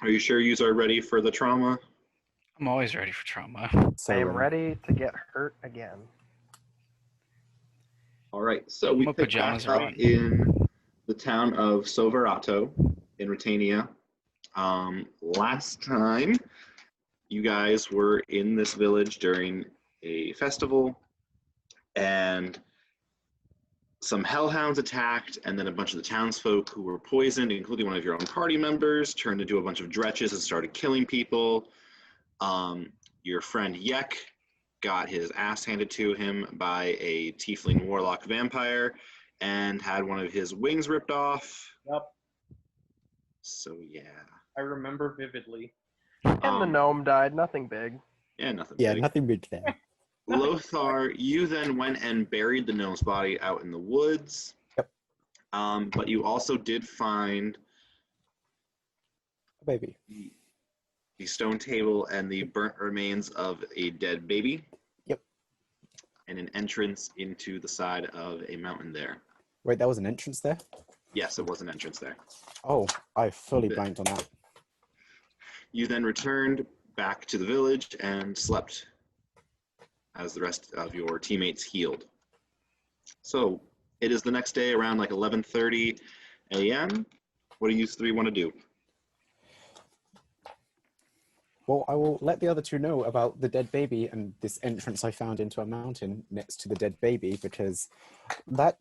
Are you sure you are ready for the trauma? I'm always ready for trauma. I am ready to get hurt again. All right, so we My pick back pajamas are up on. in the town of Soverato in Rutania. Last time, you guys were in this village during a festival, and some hellhounds attacked, and then a bunch of the townsfolk who were poisoned, including one of your own party members, turned into a bunch of dretches and started killing people. Your friend Yek got his ass handed to him by a tiefling warlock vampire and had one of his wings ripped off. Yep. So yeah. I remember vividly. And the gnome died, nothing big. Yeah, nothing Yeah, big. nothing big there. Lothar, you then went and buried the gnome's body out in the woods. Yep. But you also did find A baby. the stone table and the burnt remains of a dead baby. Yep. And an entrance into the side of a mountain there. Wait, there was an entrance there? Yes, it was an entrance there. Oh, I fully blanked on that. You then returned back to the village and slept as the rest of your teammates healed. So it is the next day around like 11:30 a.m. What do you three want to do? Well, I will let the other two know about the dead baby and this entrance I found into a mountain next to the dead baby, because that,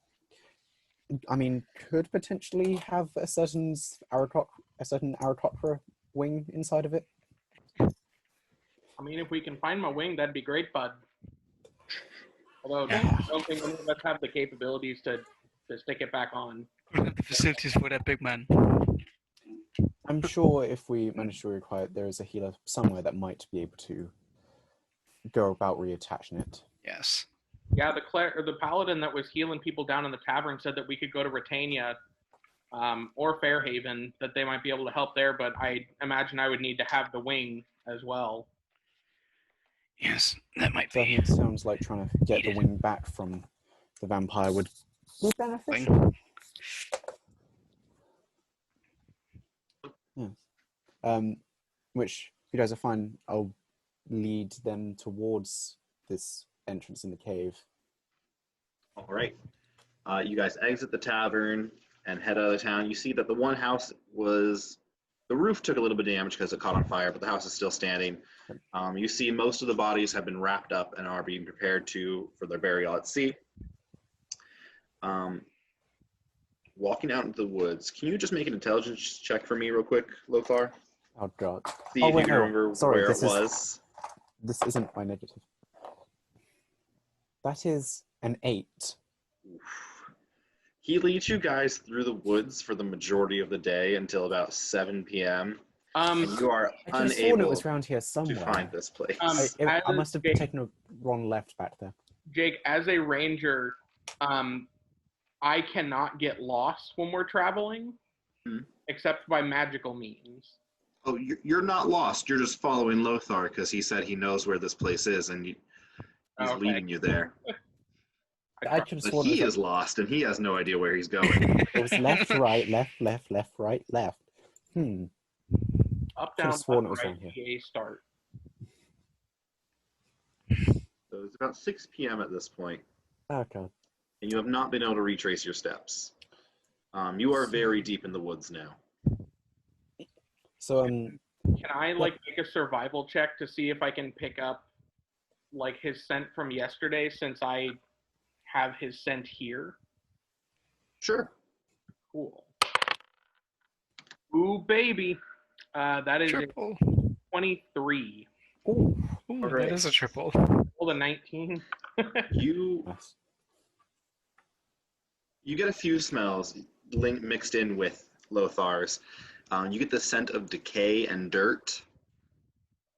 I mean, could potentially have a certain Aarakocra wing inside of it. I mean, if we can find my wing, that'd be great, bud. Although, I don't think any of us have the capabilities to stick it back on. We don't have the facilities for that big man. I'm sure if we manage to require it, there is a healer somewhere that might be able to go about reattaching it. Yes. Yeah, the paladin that was healing people down in the tavern said that we could go to Rutania or Fairhaven, that they might be able to help there, but I imagine I would need to have the wing as well. Yes, that might So be. it sounds like trying to get the wing back from the vampire would be beneficial. Yes. Which you guys are fine. I'll lead them towards this entrance in the cave. All right. You guys exit the tavern and head out of the town. You see that the one house the roof took a little bit of damage because it caught on fire, but the house is still standing. You see most of the bodies have been wrapped up and are being prepared for their burial at sea. Walking out into the woods, can you just make an intelligence check for me real quick, Lothar? Oh god. See if you can remember where it was. This isn't my negative. That is an 8. He leads you guys through the woods for the majority of the day until about 7 p.m. And you are I just thought it was around here somewhere. to find this place. I must have taken a wrong left back there. Jake, as a ranger, I cannot get lost when we're traveling, except by magical means. Oh, you're not lost. You're just following Lothar because he said he knows where this place is and he's leading you there. I could have But sworn he is lost and he has no idea where he's going. it was left, right, left, right, left. Up, Could down, have sworn up, it was right, on here. PA start. So it's about 6 p.m. at this point, Oh god. and you have not been able to retrace your steps. You are very deep in the woods now. So Can I make a survival check to see if I can pick up his scent from yesterday, since I have his scent here? Sure. Cool. Ooh, baby. That is Triple. 23. ooh, Ooh, Alright. that is a triple. Roll a 19. You nice. get a few smells mixed in with Lothar's. You get the scent of decay and dirt,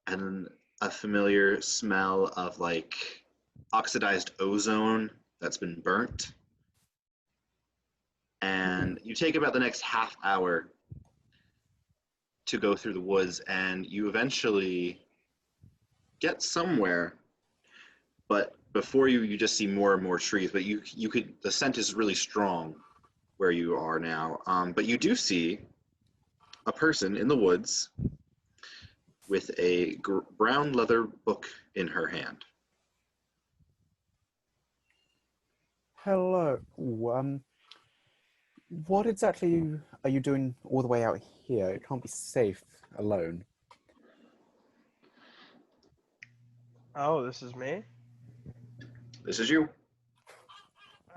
and a familiar smell of oxidized ozone that's been burnt. And you take about the next half hour to go through the woods, and you eventually get somewhere, but before you just see more and more trees, but the scent is really strong where you are now. But you do see a person in the woods with a brown leather book in her hand. Hello. What exactly are you doing all the way out here? It can't be safe alone. Oh, this is me? This is you.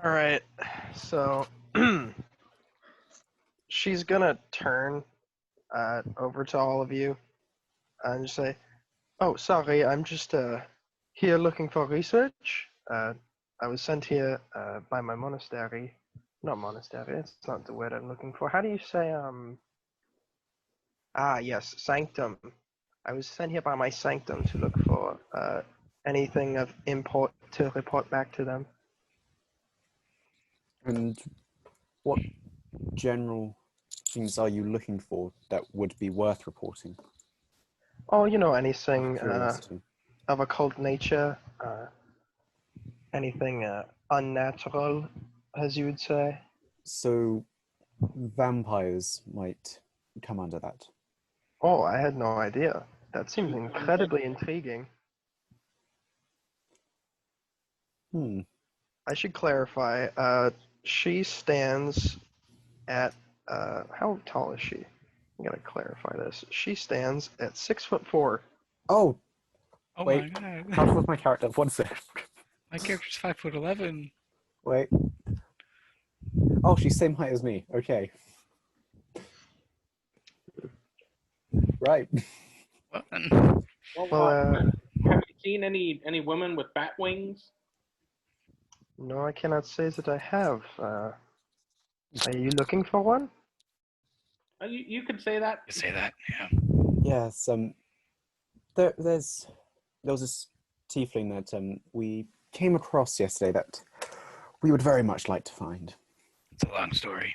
Alright, so she's gonna turn over to all of you and just say, "Oh, sorry, I'm just here looking for research. I was sent here by my monastery. Not monastery, it's not the word I'm looking for. How do you say, yes, sanctum. I was sent here by my sanctum to look for anything of import to report back to them." And what general things are you looking for that would be worth reporting? Oh, anything Curiosity. of occult nature, anything unnatural, as you would say. So vampires might come under that. Oh, I had no idea. That seems incredibly intriguing. I should clarify. She stands at how tall is she? I gotta clarify this. She stands at 6'4". Oh, Oh wait. my god. How tall was my character? One sec. My character's 5'11". Wait. Oh, she's same height as me. Okay. Right. Well, then. Well, have you seen any women with bat wings? no, I cannot say that I have. Are you looking for one? You could say that. You say that, yeah. Yes. There was this tiefling that we came across yesterday that we would very much like to find. It's a long story.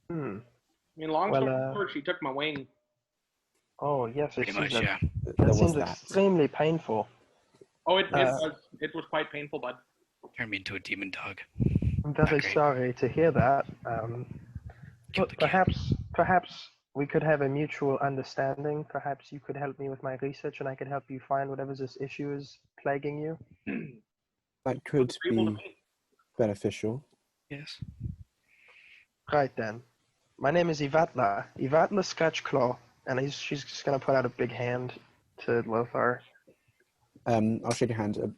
I mean, long Well, story short, she took my wing. Oh, yes, Pretty much, yeah. There That was seems that. extremely painful. Oh, it was quite painful, bud. Turned me into a demon dog. I'm very Okay. sorry to hear that. Killed But the kid. perhaps we could have a mutual understanding. Perhaps you could help me with my research, and I could help you find whatever this issue is plaguing you. That could Agreeable to be me. beneficial. Yes. Right then. My name is Yvatla Scratchclaw, and she's just gonna put out a big hand to Lothar. I'll shake your hand.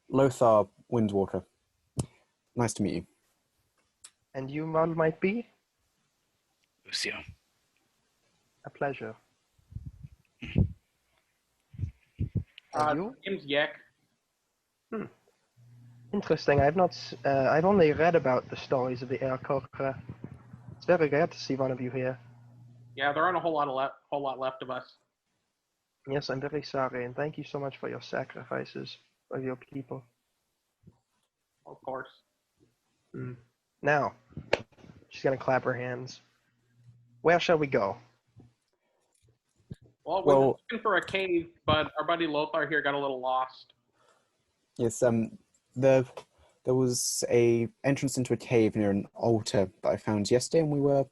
Lothar Windwalker. Nice to meet you. And you all might be? Lucio. A pleasure. And you? Name's Yek. Interesting. I've only read about the stories of the Aircocker. It's very rare to see one of you here. Yeah, there aren't a whole lot left of us. Yes, I'm very sorry, and thank you so much for your sacrifices of your people. Of course. Now, she's gonna clap her hands. Where shall we go? Well, we were Well, looking for a cave, but our buddy Lothar here got a little lost. yes, there was a entrance into a cave near an altar that I found yesterday, and we were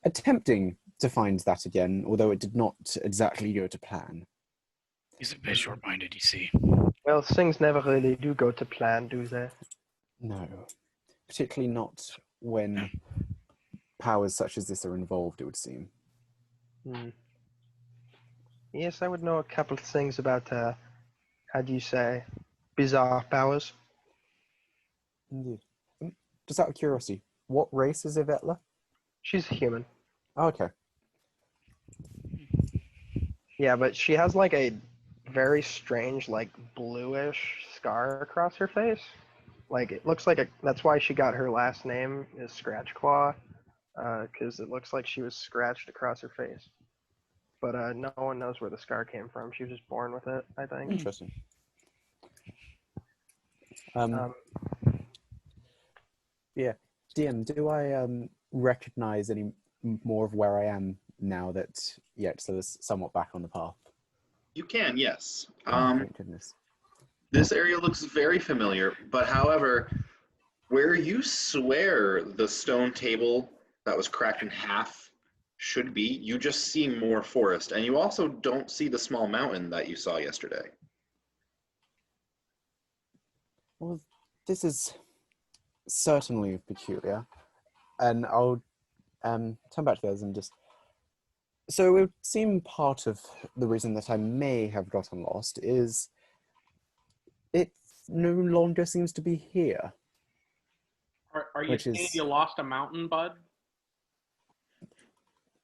attempting to find that again, although it did not exactly go to plan. He's a bit short-minded, you see. Well, things never really do go to plan, do they? No, particularly not when powers such as this are involved, it would seem. Yes, I would know a couple of things about, how do you say, bizarre powers. Indeed. Just out of curiosity, what race is Yvatla? She's a human. Oh, okay. Yeah, but she has like a very strange, like bluish scar across her face. Like it looks like that's why she got her last name is Scratchclaw, because it looks like she was scratched across her face. But no one knows where the scar came from. She was just born with it, I think. Interesting. Yeah. DM, do I recognize any more of where I am now that Yetzel is somewhat back on the path? You can, yes. Thank goodness. This area looks very familiar, but however, where you swear the stone table that was cracked in half should be. You just see more forest, and you also don't see the small mountain that you saw yesterday. Well, this is certainly peculiar, and I'll turn back to those and just. So it would seem part of the reason that I may have gotten lost is it no longer seems to be here. Are you Which saying is- you lost a mountain, bud?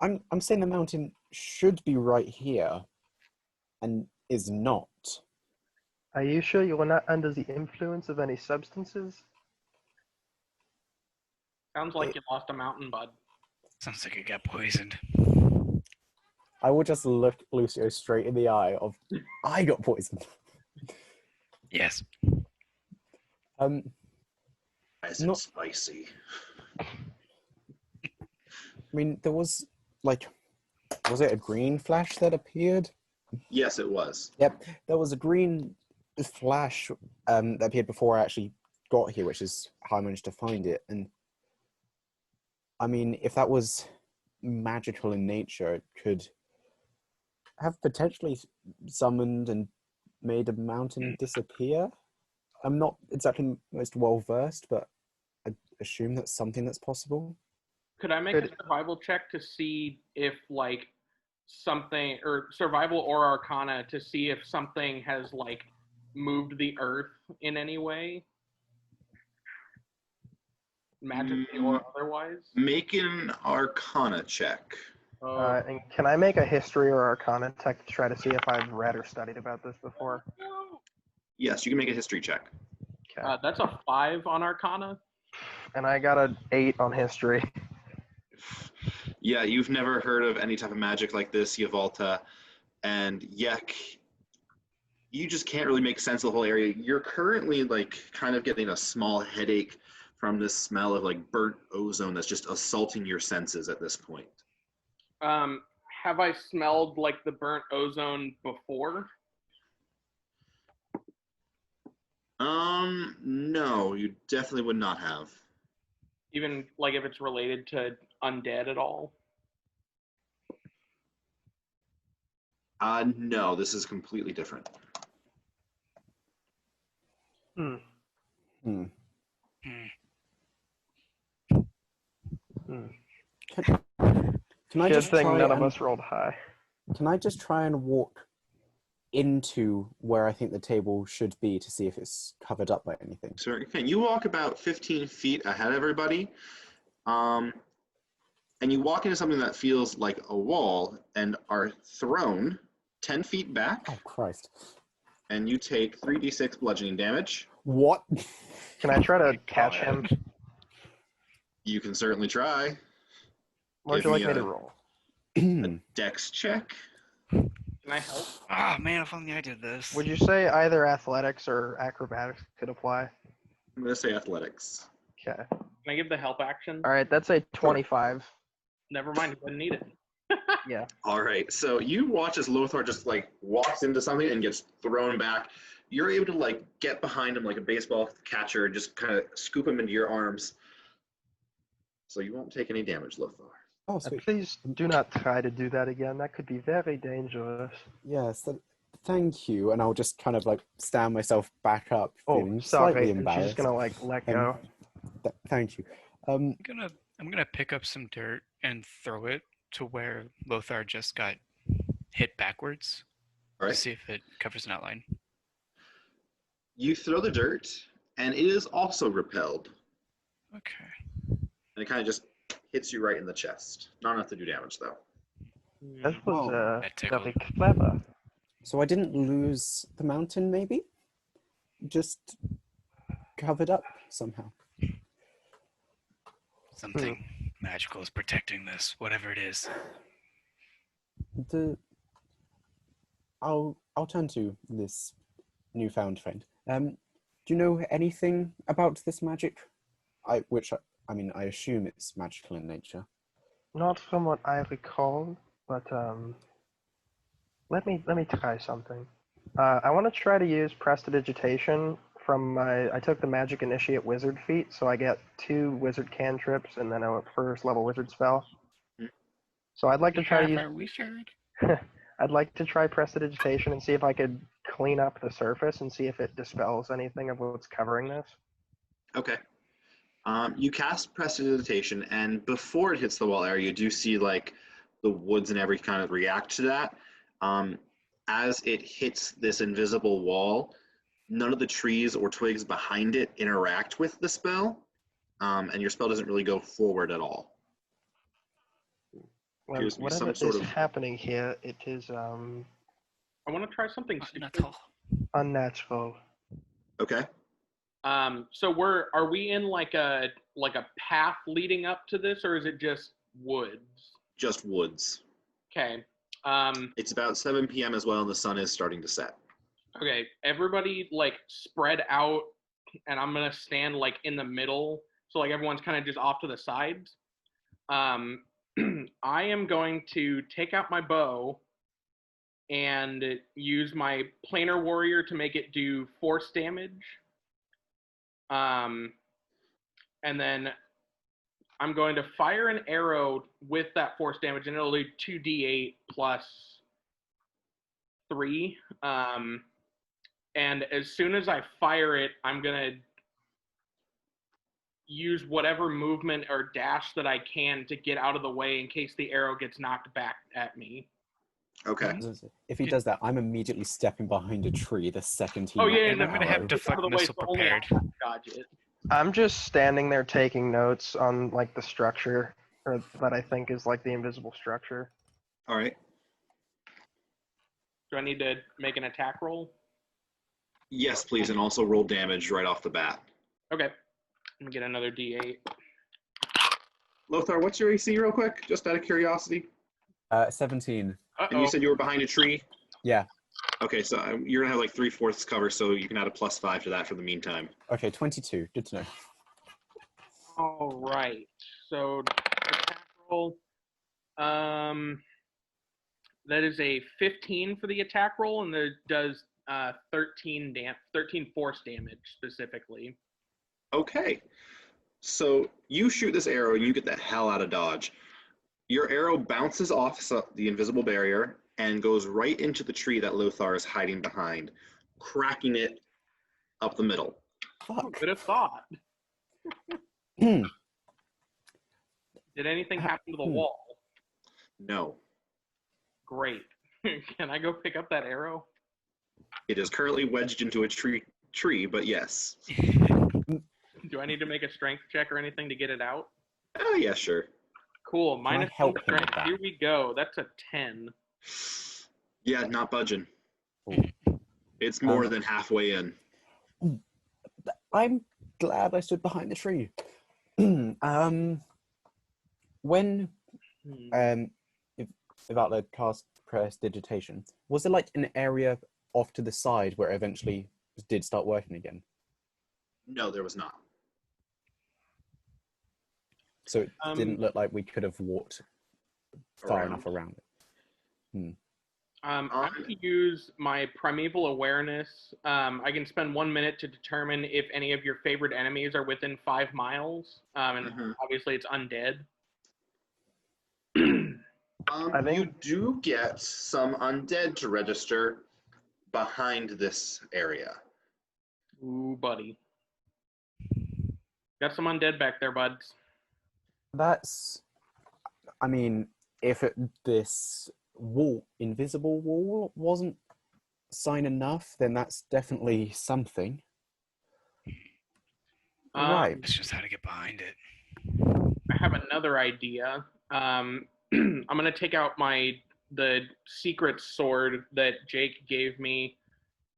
I'm saying the mountain should be right here, and is not. Are you sure you were not under the influence of any substances? Sounds like you lost a mountain, bud. Sounds like it got poisoned. I will just look Lucio straight in the eye of, I got poisoned. Yes. Is it Not- spicy? I mean, there was, like, was it a green flash that appeared? Yes, it was. Yep, there was a green flash that appeared before I actually got here, which is how I managed to find it. And I mean, if that was magical in nature, it could have potentially summoned and made a mountain disappear. I'm not exactly most well versed, but I assume that's something that's possible. Could I make a survival check to see if, like, something, or survival or arcana, to see if something has, like, moved the earth in any way? Magically or otherwise? Make an Arcana check. And can I make a history or arcana check to try to see if I've read or studied about this before? Yes, you can make a history check. Okay. That's a 5 on arcana. And I got an 8 on history. Yeah, you've never heard of any type of magic like this, Yvatla, and Yek. You just can't really make sense of the whole area. You're currently like kind of getting a small headache from this smell of like burnt ozone that's just assaulting your senses at this point. Have I smelled like the burnt ozone before? No, you definitely would not have. Even like if it's related to undead at all? No, this is completely different. Hmm. Hmm. Hmm. Can I Good just thing try none of and- us rolled high. Can I just try and walk into where I think the table should be to see if it's covered up by anything? So can you walk about 15 feet ahead of everybody? And you walk into something that feels like a wall and are thrown 10 feet back, Oh, Christ. and you take 3d6 bludgeoning damage. What? Can I try to my catch God. him? You can certainly try. What would Give you like me me to a- roll? A dex check. Can I help? Ah, man, if only I did this. Would you say either athletics or acrobatics could apply? I'm going to say athletics. Okay. Can I give the help action? All right, that's a 25. Never mind, he doesn't need it. Yeah. All right, so you watch as Lothar just like walks into something and gets thrown back. You're able to like get behind him like a baseball catcher and just kind of scoop him into your arms. So you won't take any damage, Lothar. Oh, sweet. Please do not try to do that again. That could be very dangerous. Yes, thank you. And I'll just kind of like stand myself back up, Oh, feeling slightly sorry. And she's embarrassed. just gonna like let go. Thank you. I'm gonna pick up some dirt and throw it to where Lothar just got hit backwards All to right. see if it covers an outline. You throw the dirt, and it is also repelled. Okay. And it kind of just hits you right in the chest. Not enough to do damage, though. That was That tickled. very clever. So I didn't lose the mountain, maybe? Just covered up somehow. Something magical is protecting this, whatever it is. I'll turn to this newfound friend. Do you know anything about this magic? I assume it's magical in nature. Not from what I recall, but let me try something. I want to try to use prestidigitation from I took the magic initiate wizard feat, so I get 2 wizard cantrips and then a first level wizard spell. Hmm. So I'd like to try to use. Are we sure? I'd like to try prestidigitation and see if I could clean up the surface and see if it dispels anything of what's covering this. Okay. You cast prestidigitation, and before it hits the wall area, you do see like the woods and everything kind of react to that. As it hits this invisible wall, none of the trees or twigs behind it interact with the spell, and your spell doesn't really go forward at all. Well, Appears to be whatever some sort is of- happening here, it is I want to try something stupid. unnatural. Okay. So are we in like a path leading up to this, or is it just woods? Just woods. Okay. It's about 7 p.m. as well, and the sun is starting to set. Okay. Everybody like spread out, and I'm gonna stand like in the middle, so like everyone's kind of just off to the sides. I am going to take out my bow and use my planar warrior to make it do force damage. And then I'm going to fire an arrow with that force damage, and it'll do 2d8 plus 3. And as soon as I fire it, I'm going to use whatever movement or dash that I can to get out of the way in case the arrow gets knocked back at me. Okay. If he does that, I'm immediately stepping behind a tree the second he. Oh, yeah, And I'm gonna have arrow. deflect Out of the way, missile so only I prepared. can dodge it. I'm just standing there taking notes on like the structure, or that I think is like the invisible structure. All right. Do I need to make an attack roll? Yes, please, and also roll damage right off the bat. Okay. Let me get another d8. Lothar, what's your AC real quick? Just out of curiosity. 17. And you said you were behind a tree? Yeah. Okay, so you're going to have like 3/4 cover, so you can add a +5 to that for the meantime. Okay, 22. Good to know. All right. So attack roll. That is a 15 for the attack roll, and it does 13 force damage specifically. Okay. So you shoot this arrow, and you get the hell out of Dodge. Your arrow bounces off the invisible barrier and goes right into the tree that Lothar is hiding behind, cracking it up the middle. Fuck. Good have thought. Hmm. Did anything happen to the wall? No. Great. Can I go pick up that arrow? It is currently wedged into a tree, but yes. Do I need to make a strength check or anything to get it out? Oh, yeah, sure. Cool. I Minus help 1 him with strength. that? Here we go. That's a 10. Yeah, not budging. Ooh. It's more than halfway in. I'm glad I stood behind the tree. When Yvatla cast prestidigitation, was there like an area off to the side where it eventually did start working again? No, there was not. So it didn't look like we could have walked far enough around it. I'm going to use my primeval awareness. I can spend 1 minute to determine if any of your favorite enemies are within 5 miles. And obviously it's undead. You do get some undead to register behind this area. Ooh, buddy. Got some undead back there, buds. I mean, if this invisible wall wasn't sign enough, then that's definitely something. Right. It's just how to get behind it. I have another idea. I'm going to take out the secret sword that Jake gave me,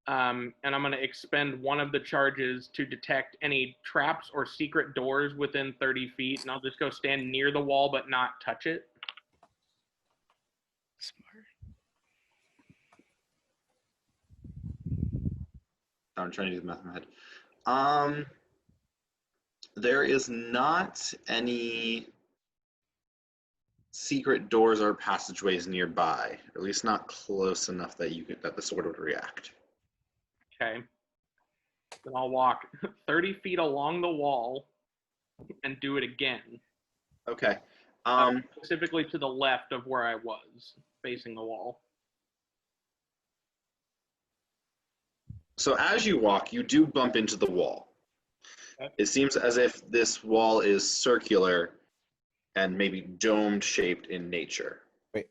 and I'm going to expend one of the charges to detect any traps or secret doors within 30 feet, and I'll just go stand near the wall but not touch it. Smart. I'm trying to do the math in my head. There is not any secret doors or passageways nearby, or at least not close enough that that the sword would react. Okay. Then I'll walk 30 feet along the wall and do it again. Okay. Specifically to the left of where I was, facing the wall. So as you walk, you do bump into the wall. Okay. It seems as if this wall is circular and maybe domed shaped in nature. Wait,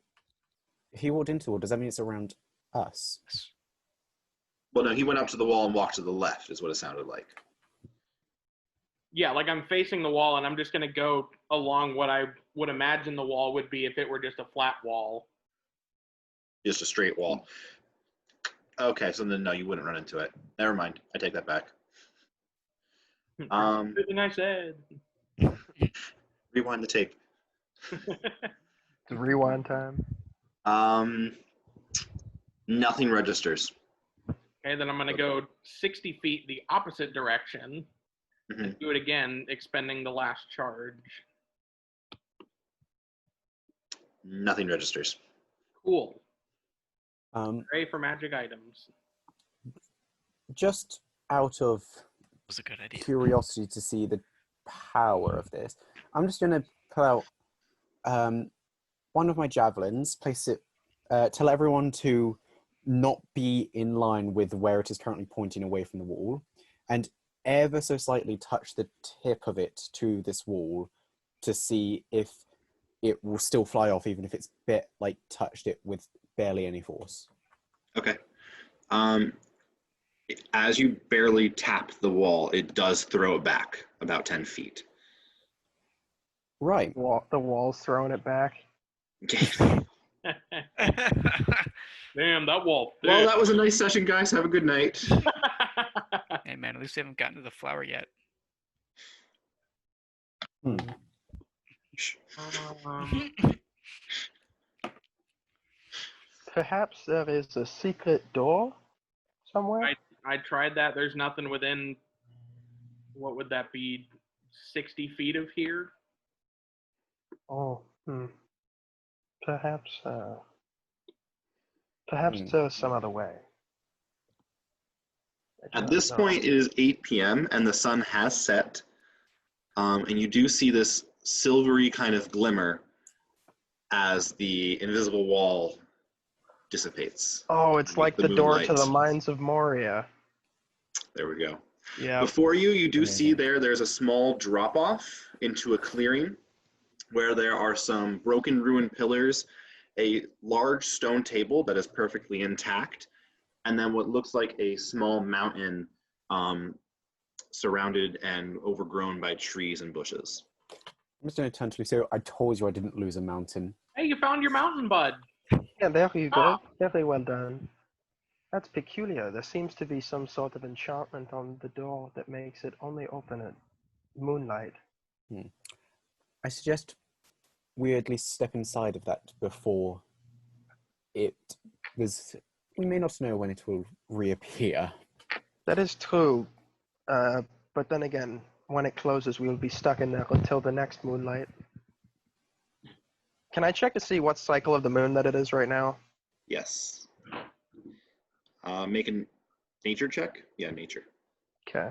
if he walked into the wall, does that mean it's around us? Well, no, he went up to the wall and walked to the left, is what it sounded like. Yeah, like I'm facing the wall, and I'm just going to go along what I would imagine the wall would be if it were just a flat wall. Just a straight wall. Okay, so then no, you wouldn't run into it. Never mind. I take that back. Everything I said. Rewind the tape. It's rewind time. Nothing registers. Okay, then I'm going to go 60 feet the opposite direction. Mhm. And do it again, expending the last charge. Nothing registers. Cool. Pray Um, for magic items. just out of Was a good idea. curiosity to see the power of this, I'm just going to pull out one of my javelins, place it, tell everyone to not be in line with where it is currently pointing away from the wall, and ever so slightly touch the tip of it to this wall to see if it will still fly off, even if it's touched it with barely any force. Okay. As you barely tap the wall, it does throw it back about 10 feet. Right. The wall's throwing it back. Okay. Damn, that wall. Well, that was a nice session, guys. Have a good night. Hey man, at least we haven't gotten to the flower yet. Hmm. Perhaps there is a secret door somewhere? I tried that. There's nothing within, what would that be, 60 feet of here? Oh, Perhaps there's some other way. I At don't this know. point, it is 8 p.m. and the sun has set. And you do see this silvery kind of glimmer as the invisible wall dissipates. Oh, it's like the door to the moonlight. mines of Moria. There we go. Yeah. Before you, you do see Amazing. there's a small drop-off into a clearing where there are some broken ruined pillars, a large stone table that is perfectly intact, and then what looks like a small mountain surrounded and overgrown by trees and bushes. I'm just going to turn to Lucio. I told you I didn't lose a mountain. Hey, you found your mountain, bud. Yeah, there you go. Ah. Very well done. That's peculiar. There seems to be some sort of enchantment on the door that makes it only open at moonlight. I suggest we at least step inside of that before it was... We may not know when it will reappear. That is true. But then again, when it closes, we will be stuck in there until the next moonlight. Can I check to see what cycle of the moon that it is right now? Yes. Make a nature check? Yeah, nature. Okay.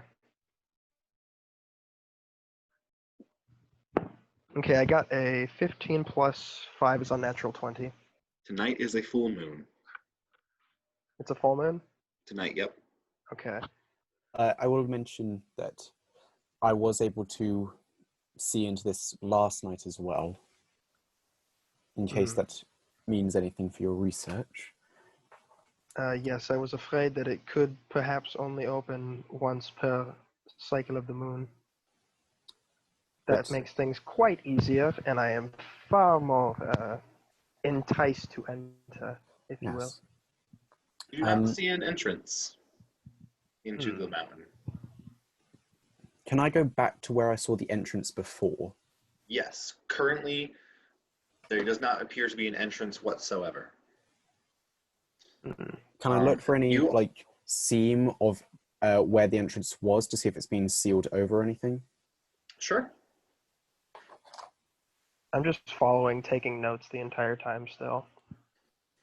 Okay, I got a 15 plus 5 is unnatural 20. Tonight is a full moon. It's a full moon? Tonight, yep. Okay. I will mention that I was able to see into this last night as well, in case that means anything for your research. Yes, I was afraid that it could perhaps only open once per cycle of the moon. That But- makes things quite easier, and I am far more enticed to enter, if you will. Yes. You do not see an entrance into the mountain. Can I go back to where I saw the entrance before? Yes. Currently, there does not appear to be an entrance whatsoever. Can I look for any you- seam of where the entrance was to see if it's been sealed over or anything? Sure. I'm just following, taking notes the entire time still.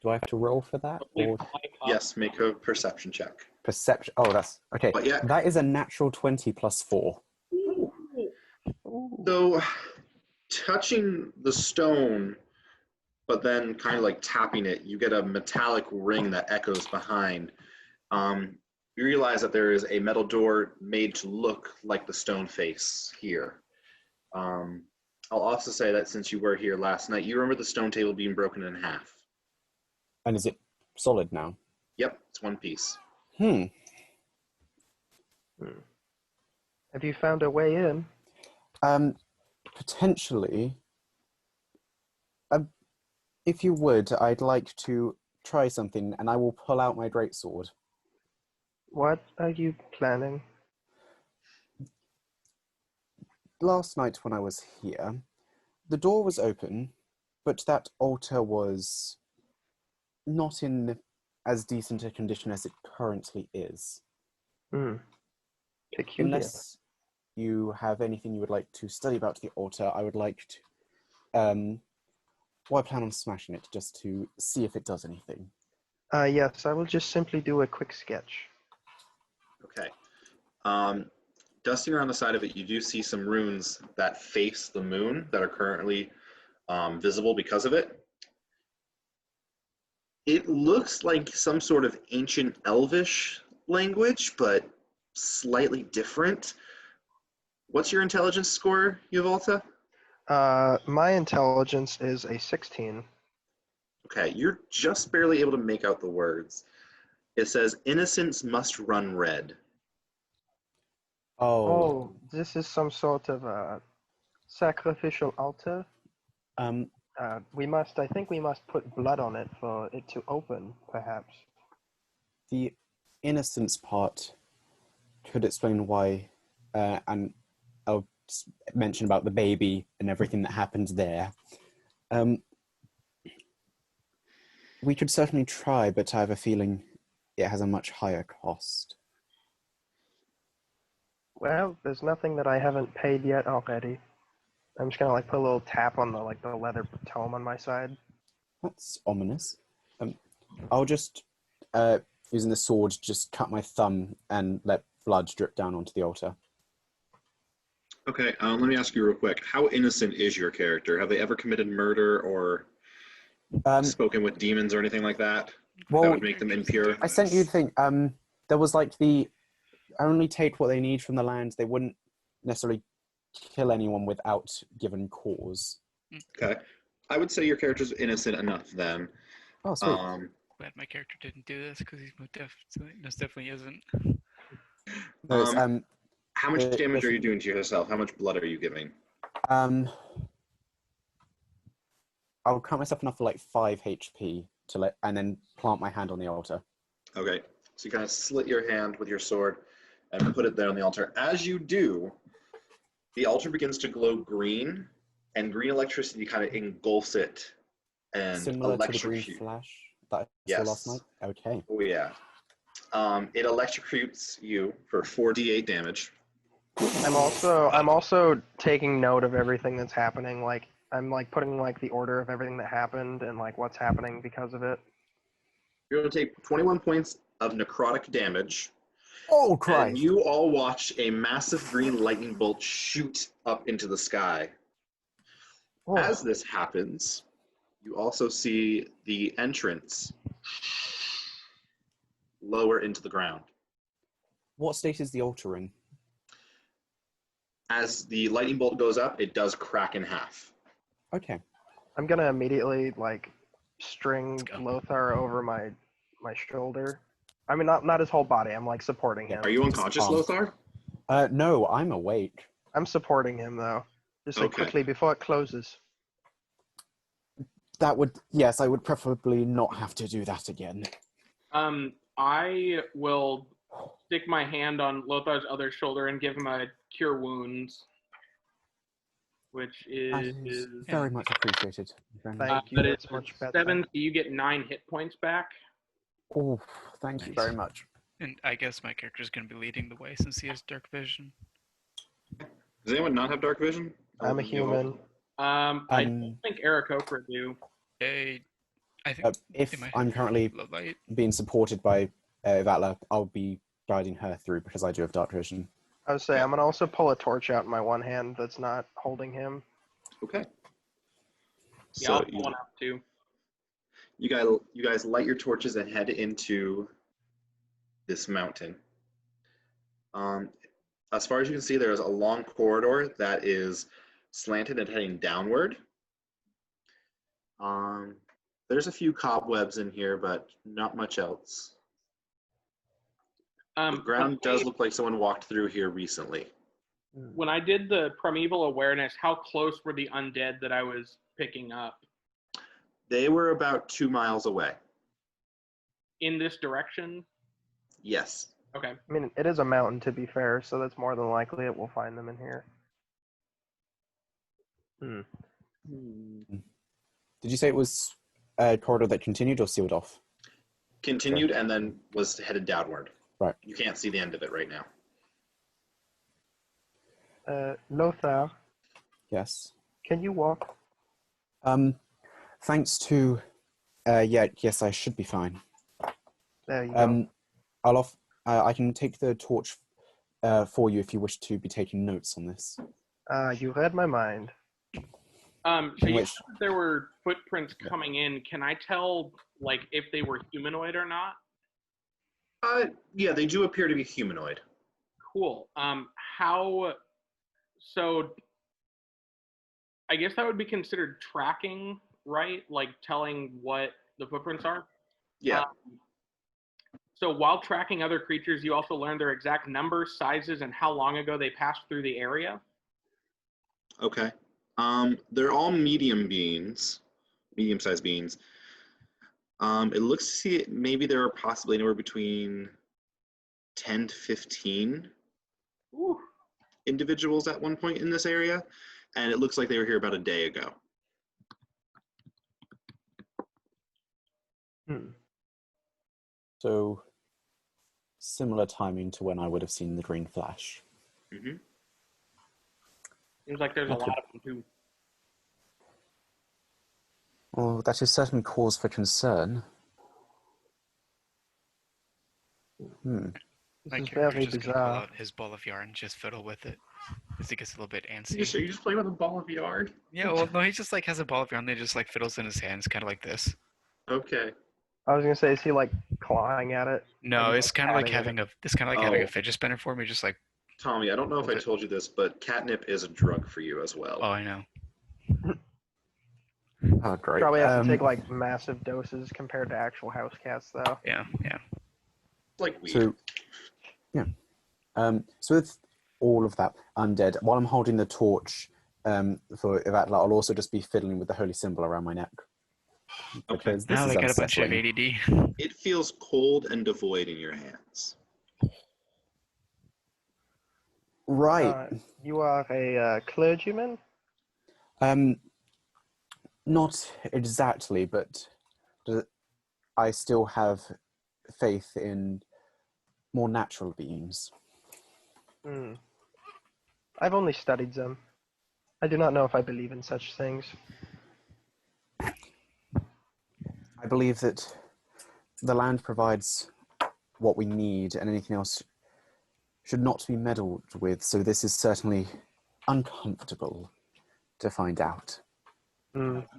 Do I have to roll for that? Or Yes, make a perception check. perception? Oh, that's okay. But yeah. That is a natural 20 plus 4. So, touching the stone, but then kind of like tapping it, you get a metallic ring that echoes behind. You realize that there is a metal door made to look like the stone face here. I'll also say that since you were here last night, you remember the stone table being broken in half. And is it solid now? Yep, it's one piece. Have you found a way in? Potentially. If you would, I'd like to try something, and I will pull out my greatsword. What are you planning? Last night when I was here, the door was open, but that altar was not in as decent a condition as it currently is. Peculiar. Unless you have anything you would like to study about the altar, I would like to... I plan on smashing it just to see if it does anything. Yes, I will just simply do a quick sketch. Okay. Dusting around the side of it, you do see some runes that face the moon that are currently visible because of it. It looks like some sort of ancient Elvish language, but slightly different. What's your intelligence score, Yvatla? My intelligence is a 16. Okay, you're just barely able to make out the words. It says, "Innocents must run red." Oh, this is some sort of sacrificial altar. I think we must put blood on it for it to open, perhaps. The innocence part could explain why, and I'll mention about the baby and everything that happened there. We could certainly try, but I have a feeling it has a much higher cost. Well, there's nothing that I haven't paid yet already. I'm just gonna put a little tap on the leather tome on my side. That's ominous. I'll just, using the sword, just cut my thumb and let blood drip down onto the altar. Okay, let me ask you real quick. How innocent is your character? Have they ever committed murder or spoken with demons or anything like that? Well, that would make them impure? I sent you the thing. There was the only take what they need from the land. They wouldn't necessarily kill anyone without given cause. Okay. I would say your character's innocent enough then. Oh, sweet. Glad my character didn't do this because he's most definitely isn't. No, how much damage are you doing to yourself? How much blood are you giving? I'll count myself enough for 5 HP and then plant my hand on the altar. Okay. So you kind of slit your hand with your sword and put it there on the altar. As you do, the altar begins to glow green, and green electricity kind of engulfs it and similar to the green electrocutes. flash that I saw last night? Okay. Oh, yeah. It electrocutes you for 4d8 damage. I'm also taking note of everything that's happening. I'm putting the order of everything that happened and what's happening because of it. You're going to take 21 points of necrotic damage. Oh, Christ. And you all watch a massive green lightning bolt shoot up into the sky. Oh. As this happens, you also see the entrance lower into the ground. What state is the altar in? As the lightning bolt goes up, it does crack in half. Okay. I'm gonna immediately string Lothar over my shoulder. I mean, not his whole body. I'm supporting him. Are you unconscious, Lothar? No, I'm awake. I'm supporting him though, just quickly before it closes. Yes, I would preferably not have to do that again. I will stick my hand on Lothar's other shoulder and give him a cure wounds, which is very much appreciated. Thank you. But That's it's much better. 7, so you get 9 hit points back. Oh, thank you very much. And I guess my character is going to be leading the way since he has dark vision. Does anyone not have dark vision? I'm a human. I don't think Aarakocra do. I think if I'm currently being supported by Yvatla, I'll be guiding her through because I do have dark vision. I would say I'm gonna also pull a torch out in my one hand that's not holding him. Okay. Yeah, So I'll pull one up too. you guys light your torches and head into this mountain. As far as you can see, there is a long corridor that is slanted and heading downward. There's a few cobwebs in here, but not much else. The ground does look like someone walked through here recently. When I did the primeval awareness, how close were the undead that I was picking up? They were about 2 miles away. In this direction? Yes. Okay. I mean, it is a mountain, to be fair, so that's more than likely it will find them in here. Did you say it was a corridor that continued or sealed off? Continued and then was headed downward. Right. You can't see the end of it right now. Lothar, Yes. can you walk? Thanks to, yes, I should be fine. There you go. I can take the torch for you if you wish to be taking notes on this. You read my mind. So you Which- said there were footprints coming in. Can I tell, like, if they were humanoid or not? Yeah, they do appear to be humanoid. Cool. So I guess that would be considered tracking, right? Like telling what the footprints are? Yeah. So while tracking other creatures, you also learn their exact numbers, sizes, and how long ago they passed through the area? Okay. They're all medium-sized beings. It looks to see maybe there are possibly anywhere between 10 to 15 Ooh. individuals at one point in this area, and it looks like they were here about a day ago. So, similar timing to when I would have seen the green flash. Mm-hmm. Seems like there's a lot of them too. Well, that is certainly cause for concern. This My is character's very just gonna pull bizarre. out his ball of yarn and just fiddle with it as he gets a little bit You antsy. just play with a ball of yarn? Yeah, well, no, he just like has a ball of yarn that just like fiddles in his hands, kind of like this. Okay. I was gonna say, is he like clawing at it? No, Or it's just kind of like patting it? having Oh. a fidget spinner for me, just like, Tommy, I don't know if I Hold it. told you this, but catnip is a drug for you as well. oh, I know. Oh, great. Probably have to take like massive doses compared to actual house cats, though. Yeah. It's like weed. So, yeah. So with all of that undead, while I'm holding the torch for Yvatla, I'll also just be fiddling with the holy symbol around my neck. Okay. Because this Now is they got a bunch of unsettling. ADD. It feels cold and devoid in your hands. Right. You are a clergyman? Not exactly, but I still have faith in more natural beings. I've only studied them. I do not know if I believe in such things. I believe that the land provides what we need, and anything else should not be meddled with, so this is certainly uncomfortable to find out.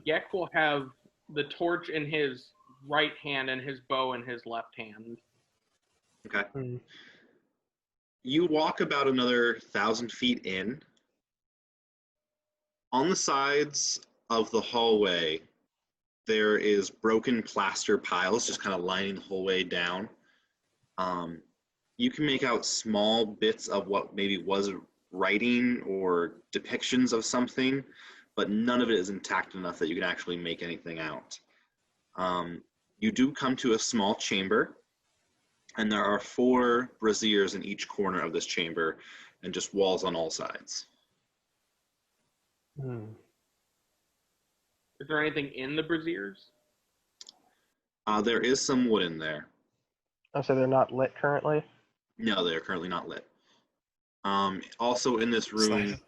Yek will have the torch in his right hand and his bow in his left hand. Okay. You walk about another 1,000 feet in. On the sides of the hallway, there is broken plaster piles just kind of lining the whole way down. You can make out small bits of what maybe was writing or depictions of something, but none of it is intact enough that you can actually make anything out. You do come to a small chamber, and there are 4 braziers in each corner of this chamber and just walls on all sides. Is there anything in the braziers? There is some wood in there. Oh, so they're not lit currently? No, they're currently not lit. Also in this room, Slide.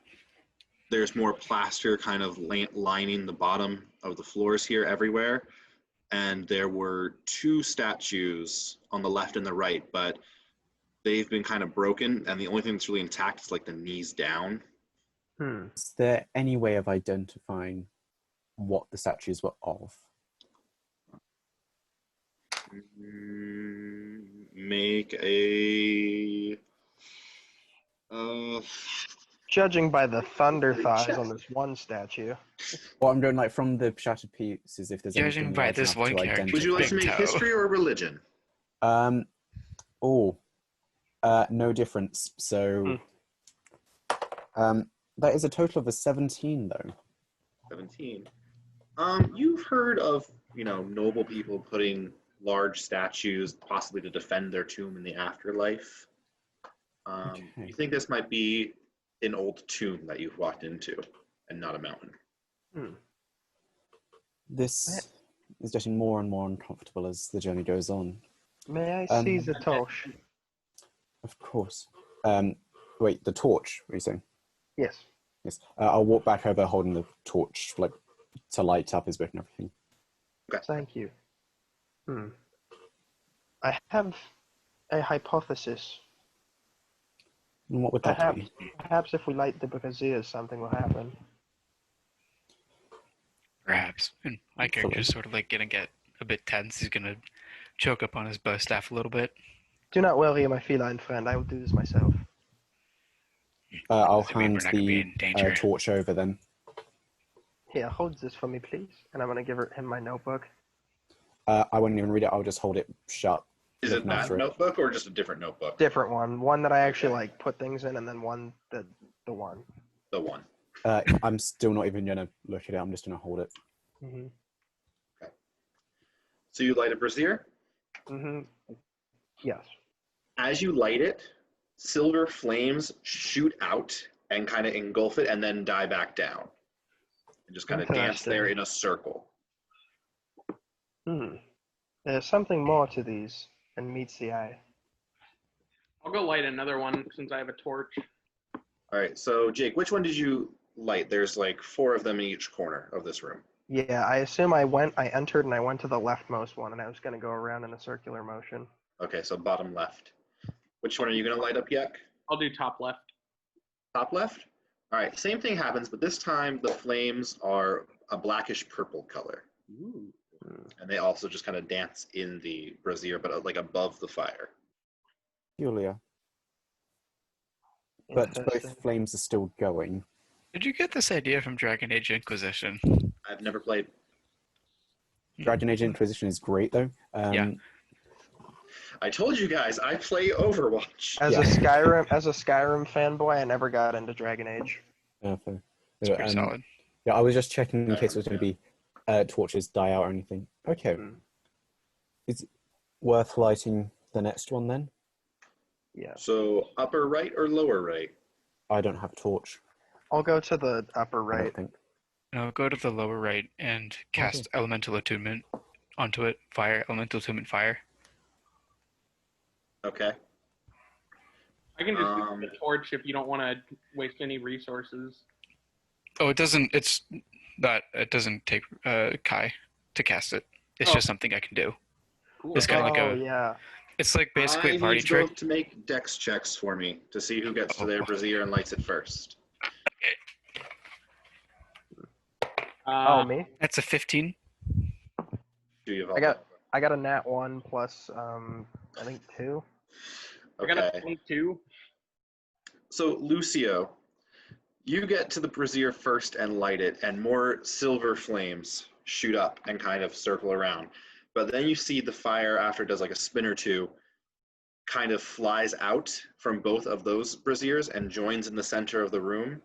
there's more plaster kind of lining the bottom of the floors here everywhere. And there were 2 statues on the left and the right, but they've been kind of broken, and the only thing that's really intact is like the knees down. Is there any way of identifying what the statues were of? Make a. Judging by the thunder thighs check. on this one statue. Well, I'm doing like from the shattered pieces. If there's Judging anything by large this enough to one character, identify. Would you like to Big make toe. history or religion? No difference. So, that is a total of a 17, though. 17. You've heard of, noble people putting large statues possibly to defend their tomb in the afterlife. Okay. You think this might be an old tomb that you've walked into and not a mountain. This is getting more and more uncomfortable as the journey goes on. May I seize a torch? Of course. Wait, the torch, what are you saying? Yes. Yes. I'll walk back over holding the torch, like, to light up his book and everything. Thank you. I have a hypothesis. And what would that be? Perhaps if we light the brazier, something will happen. Perhaps. And my character's sort of like gonna get a bit tense. He's gonna choke up on his bow staff a little bit. Do not worry, my feline friend. I will do this myself. I'll Doesn't mean hand we're not gonna be the in danger. torch over then. Here, hold this for me, please. And I'm going to give him my notebook. I won't even read it. I'll just hold it shut. Is it looking that after it. notebook or just a different notebook? Different one. One that I actually put things in, and then one the one. The one. I'm still not even gonna look at it. I'm just gonna hold it. So you light a brazier. Yes. As you light it, silver flames shoot out and kind of engulf it and then die back down. And just kind of dance there in a circle. There's something more to these than meets the eye. I'll go light another one since I have a torch. All right, so Jake, which one did you light? There's like 4 of them in each corner of this room. Yeah, I assume I entered and I went to the leftmost one, and I was going to go around in a circular motion. Okay, so bottom left. Which one are you going to light up, Yak? I'll do top left. Top left? All right, same thing happens, but this time the flames are a blackish purple color. Ooh. And they also just kind of dance in the brazier, but like above the fire. Julia. But both Interesting. flames are still going. Did you get this idea from Dragon Age Inquisition? I've never played. Dragon Age Inquisition is great though. Yeah. I told you guys, I play Overwatch. As Yeah. a Skyrim fanboy, I never got into Dragon Age. Yeah, fair. It's pretty solid. Yeah, I was just checking in case it was going to be torches die out or anything. Okay. Is it worth lighting the next one then? Yeah. So upper right or lower right? I don't have a torch. I'll go to the upper I right. don't think. No, go to the lower right and cast Elemental Attunement onto it. Fire, Elemental Attunement Fire. Okay. I can just use the torch if you don't want to waste any resources. Oh, it doesn't. It's not. It doesn't take Kai to cast it. It's just something I can do. Cool. It's kind of like a. yeah. It's like basically I a party need you trick. both to make dex checks for me to see who gets to their brazier and lights it first. Me? That's a 15. Do you I got a nat 1 plus I think 2. I got a Okay. 22. So Lucio, you get to the brazier first and light it, and more silver flames shoot up and kind of circle around. But then you see the fire, after it does like a spin or two, kind of flies out from both of those braziers and joins in the center of the room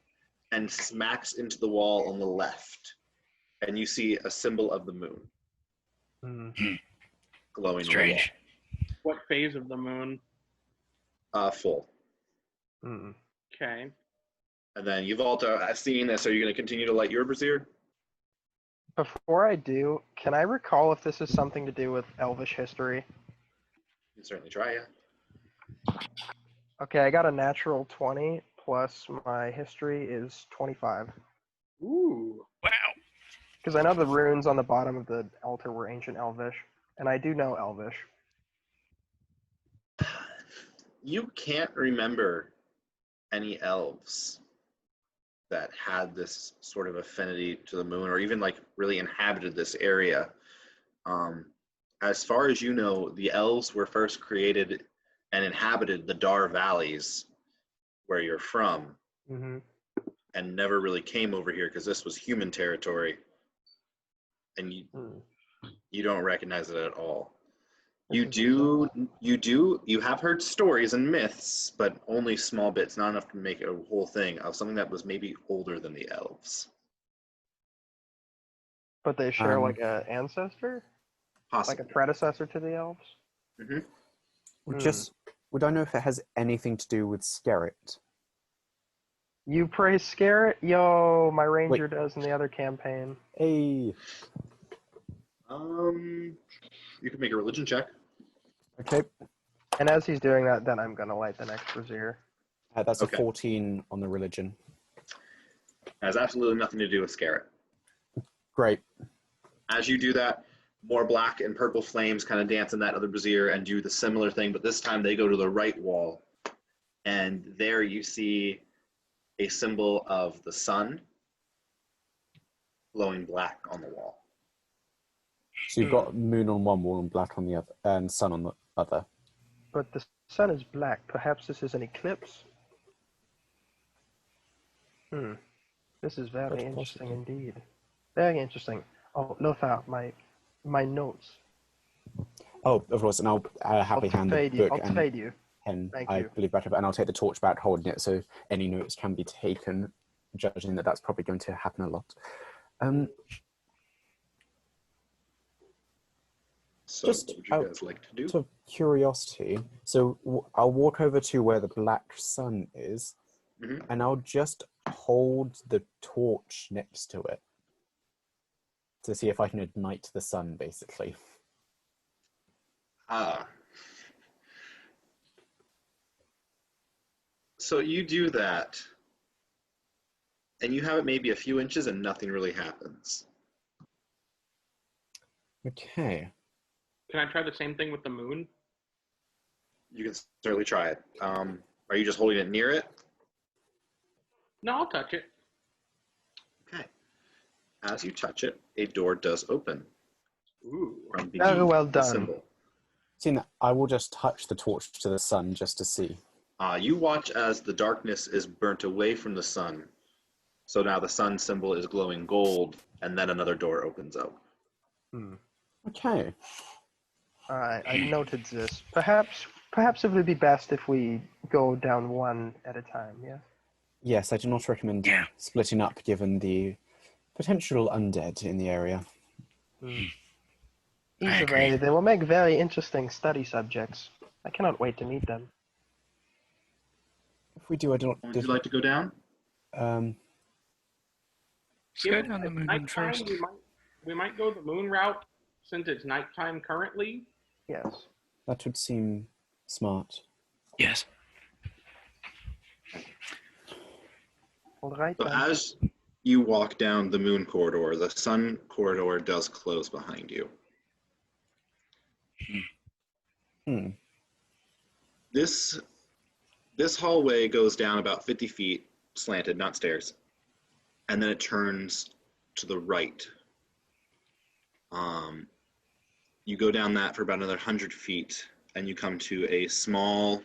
and smacks into the wall on the left. And you see a symbol of the moon glowing Strange. What phase of the moon? on the wall. Full. Okay. And then Yvatla, seeing this, are you going to continue to light your brazier? Before I do, can I recall if this is something to do with Elvish history? You can certainly try, yeah. Okay, I got a natural 20 plus my history is 25. Ooh. Wow. Because I know the runes on the bottom of the altar were ancient Elvish, and I do know Elvish. You can't remember any elves. that had this sort of affinity to the moon, or even like really inhabited this area. As far as you know, the elves were first created and inhabited the Dar Valleys, where you're from, Mm-hmm. and never really came over here because this was human territory, and you don't recognize it at all. You have heard stories and myths, but only small bits, not enough to make a whole thing of something that was maybe older than the elves. But they share like a ancestor, Possibly. like a predecessor to the elves. Would I know if it has anything to do with Skerrit? You praise Skerrit? Yo, my ranger does in the other campaign. Hey. You can make a religion check. Okay. And as he's doing that, then I'm gonna light the next brazier. That's a 14 on the religion. It has absolutely nothing to do with Skerrit. Great. As you do that, more black and purple flames kind of dance in that other brazier and do the similar thing, but this time they go to the right wall. And there you see a symbol of the sun glowing black on the wall. So you've got moon on one wall and black on the other, and sun on the other. But the sun is black. Perhaps this is an eclipse? This is very Quite interesting possibly. indeed. Very interesting. Oh, Lothar, my notes. Oh, of course, and I'll happily hand the book I'll and trade you. pen, Thank I you. believe, back up, and I'll take the torch back holding it, so any notes can be taken, judging that that's probably going to happen a lot. So Just what would you guys like to do? Out of curiosity, so I'll walk over to where the black sun is, and I'll just hold the torch next to it to see if I can ignite the sun, basically. So you do that, and you have it maybe a few inches and nothing really happens. Okay. Can I try the same thing with the moon? You can certainly try it. Are you just holding it near it? No, I'll touch it. Okay. As you touch it, a door does open. Ooh. From Very well the done. symbol. Seeing that, I will just touch the torch to the sun just to see. You watch as the darkness is burnt away from the sun. So now the sun symbol is glowing gold, and then another door opens up. Okay. Alright, I noted this. Perhaps it would be best if we go down one at a time, yeah? Yes, I do not recommend splitting up given the potential undead in the area. Either way, they will make very interesting study subjects. I cannot wait to meet them. If we do, I do not... Would you like to go down? Let's go down the moon one Nighttime, first. we might go the moon route since it's nighttime currently. Yes. That would seem smart. Yes. Alright So then. as you walk down the moon corridor, the sun corridor does close behind you. This hallway goes down about 50 feet, slanted, not stairs, and then it turns to the right. You go down that for about another 100 feet, and you come to a small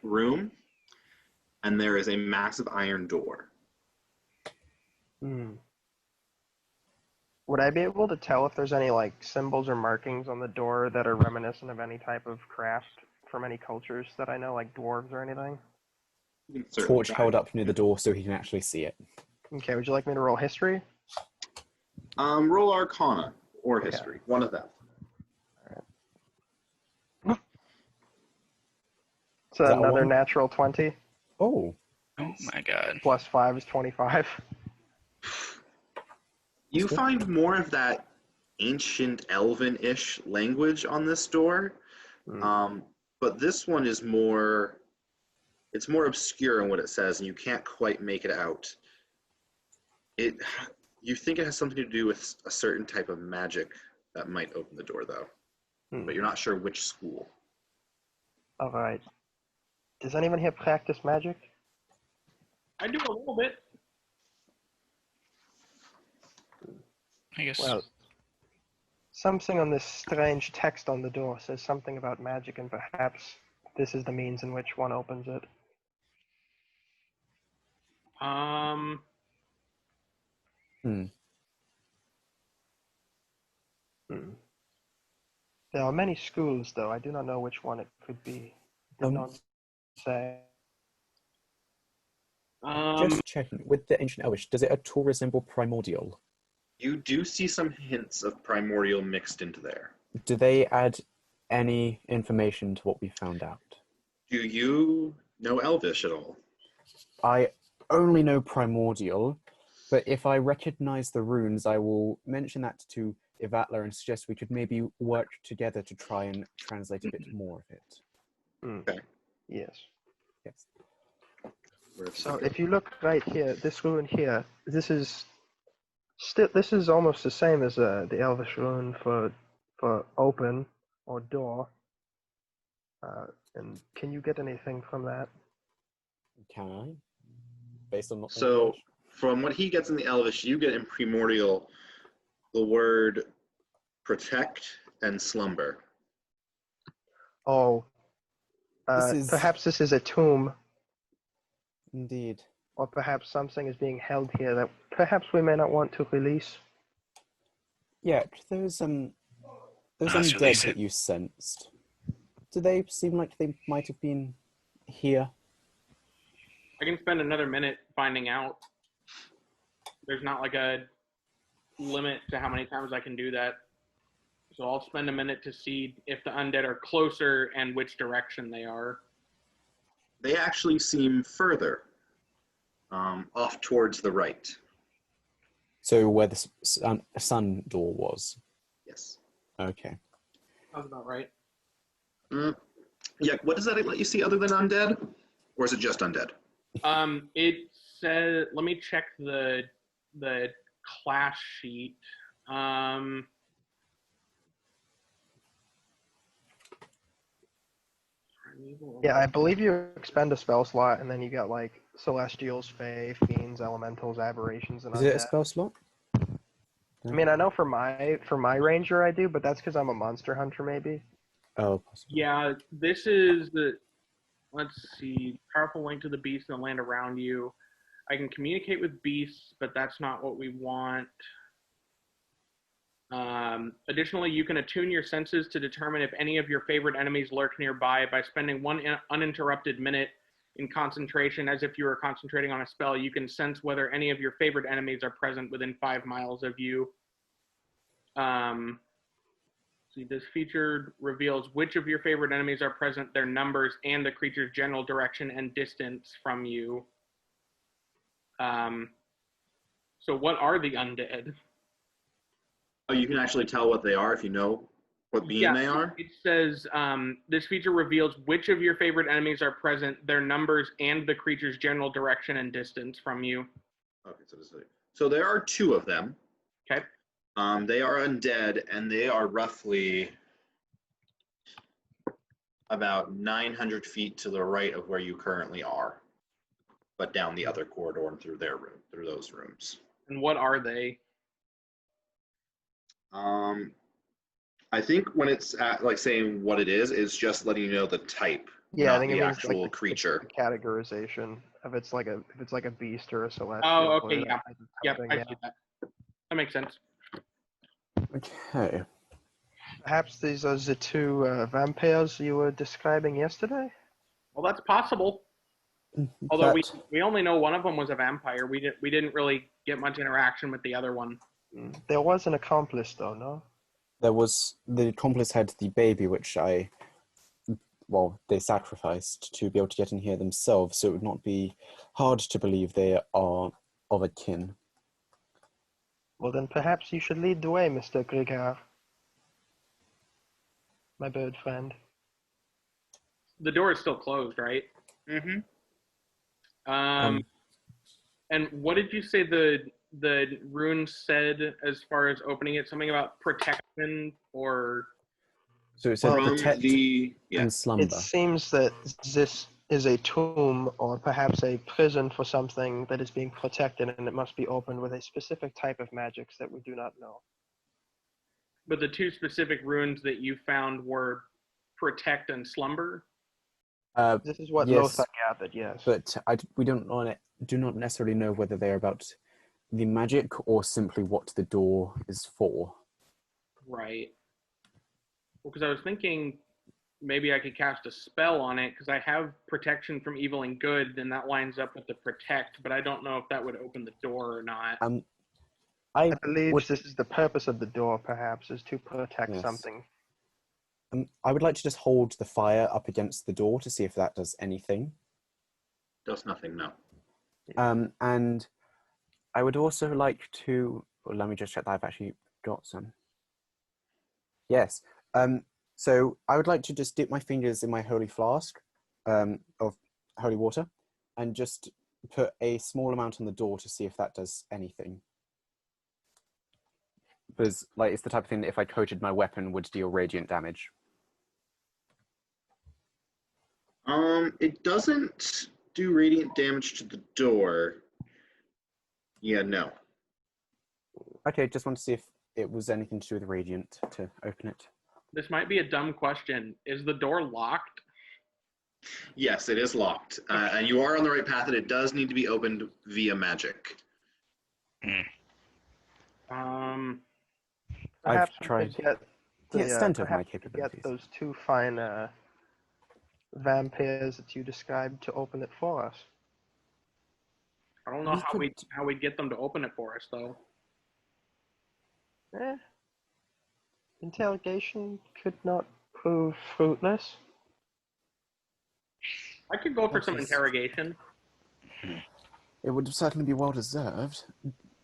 room, and there is a massive iron door. Would I be able to tell if there's any like symbols or markings on the door that are reminiscent of any type of craft from any cultures that I know, like dwarves or anything? You can certainly Torch try. held up near the door so he can actually see it. Okay, would you like me to roll history? Roll Arcana or History, one of them. So that another one? natural 20 Oh, Oh my god. plus 5 is 25. You good. find more of that ancient elven-ish language on this door, but this one is more obscure in what it says, and you can't quite make it out. You think it has something to do with a certain type of magic that might open the door, though, but you're not sure which school. Alright. Does anyone here practice magic? I do a little bit. I guess. Well, something on this strange text on the door says something about magic, and perhaps this is the means in which one opens it. Hmm. Hmm. There are many schools, though. I do not know which one it could be. Did not say. Just checking, with the Ancient Elvish, does it at all resemble Primordial? You do see some hints of primordial mixed into there. Do they add any information to what we found out? Do you know Elvish at all? I only know Primordial, but if I recognize the runes, I will mention that to Yvatla and suggest we could maybe work together to try and translate a bit more of it. Okay. Yes. Yes. So if you look right here, this rune here, this is almost the same as the Elvish rune for open or door. And can you get anything from that? Can I? Based on So, from what he gets in the Elvish, you get in Primordial the word protect and slumber. Oh, perhaps this is a tomb, Indeed. or perhaps something is being held here that perhaps we may not want to release. Yeah, those Let's undead release that it. you sensed, do they seem like they might have been here? I can spend another minute finding out. There's not like a limit to how many times I can do that. So I'll spend a minute to see if the undead are closer and which direction they are. They actually seem further, off towards the right. So where the sun door was? Yes. Okay. Sounds about right. Yeah, what does that let you see other than undead? Or is it just undead? It says, let me check the class sheet. Yeah, I believe you expend a spell slot, and then you got like Celestials, Fae, Fiends, Elementals, Aberrations, and Is it a Undead. spell slot? I mean, I know for my Ranger I do, but that's because I'm a Monster Hunter, maybe. Oh, possibly. Yeah, this is the, let's see, powerful link to the beast and the land around you. I can communicate with beasts, but that's not what we want. Additionally, you can attune your senses to determine if any of your favorite enemies lurk nearby by spending one uninterrupted minute in concentration as if you were concentrating on a spell. You can sense whether any of your favorite enemies are present within 5 miles of you. See, this feature reveals which of your favorite enemies are present, their numbers, and the creature's general direction and distance from you. So what are the undead? Oh, you can actually tell what they are if you know what being they are? It says, this feature reveals which of your favorite enemies are present, their numbers, and the creature's general direction and distance from you. Okay, so there are 2 of them. Okay. They are undead, and they are roughly about 900 feet to the right of where you currently are, but down the other corridor and through their room, through those rooms. And what are they? I think when it's like saying what it is just letting you know the type, Yeah, I not think the it means actual like creature. the categorization. If it's like a beast or a celestial. Oh, or okay, that yeah. type of Yep, something, I yeah. see that. That makes sense. Okay. Perhaps these are the 2 vampires you were describing yesterday? Well, that's possible. Although That- we only know one of them was a vampire. We didn't really get much interaction with the other one. There was an accomplice, though, no? There was, the accomplice had the baby, which they sacrificed to be able to get in here themselves, so it would not be hard to believe they are of a kin. Well, then perhaps you should lead the way, Mr. Grigard. My bird friend. The door is still closed, right? Mm-hmm. And what did you say the rune said as far as opening it? Something about protection or... So it said Well, protect yeah. and slumber. It seems that this is a tomb or perhaps a prison for something that is being protected, and it must be opened with a specific type of magics that we do not know. But the two specific runes that you found were protect and slumber. This is what Yes, Lothar gathered, yes. but we do not necessarily know whether they're about the magic or simply what the door is for. Right. Well, because I was thinking maybe I could cast a spell on it, because I have protection from evil and good, and that lines up with the protect, but I don't know if that would open the door or not. I believe this is the purpose of the door, perhaps, is to protect Yes. something. I would like to just hold the fire up against the door to see if that does anything. Does nothing, no. And I would also like to... Well, let me just check that I've actually got some. Yes. So I would like to just dip my fingers in my holy flask of holy water and just put a small amount on the door to see if that does anything. Because like it's the type of thing that if I coated my weapon would deal radiant damage. It doesn't do radiant damage to the door. Yeah, no. Okay, just want to see if it was anything to do with radiant to open it. This might be a dumb question. Is the door locked? Yes, it is locked. And you are on the right path, and it does need to be opened via magic. Perhaps I've tried we could get the extent of my perhaps we could capabilities. get those two fine vampires that you described to open it for us. I don't know We how we'd get them to open it for us, though. Interrogation could not prove fruitless. I could go for That some is- interrogation. It would certainly be well deserved.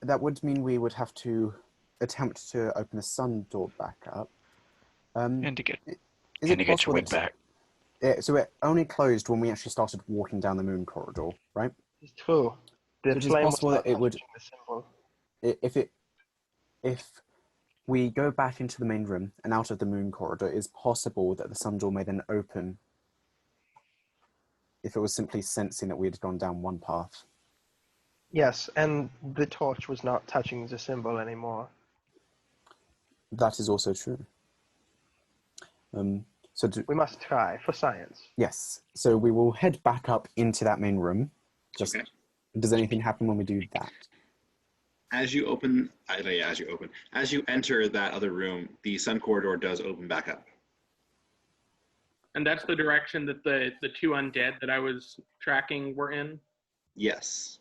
That would mean we would have to attempt to open the sun door back up. And to get Is and it to get your possible whip that back. so it only closed when we actually started walking down the moon corridor, right? It's true. The So it is flame was possible not that it would- touching the symbol. If we go back into the main room and out of the moon corridor, it is possible that the sun door may then open if it was simply sensing that we had gone down one path. Yes, and the torch was not touching the symbol anymore. That is also true. We must try for science. Yes, so we will head back up into that main room. Just Okay. Does anything happen when we do that? As you enter that other room, the sun corridor does open back up. And that's the direction that the two undead that I was tracking were in. Yes.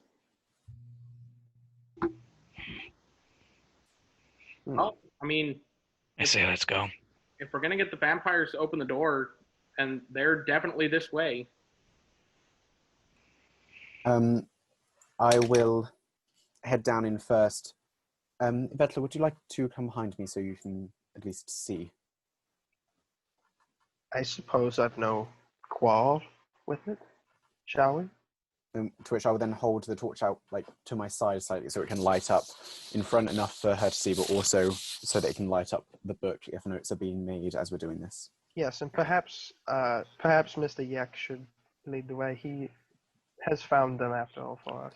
Well, I mean, I say let's go. if we're gonna get the vampires to open the door, and they're definitely this way. I will head down in first. Yvatla, would you like to come behind me so you can at least see? I suppose I've no quarrel with it. Shall we? To which I will then hold the torch out like to my side slightly so it can light up in front enough for her to see, but also so that it can light up the book if notes are being made as we're doing this. Yes, and perhaps Mr. Yek should lead the way. He has found them after all for us.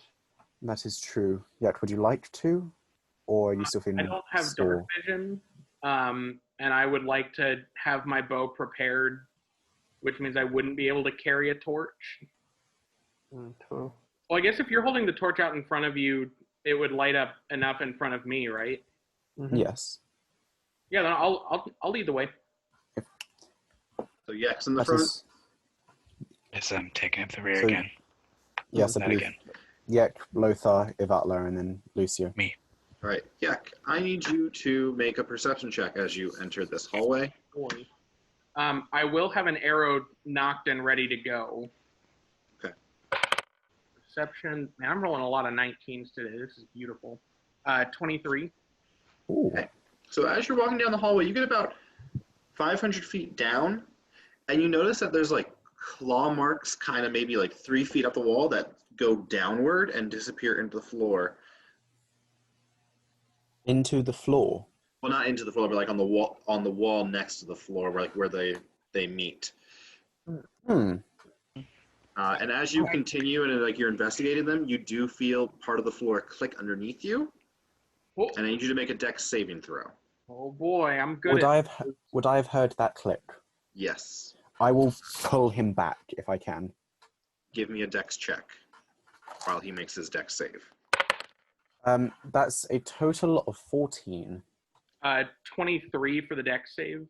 That is true. Yet, would you like to? Or are you still feeling I don't have sore? dark vision, and I would like to have my bow prepared, which means I wouldn't be able to carry a torch. True. Well, I guess if you're holding the torch out in front of you, it would light up enough in front of me, right? Mhm. Yes. Yeah, then I'll lead the way. So Yak's in the That front. is, Yes, I'm taking up the rear So- again. yes, I That believe. again. Yek, Lothar, Yvatla, and then Lucio. Me. All right, Yak, I need you to make a perception check as you enter this hallway. I will have an arrow knocked and ready to go. Okay. Perception. Man, I'm rolling a lot of 19s today. This is beautiful. 23. Ooh. Okay. So as you're walking down the hallway, you get about 500 feet down, and you notice that there's like claw marks kind of maybe like 3 feet up the wall that go downward and disappear into the floor. Into the floor. Well, not into the floor, but like on the wall next to the floor, where they meet. Hmm. And as you continue and like you're investigating them, you do feel part of the floor click underneath you. Oh, And I need you to make a dex saving throw. oh boy, I'm good Would at I have heard that click? Yes. I will pull him back if I can. Give me a dex check while he makes his dex save. That's a total of 14. 23 for the dex save.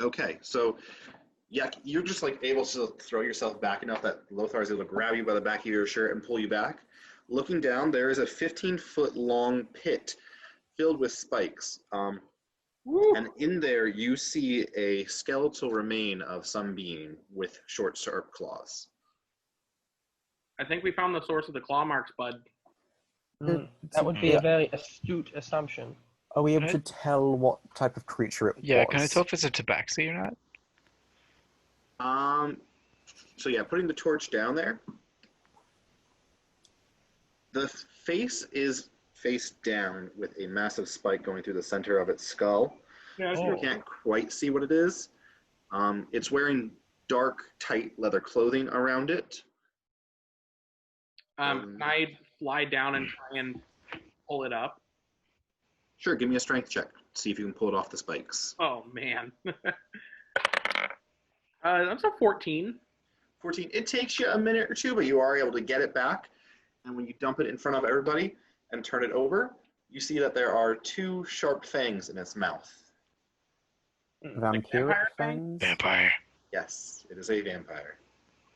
Okay, so yeah, you're just like able to throw yourself back enough that Lothar is able to grab you by the back of your shirt and pull you back. Looking down, there is a 15-foot long pit filled with spikes. And in there, you see a skeletal remain of some being with short, sharp claws. I think we found the source of the claw marks, bud. That would be a very astute assumption. Are we able to tell what type of creature it was? Yeah, can I tell if it's a tabaxi or not? So yeah, putting the torch down there. The face is face down with a massive spike going through the center of its skull. Yeah, You can't quite see what it is. It's wearing dark, tight leather clothing around it. Can I fly down and try and pull it up? Sure, give me a strength check. See if you can pull it off the spikes. Oh, man. That's a 14. 14. It takes you a minute or two, but you are able to get it back. And when you dump it in front of everybody and turn it over, you see that there are two sharp fangs in its mouth. Vampiric fangs? Vampire. Yes, it is a vampire.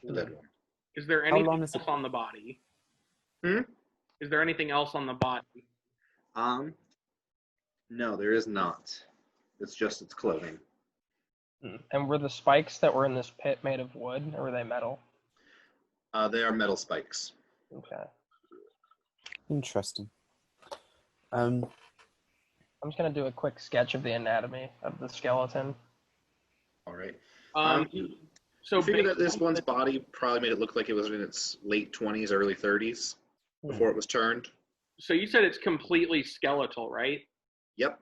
The dead one. Is there How anything long else is it? on the body? Hmm? Is there anything else on the body? No, there is not. It's just its clothing. And were the spikes that were in this pit made of wood, or were they metal? They are metal spikes. Okay. Interesting. I'm just gonna do a quick sketch of the anatomy of the skeleton. All right. So I figure that based this on one's the- body probably made it look like it was in its late 20s, early 30s before it was turned. So you said it's completely skeletal, right? Yep.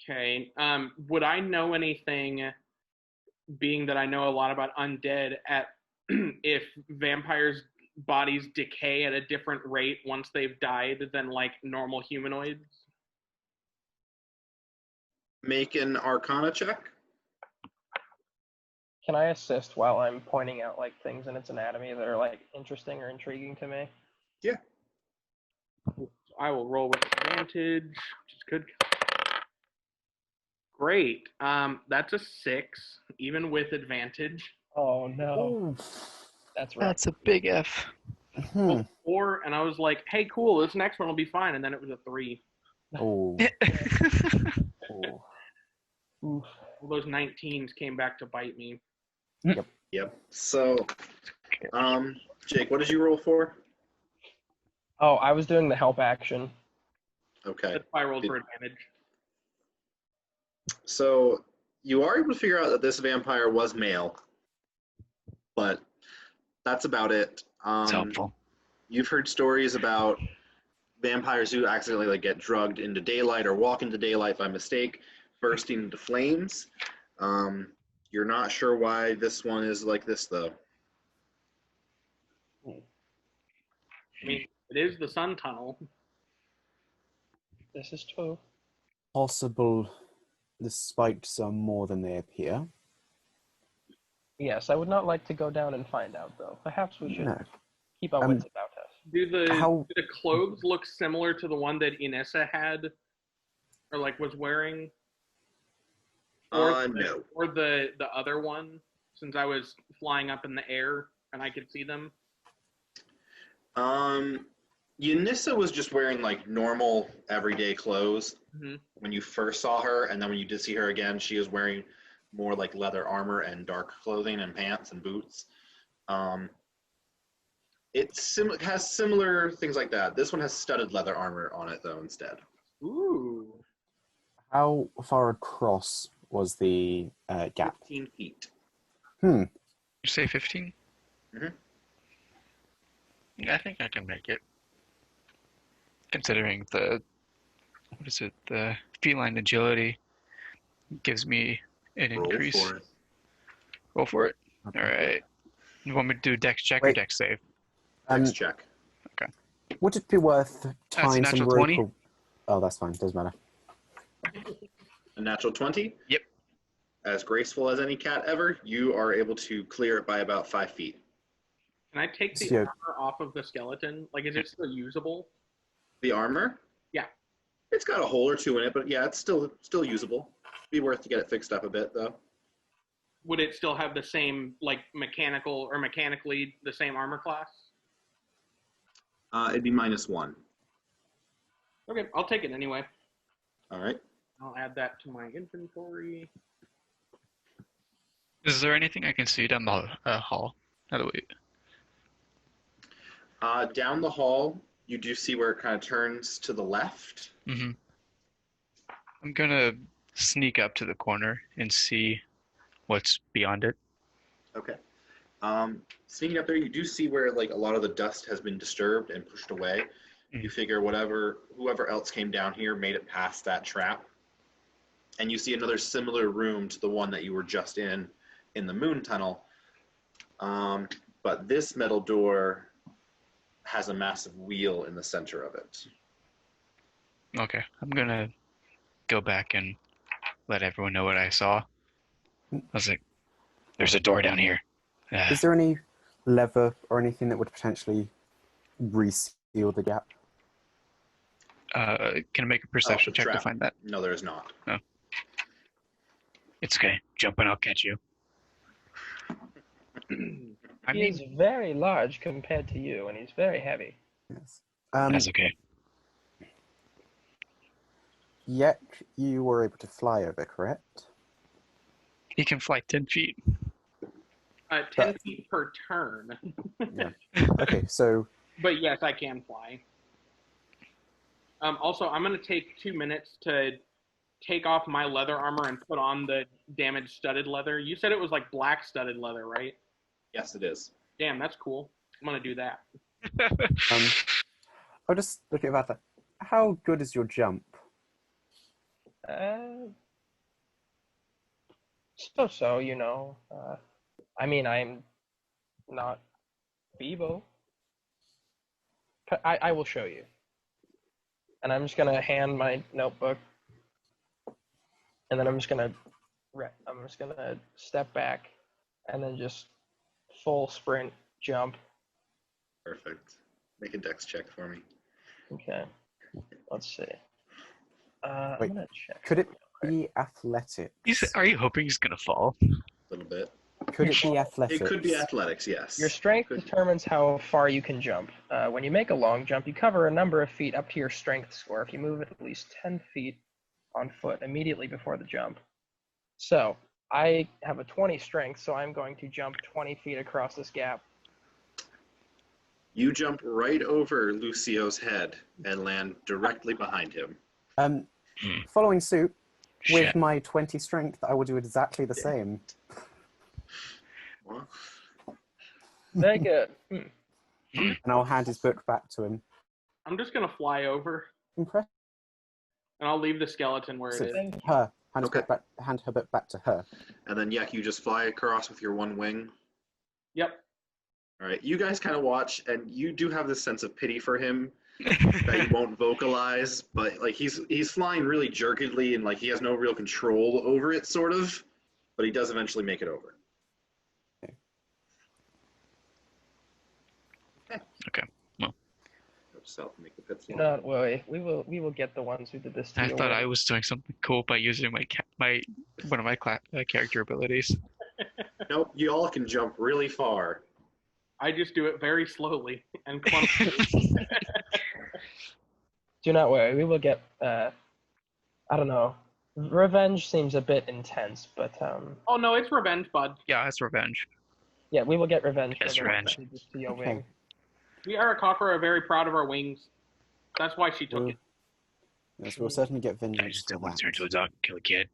Okay. Would I know anything, being that I know a lot about undead, at if vampires' bodies decay at a different rate once they've died than like normal humanoids? Make an Arcana check. Can I assist while I'm pointing out like things in its anatomy that are like interesting or intriguing to me? Yeah. I will roll with advantage, which is good. Great. That's a 6, even with advantage. Oh no. That's right. That's a big F. Rolled 4, and I was like, hey, cool, this next one will be fine. And then it was a 3. Oh. Oof. All those 19s came back to bite me. Yep. So, Jake, what did you roll for? Oh, I was doing the help action. Okay. That's why I rolled for advantage. So, you are able to figure out that this vampire was male, but that's about it. It's helpful. You've heard stories about vampires who accidentally like get drugged into daylight or walk into daylight by mistake, bursting into flames. You're not sure why this one is like this, though. I mean, it is the sun tunnel. This is true. Possible the spikes are more than they appear. Yes, I would not like to go down and find out though. Perhaps we should No. keep our wits about us. Do the How- do the clothes look similar to the one that Ynissa had, or like was wearing? No. Or the other one, since I was flying up in the air and I could see them. Ynissa was just wearing like normal everyday clothes Mhm. when you first saw her, and then when you did see her again, she was wearing more like leather armor and dark clothing and pants and boots. It has similar things like that. This one has studded leather armor on it though instead. Ooh. How far across was the gap? 15 feet. You say 15? Mhm. Yeah, I think I can make it. Considering the feline agility gives me an Roll increase. for it. Roll for it. All right. You want me to do dex check or Wait. dex save? Dex check. Would it be worth a tying some natural rope? 20. Oh, that's fine. Doesn't matter. A natural 20? Yep. As graceful as any cat ever, you are able to clear it by about 5 feet. Can I take the Yeah. armor off of the skeleton? Like, is it still usable? The armor? Yeah. It's got a hole or two in it, but yeah, it's still usable. Be worth to get it fixed up a bit, though. Would it still have the same, like, mechanically the same armor class? It'd be -1. Okay, I'll take it anyway. All right. I'll add that to my inventory. Is there anything I can see down the hall? How do we? Down the hall, you do see where it kind of turns to the left. Mm-hmm. I'm gonna sneak up to the corner and see what's beyond it. Okay. Sneaking up there, you do see where like a lot of the dust has been disturbed and pushed away. You figure whoever else came down here made it past that trap. And you see another similar room to the one that you were just in the moon tunnel. But this metal door has a massive wheel in the center of it. Okay, I'm gonna go back and let everyone know what I saw. I was like, "There's a door down here." Is there any lever or anything that would potentially reseal the gap? Can I make a perception the check to trap. find that? No, there is not. It's okay. Jump and I'll catch you. I He is mean, very large compared to you, and he's very heavy. Yes. that's okay. Yet you were able to fly over, correct? He can fly 10 feet. 10 feet per turn. Yeah. Okay, so But yes, I can fly. Also, I'm going to take 2 minutes to take off my leather armor and put on the damaged studded leather. You said it was like black studded leather, right? Yes, it is. Damn, that's cool. I'm going to do that. I'll just look at that. How good is your jump? So, you know. I mean, I'm not Bevo. I will show you. And I'm just gonna hand my notebook, and then I'm just gonna step back, and then just full sprint jump. Perfect. Make a dex check for me. Okay. Let's see. I'm Wait, gonna check. Could it be athletics? Are you hoping he's gonna fall? A little bit. Could it be athletics? It could be athletics, yes. Your strength Could- determines how far you can jump. When you make a long jump, you cover a number of feet up to your strength score if you move at least 10 feet on foot immediately before the jump. So, I have a 20 strength, so I'm going to jump 20 feet across this gap. You jump right over Lucio's head and land directly behind him. Following suit, with Shit. my 20 strength, I will do exactly the same. Well, Very good. And I'll hand his book back to him. I'm just going to fly over, Impressive. and I'll leave the skeleton where it is. Her. Hand, Okay. hand her book back to her. and then, yeah, you just fly across with your one wing. Yep. All right, you guys kind of watch, and you do have this sense of pity for him that you won't vocalize, but like he's flying really jerkily, and like he has no real control over it, sort of. But he does eventually make it over. Okay. Well, Self make the pits. Do not worry. We will get the ones who did this to I you. thought I was doing something cool by using my one of my character abilities. Nope, you all can jump really far. I just do it very slowly and clumsily. Do not worry. We will get. I don't know. Revenge seems a bit intense, but Oh, no, it's revenge, bud. Yeah, that's revenge. yeah, we will get revenge. Yes, for the ones revenge. who did this to your Okay. wing. We Arakocra are very proud of our wings. That's why she took it. Yes, we'll certainly get I vengeance just for don't want that. to turn into a dog and kill a kid.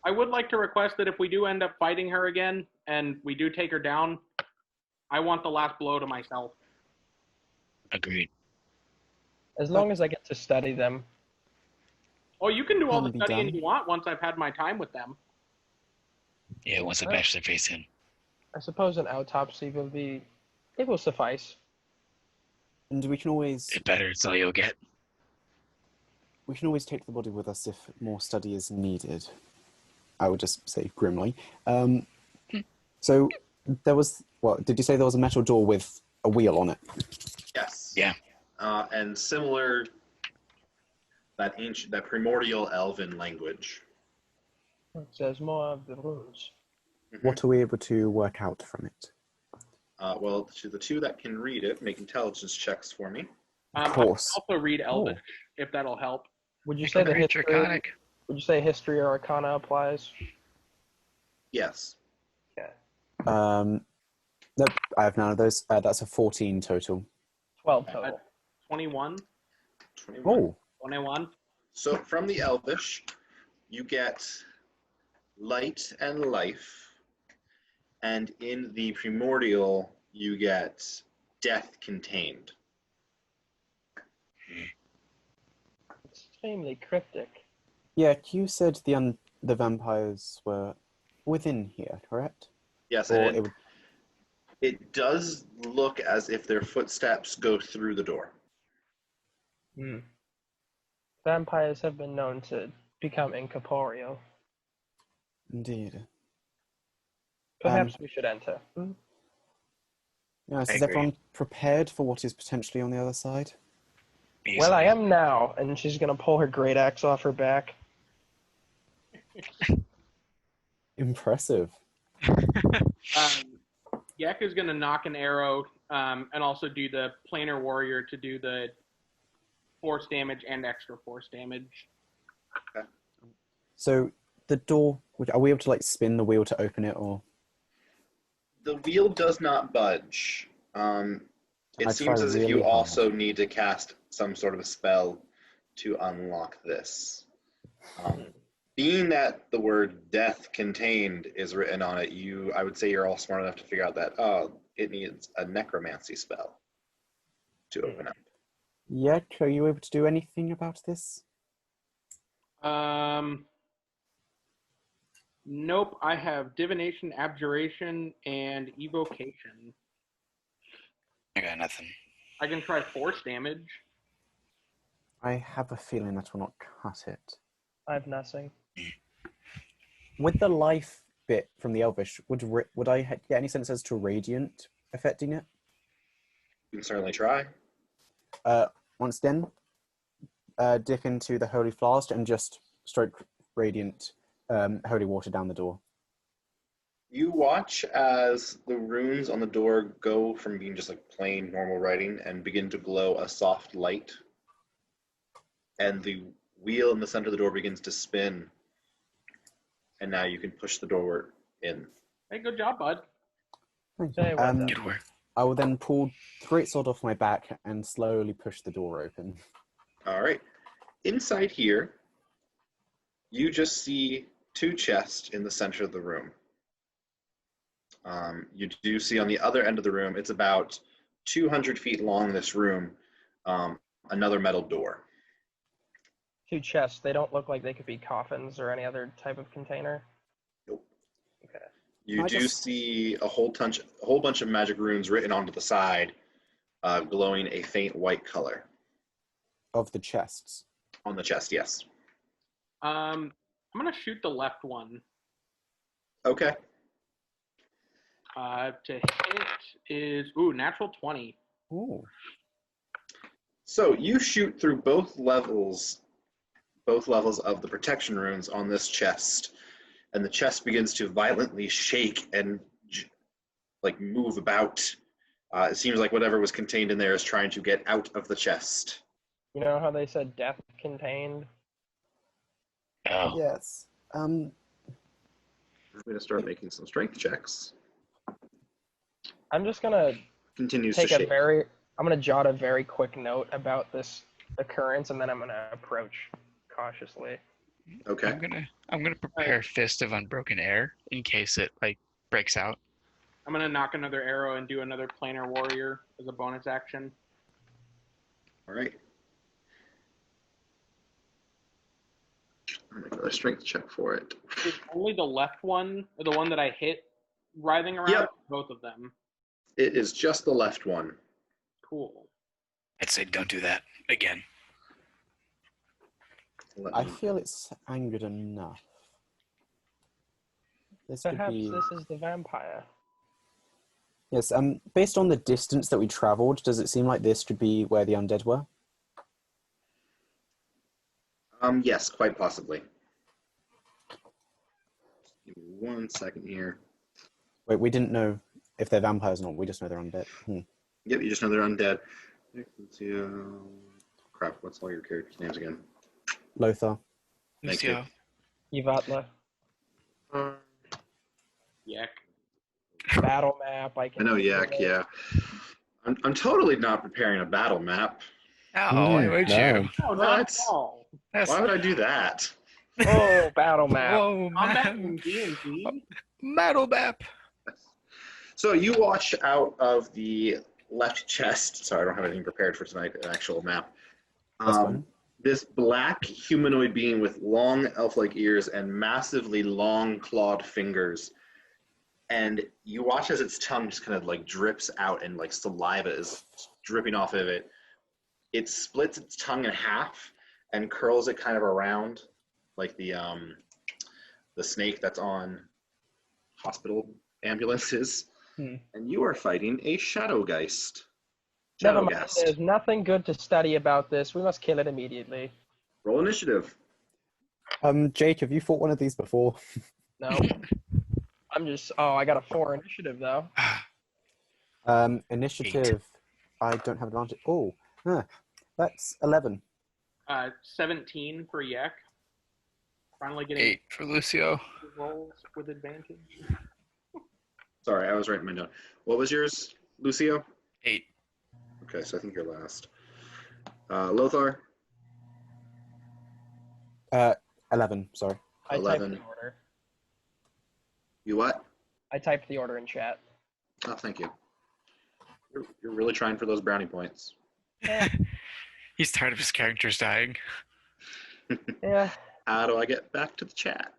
I would like to request that if we do end up fighting her again and we do take her down, I want the last blow to myself. Agreed. As long as I get to study them. Oh, you can do all the Can be studying done. you want once I've had my time with them. Yeah, once I bash their face in. I suppose an autopsy it will suffice. And we can always It better, it's all you'll get. take the body with us if more study is needed. I would just say grimly. So there was, what, did you say there was a metal door with a wheel on it? Yes. Yeah. And similar, that primordial elven language. It says more of the runes. What are we able to work out from it? Well, to the two that can read it, make intelligence checks for me. Of course. I can also read Elvish, if that'll help. Would you Make say a the creature history? iconic. Would you say history or arcana applies? Yes. Okay. Nope, I have none of those. That's a 14 total. 12 total. 21. 21. Oh, 21. So from the elvish, you get light and life. And in the primordial, you get death contained. Extremely cryptic. yeah. You said the vampires were within here, correct? Yes, Or and it does look as if their footsteps go through the door. Vampires have been known to become incorporeal. Indeed. Perhaps we should enter. Yes, I is agree. everyone prepared for what is potentially on the other side? Well, I Easily. am now, and she's gonna pull her great axe off her back. Impressive. Yak is going to knock an arrow and also do the planar warrior to do the force damage and extra force damage. So the door, are we able to like spin the wheel to open it, or? The wheel does not budge. It I seems try as if really you hard. also need to cast some sort of a spell to unlock this. Being that the word death contained is written on it, I would say you're all smart enough to figure out that, it needs a necromancy spell to open up. Yeah, are you able to do anything about this? Nope, I have divination, abjuration, and evocation. I got nothing. I can try force damage. I have a feeling that will not cut it. I have nothing. With the life bit from the Elvish, would I get any sense as to radiant affecting it? You can certainly try. Once again, dip into the holy flask and just stroke radiant holy water down the door. You watch as the runes on the door go from being just like plain normal writing and begin to glow a soft light. And the wheel in the center of the door begins to spin. And now you can push the door in. Hey, good job, bud. Say well done. Good work. I will then pull the greatsword off my back and slowly push the door open. All right. Inside here, you just see two chests in the center of the room. You do see on the other end of the room, it's about 200 feet long, this room, another metal door. Two chests. They don't look like they could be coffins or any other type of container. Nope. Okay. You I do just- see a whole bunch of magic runes written onto the side, glowing a faint white color. Of the chests. On the chest, yes. I'm gonna shoot the left one. Okay. To hit is natural 20. Ooh. So you shoot through both levels of the protection runes on this chest, and the chest begins to violently shake and like move about. It seems like whatever was contained in there is trying to get out of the chest. You know how they said death contained? Oh, Yes. I'm going to start making some strength checks. I'm just gonna Continues take to shake. I'm gonna jot a very quick note about this occurrence, and then I'm gonna approach cautiously. Okay. I'm gonna prepare Fist of Unbroken Air in case it like breaks out. I'm gonna knock another arrow and do another planar warrior as a bonus action. All right. I'll make another strength check for it. Is only the left one, or the one that I hit, writhing around? Yep. Both of them. It is just the left one. Cool. I'd say don't do that again. I feel it's angered enough. This could Perhaps be... this is the vampire. Yes, based on the distance that we travelled, does it seem like this could be where the undead were? Yes, quite possibly. Give me 1 second here. Wait, we didn't know if they're vampires or not. We just know they're undead. Yep, you just know they're undead. Crap, what's all your characters' names again? Lothar. Thank you. Lucio. Yvatla. Yak. Battle map. I I know, Yak, yeah. I'm totally not preparing a battle map. Oh, why would no. you? Oh, not What? at all. That's... Why would I do that? Oh, battle map. Whoa, Combat in man. D&D? Metal map. So you watch out of the left chest. Sorry, I don't have anything prepared for tonight, an actual map. That's fine. This black humanoid being with long elf-like ears and massively long clawed fingers. And you watch as its tongue just kind of like drips out and like saliva is dripping off of it. It splits its tongue in half and curls it kind of around like the snake that's on hospital ambulances. And you are fighting a Shadowgeist. Never mind. Shadowgeist. There's nothing good to study about this. We must kill it immediately. Roll initiative. Jake, have you fought one of these before? No. I'm just. Oh, I got a 4 initiative though. Initiative. I don't have advantage. Oh, that's 11. 17 for Yak. Finally getting 8 for Lucio. rolls with advantage. Sorry, I was writing my note. What was yours, Lucio? 8. Okay, so I think you're last. Lothar? 11, sorry. I 11. typed the order. You what? I typed the order in chat. Oh, thank you. You're really trying for those brownie points. He's tired of his characters dying. Yeah. How do I get back to the chat?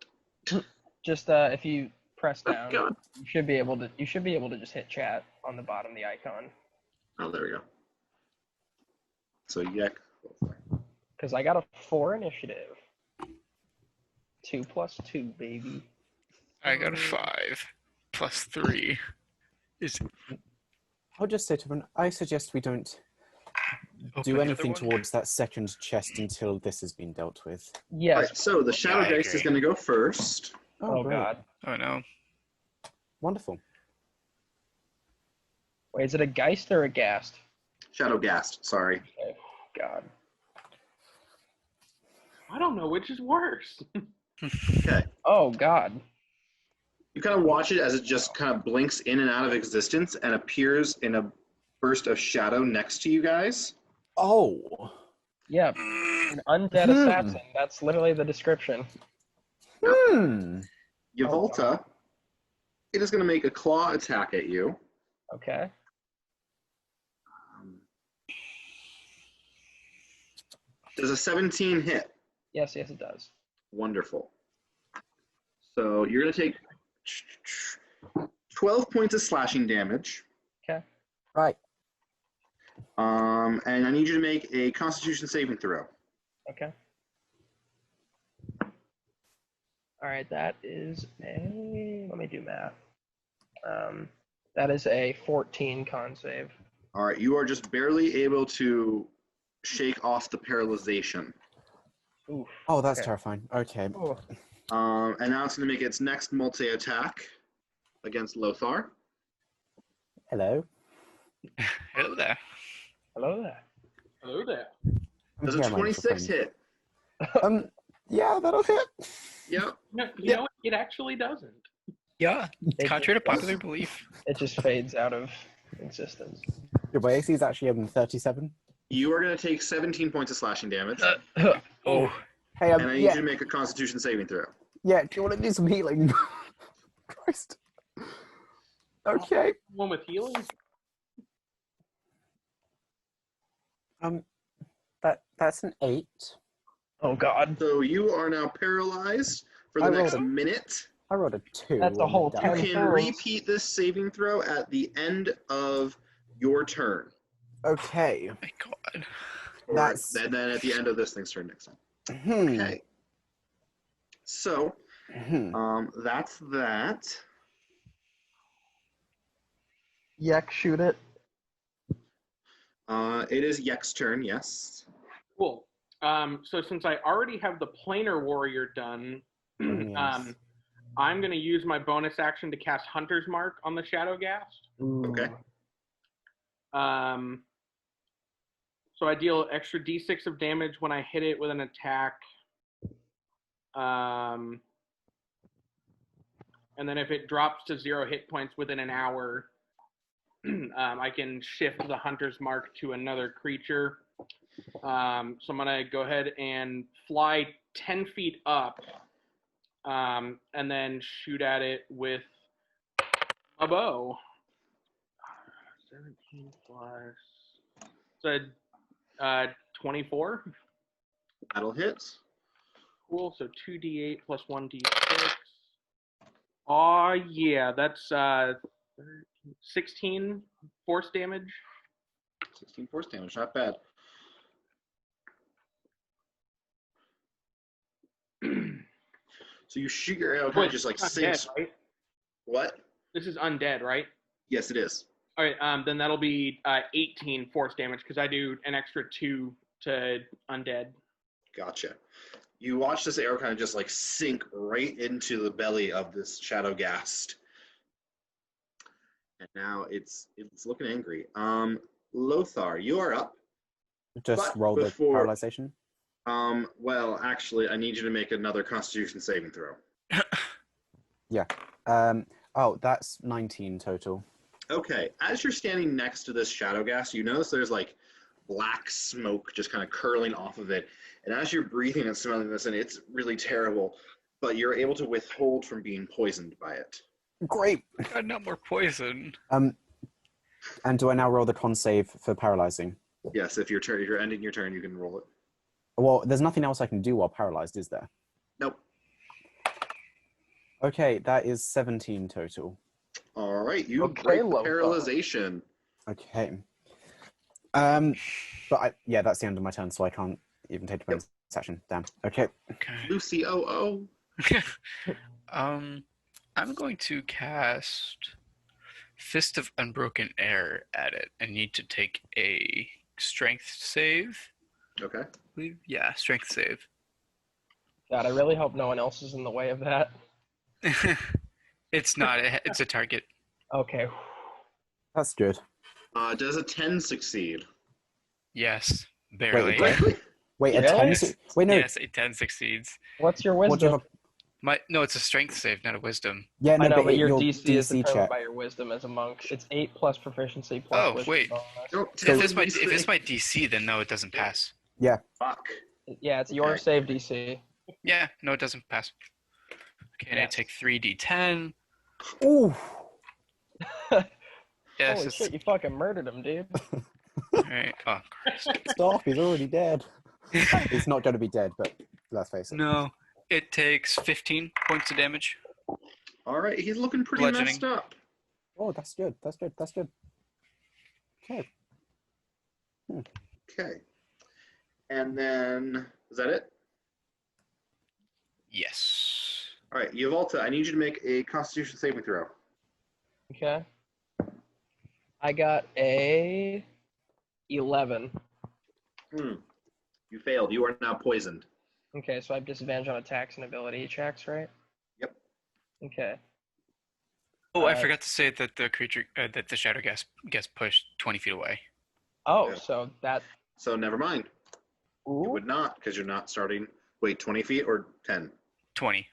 Just if you press Oh, down, God. you should be able to just hit chat on the bottom of the icon. Oh, there we go. So, Yak. Because I got a 4 initiative. 2 plus 2, baby. I got a 5 plus 3. Is I'll just say to everyone, I suggest we don't open do the other anything one? towards that second chest until this has been dealt with. Yes. All right, so the Yeah, I Shadowgeist is agree. going to go first. Oh great. god. Oh no. Wonderful. Wait, is it a Geist or a Gast? Shadowgast, sorry. Oh god. I don't know which is worse. Okay. Oh god. You kind of watch it as it just kind of blinks in and out of existence and appears in a burst of shadow next to you guys. Oh. Yeah. An undead assassin. That's literally the description. Yvatla, it is going to make a claw attack at you. Okay. Does a 17 hit? Yes, it does. Wonderful. So you're going to take 12 points of slashing damage. Okay. Right. And I need you to make a Constitution saving throw. Okay. All right, that is a. Let me do math. That is a 14 con save. All right, you are just barely able to shake off the paralyzation. Oof. Oh, that's Okay. terrifying. Okay. Oh. And now it's going to make its next multi-attack against Lothar. Hello. Hello there. Hello there. Hello there. Does a 26 hit? Yeah, that'll hit. Yep. No, you know what? It actually doesn't. Yeah. It Contrary to just- popular belief. It just fades out of existence. Your AC is actually 37. You are going to take 17 points of slashing damage. Oh. Hey, And I need yeah, you to make a Constitution saving throw. yeah. Do you want to do some healing? Christ. Okay. One with healing? That's an 8. Oh god. So you are now paralyzed for I the rolled next a- minute. I rolled a 2. That's a on whole the You die. 10 can turns. repeat this saving throw at the end of your turn. Okay. My God. Or That's- then at the end of this thing's turn next time. Hmm. Okay. So, that's that. Yek, shoot it. It is Yek's turn, yes. Cool. So since I already have the planar warrior done, Yes. I'm going to use my bonus action to cast Hunter's Mark on the Shadow Ghast. Okay. So I deal extra d6 of damage when I hit it with an attack. And then if it drops to 0 hit points within an hour, I can shift the Hunter's Mark to another creature. So I'm going to go ahead and fly 10 feet up and then shoot at it with a bow. 17 plus... So 24. That'll hit. Cool. So 2d8 plus 1d6. Oh, yeah. That's 16 force damage. 16 force damage, not bad. So you shoot your arrow, kind of just like Not sinks. dead, right? What? This is undead, right? Yes, it is. All right. Then that'll be 18 force damage because I do an extra 2 to undead. Gotcha. You watch this arrow kind of just like sink right into the belly of this shadow ghast. And now it's looking angry. Lothar, you are up. Just But roll the before- paralyzation. Well, actually, I need you to make another Constitution saving throw. Oh, that's 19 total. Okay, as you're standing next to this shadow gas, you notice there's like black smoke just kind of curling off of it. And as you're breathing and smelling this, and it's really terrible, but you're able to withhold from being poisoned by it. Great. God, not more poison. And do I now roll the con save for paralyzing? Yes, if you're ending your turn, you can roll it. Well, there's nothing else I can do while paralyzed, is there? Nope. Okay, that is 17 total. All right, you Okay, break the Lothar. paralyzation. Okay. Yeah, that's the end of my turn, so I can't even take a bonus action. Damn. Okay. Okay. Lucy, oh. I'm going to cast Fist of Unbroken Air at it. I need to take a strength save. Okay. I believe. Yeah, strength save. God, I really hope no one else is in the way of that. It's not. It's a target. Okay. That's good. Does a 10 succeed? Yes, barely. Wait, a Really? 10? Wait, no. Yes, a 10 succeeds. What's your What do you wisdom? have No, it's a strength save, not a wisdom. Yeah, no, I know, but your your DC is determined check. by your wisdom as a monk. It's 8 plus proficiency plus Oh, wisdom wait. bonus. Don't If tell it's me my DC, then no, it doesn't pass. Fuck. Yeah, it's your Okay. save DC. Yeah, no, it doesn't pass. Okay, and I Yes. take 3d10. Ooh. Yes, Holy it's shit, you fucking murdered him, dude. alright. Oh, Christ. Stop, he's already dead. He's not going to be dead, but let's face it. No, it takes 15 points of damage. All right, he's looking pretty Bludgeoning. messed up. Oh, that's good. That's good. That's good. Okay. Okay. And then, is that it? Yes. All right, Yvatla, I need you to make a Constitution saving throw. Okay. I got a 11. You failed. You are now poisoned. Okay, so I have disadvantage on attacks and ability checks, right? Yep. Okay. Oh, I Uh, forgot to say that the creature, that the shadow gets pushed 20 feet away. Oh, Yeah. so that. So never mind. You Ooh. would not, because you're not starting. Wait, 20 feet or 10? 20.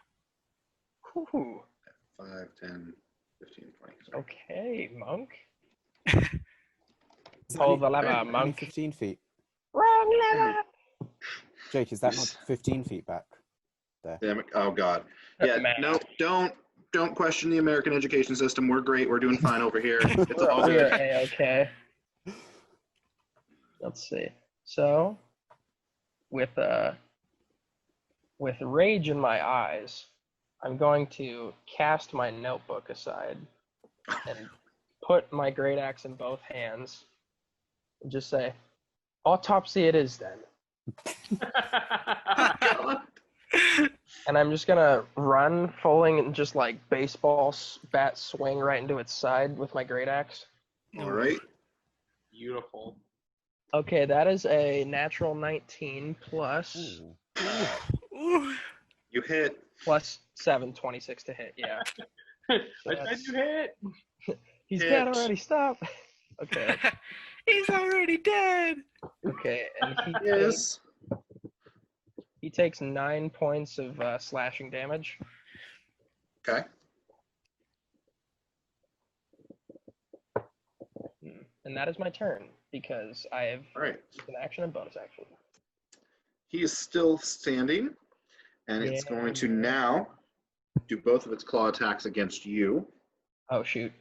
Ooh. 5, 10, 15, 20. Sorry. Okay, monk. Is Pull the only- lever, only monk. 15 feet. Wrong lever! Jake, is that not 15 feet back? Damn it. Oh, God. Yeah, Man. no, don't question the American education system. We're great. We're doing fine over here. It's all We're good. A-okay. Let's see. So, with rage in my eyes, I'm going to cast my notebook aside and put my great axe in both hands and just say, autopsy it is then. God. And I'm just gonna run, falling and just like baseball bat swing right into its side with my great axe. All right. Beautiful. Okay, that is a natural 19 plus Ooh. You hit. plus 7, 26 to hit. Yeah, I said you hit. he's Hit. dead already. Stop. Okay, He's already dead. okay, and Yes. he takes 9 points of slashing damage. Okay. And that is my turn because I have All right. an action and bonus action. He is still standing, and it's Yeah. going to now do both of its claw attacks against you. Oh shoot!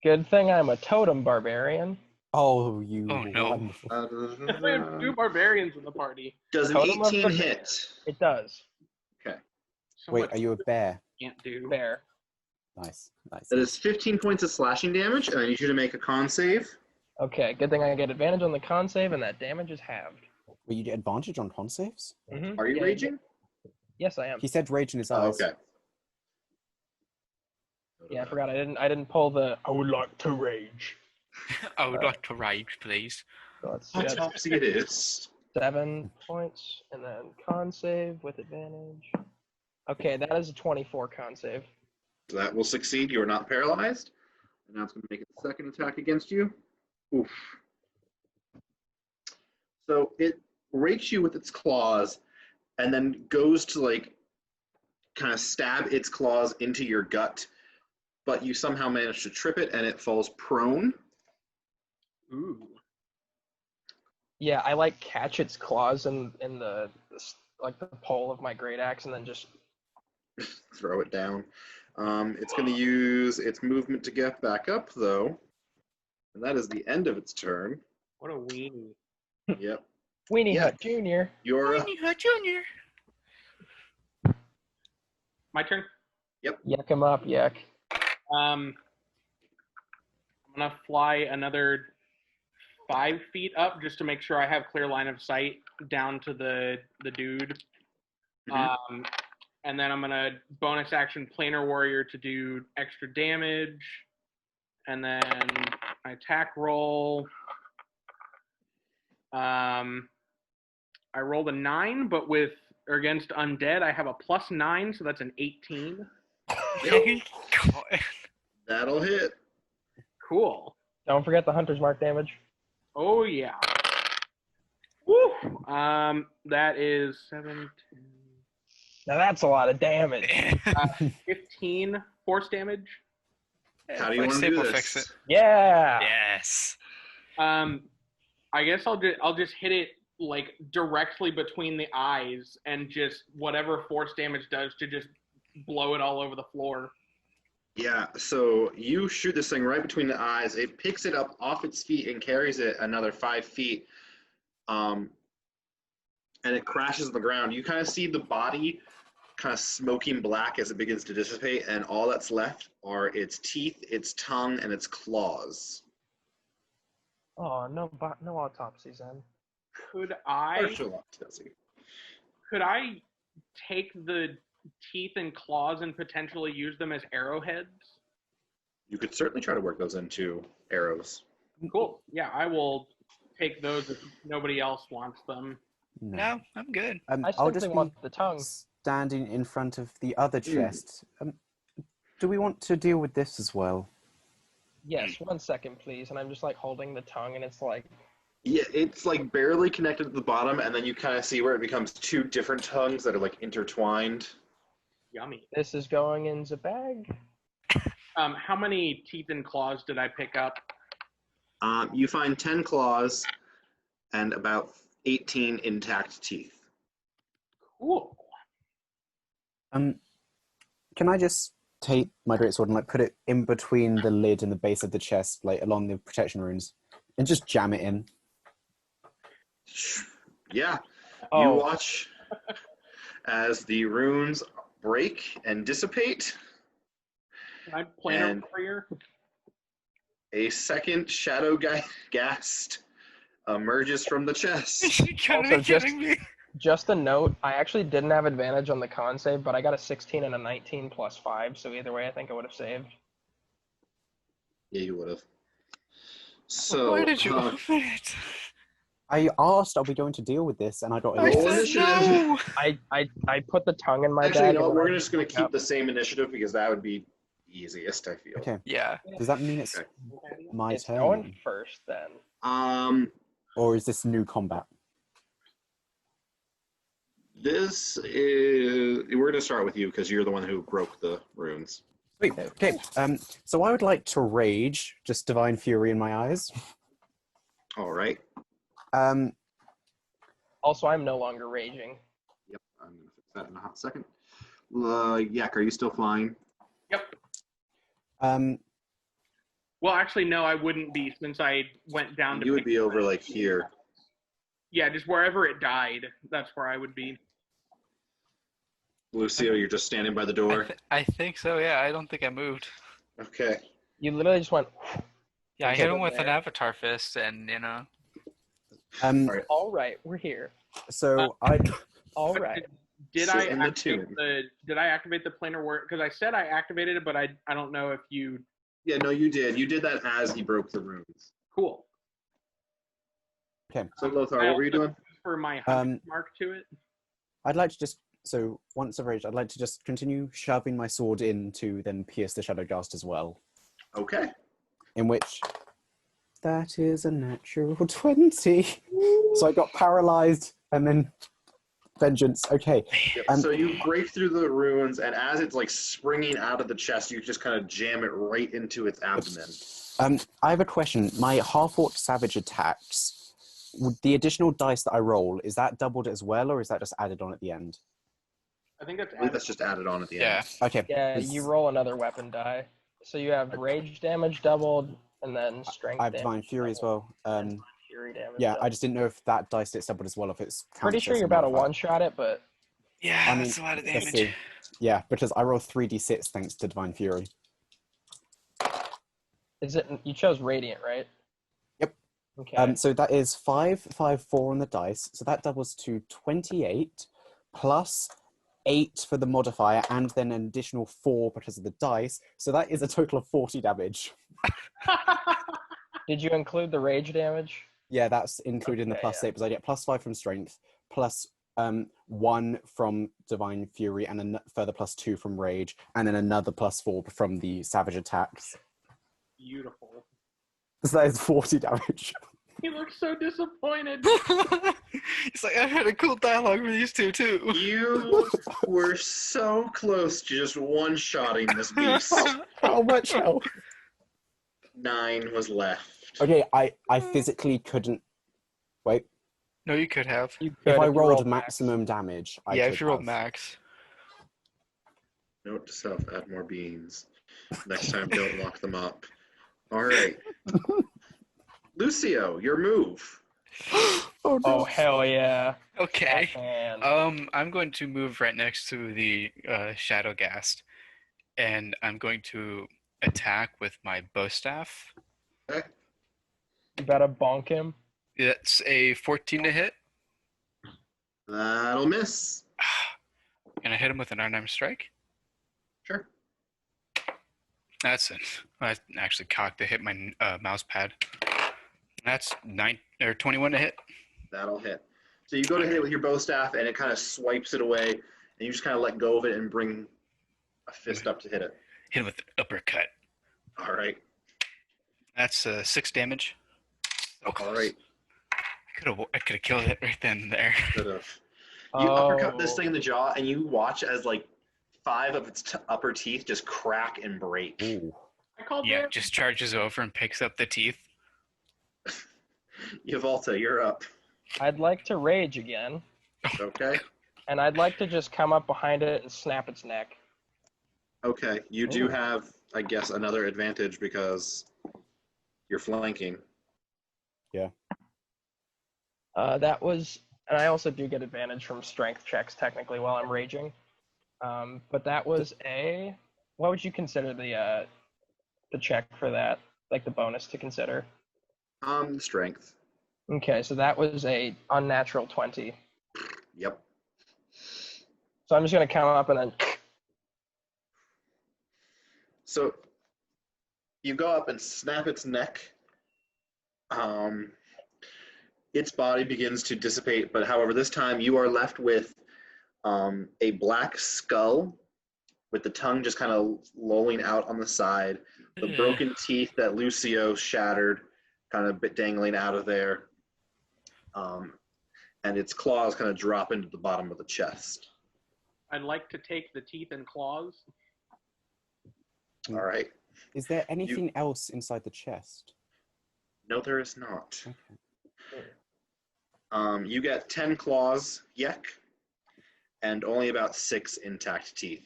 Good thing I'm a totem barbarian. Oh, you Oh, no. wonderful. We have 2 barbarians in the party. Does an Totem of 18 the hit? It does. Okay. So Wait, much are you a bear? can't do. Bear. Nice, nice. That is 15 points of slashing damage, and I need you to make a con save. Okay, good thing I get advantage on the con save, and that damage is halved. Will you get advantage on con saves? Mm-hmm. Are you raging? Yes, I am. He said rage in his Oh, eyes. okay. Yeah, I forgot. I didn't pull the. I would like to rage. I would like to rage, please. So let's see. That's Autopsy it is. 7 points, and then con save with advantage. Okay, that is a 24 con save. So that will succeed. You are not paralyzed. And now it's going to make its second attack against you. Oof. So it rakes you with its claws and then goes to like kind of stab its claws into your gut, but you somehow manage to trip it and it falls prone. Ooh. Yeah, I like catch its claws in the like the pole of my great axe, and then just. Throw it down. It's going to use its movement to get back up, though. And that is the end of its turn. What a weenie. Yep. Weenie Yeah. Hut Jr. You're up. Junior. My turn. Yuck him up, yuck. I'm gonna fly another 5 feet up just to make sure I have clear line of sight down to the dude. Mhm. And then I'm gonna bonus action planar warrior to do extra damage, and then my attack roll. I rolled a 9, but against undead I have a +9, so that's an 18. Yep. That'll hit. Cool. Don't forget the hunter's mark damage. Oh yeah. Woo. That is 7, 10, Now that's a lot of damage. 15 force damage. How do you want to do this? Yeah. Yes. I guess I'll just hit it like directly between the eyes, and just whatever force damage does to just blow it all over the floor. Yeah, so you shoot this thing right between the eyes. It picks it up off its feet and carries it another 5 feet. And it crashes on the ground. You kind of see the body kind of smoking black as it begins to dissipate, and all that's left are its teeth, its tongue, and its claws. Oh, no autopsies then. Could I Partial autopsy. take the teeth and claws and potentially use them as arrowheads? You could certainly try to work those into arrows. Cool. Yeah, I will take those if nobody else wants them. No, I'm good. I I'll simply just be want the tongue. standing in front of the other chest. Do we want to deal with this as well? Yes, 1 second, please. And I'm just like holding the tongue, and it's like. Yeah, it's like barely connected at the bottom, and then you kind of see where it becomes 2 different tongues that are like intertwined. Yummy. This is going in the bag. How many teeth and claws did I pick up? You find 10 claws and about 18 intact teeth. Cool. Can I just take my greatsword and like put it in between the lid and the base of the chest, like along the protection runes, and just jam it in? Yeah, you Oh, watch as the runes break and dissipate. Can I planar And- warrior? A second shadow ghast emerges from the chest. You gotta Also, be kidding me. Just a note, I actually didn't have advantage on the con save, but I got a 16 and a 19 plus 5, so either way I think I would have saved. Yeah, you would have. So, Why did you open it? I asked, are we going to deal with this? And I got a I Roll said initiative. no. I put the tongue in my actually, bag. no, and then we're I just going to keep up. the same initiative because that would be easiest, I feel. Okay. Yeah. Does that mean it's Okay. my It's turn? going then? first then. Or is this new combat? This is. We're going to start with you because you're the one who broke the runes. Sweet. Okay. So I would like to rage, just divine fury in my eyes. All right. Also, I'm no longer raging. Yep, I'm going to fix that in a hot second. Yak, are you still flying? Yep. Well, actually, no, I wouldn't be since I went down to. You would pick be it over up. like here. Yeah, just wherever it died. That's where I would be. Lucio, you're just standing by the door. I think so, yeah. I don't think I moved. Okay. You literally just went, Yeah, I Okay, hit him but with an there- avatar fist, and, you know. Alright. all right, we're here. so I All But right. Did Sit I in the activate tomb. Did I activate the planar warrior? Because I said I activated it, but I don't know if you. Yeah, no, you did. You did that as he broke the runes. Cool. okay. So, Lothar, what were you doing? For my 100 mark to it. I'd like to just once I've raged, I'd like to just continue shoving my sword in to then pierce the shadow ghast as well. Okay. In which that is a natural 20. So I got paralyzed and then vengeance. Okay. Yep. So you break through the runes, and as it's like springing out of the chest, you just kind of jam it right into its abdomen. I have a question. My half-orc savage attacks, would the additional dice that I roll, is that doubled as well, or is that just added on at the end? I think that's. I believe that's just added on at the Yeah. end. Okay. Yeah, this- you roll another weapon die. So you have rage damage doubled, and then strength I have damage divine fury as doubled, well. and fury damage Yeah, I doubled. just didn't know if that dice gets doubled as well, if it's Pretty counted sure as you're a about to modifier. one-shot it, but Yeah, I mean, that's a lot of let's damage. see. Yeah, because I roll 3d6 thanks to divine fury. is it? You chose radiant, right? Yep. Okay. So that is 5, 5, 4 on the dice. So that doubles to 28 plus 8 for the modifier, and then an additional 4 because of the dice. So that is a total of 40 damage. Did you include the rage damage? Yeah, that's included in the Okay, plus yeah. 8, because I get plus 5 from strength, plus 1 from divine fury, and a further plus 2 from rage, and then another plus 4 from the savage attacks. Beautiful. So that is 40 damage. He looks so disappointed. It's like, I had a cool dialogue with these two, too. You were so close to just one-shotting this beast. How much health? 9 was left. Okay, I physically couldn't. Wait, No, you could have. You could if I you rolled max. maximum damage, I Yeah, could if you rolled have. max. Note to self, add more beans. Next time, don't lock them up. All right. Lucio, your move. Oh, Oh no. hell yeah! Okay. Man. I'm going to move right next to the shadow ghast, and I'm going to attack with my bow staff. Okay. You better bonk him. It's a 14 to hit. That'll miss. Can I hit him with an unarmed strike? Sure. That's it. I actually cocked to hit my mouse pad. That's 21 to hit. That'll hit. So you go to hit it with your bow staff, and it kind of swipes it away, and you just kind of let go of it and bring a fist up to hit it. Hit him with an uppercut. All right. That's 6 damage. So All close. right. I could have killed it right then and there. Could have. You uppercut this thing in the jaw, and you watch as like 5 of its upper teeth just crack and break. Ooh. I called Yeah, there. just charges over and picks up the teeth. Yvatla, you're up. I'd like to rage again, Okay. and I'd like to just come up behind it and snap its neck. Okay. You do Ooh. have, I guess, another advantage because you're flanking. That was, and I also do get advantage from strength checks technically while I'm raging. But that was a. What would you consider the check for that? Like the bonus to consider? Strength. Okay, so that was a unnatural 20. Yep. So I'm just gonna count up and then. So you go up and snap its neck. Its body begins to dissipate, but however, this time you are left with a black skull with the tongue just kind of lolling out on the side, the broken teeth that Lucio shattered kind of dangling out of there, and its claws kind of drop into the bottom of the chest. I'd like to take the teeth and claws. All right. Is there anything else inside the chest? No, there is not. Okay. You get 10 claws, Yek, and only about 6 intact teeth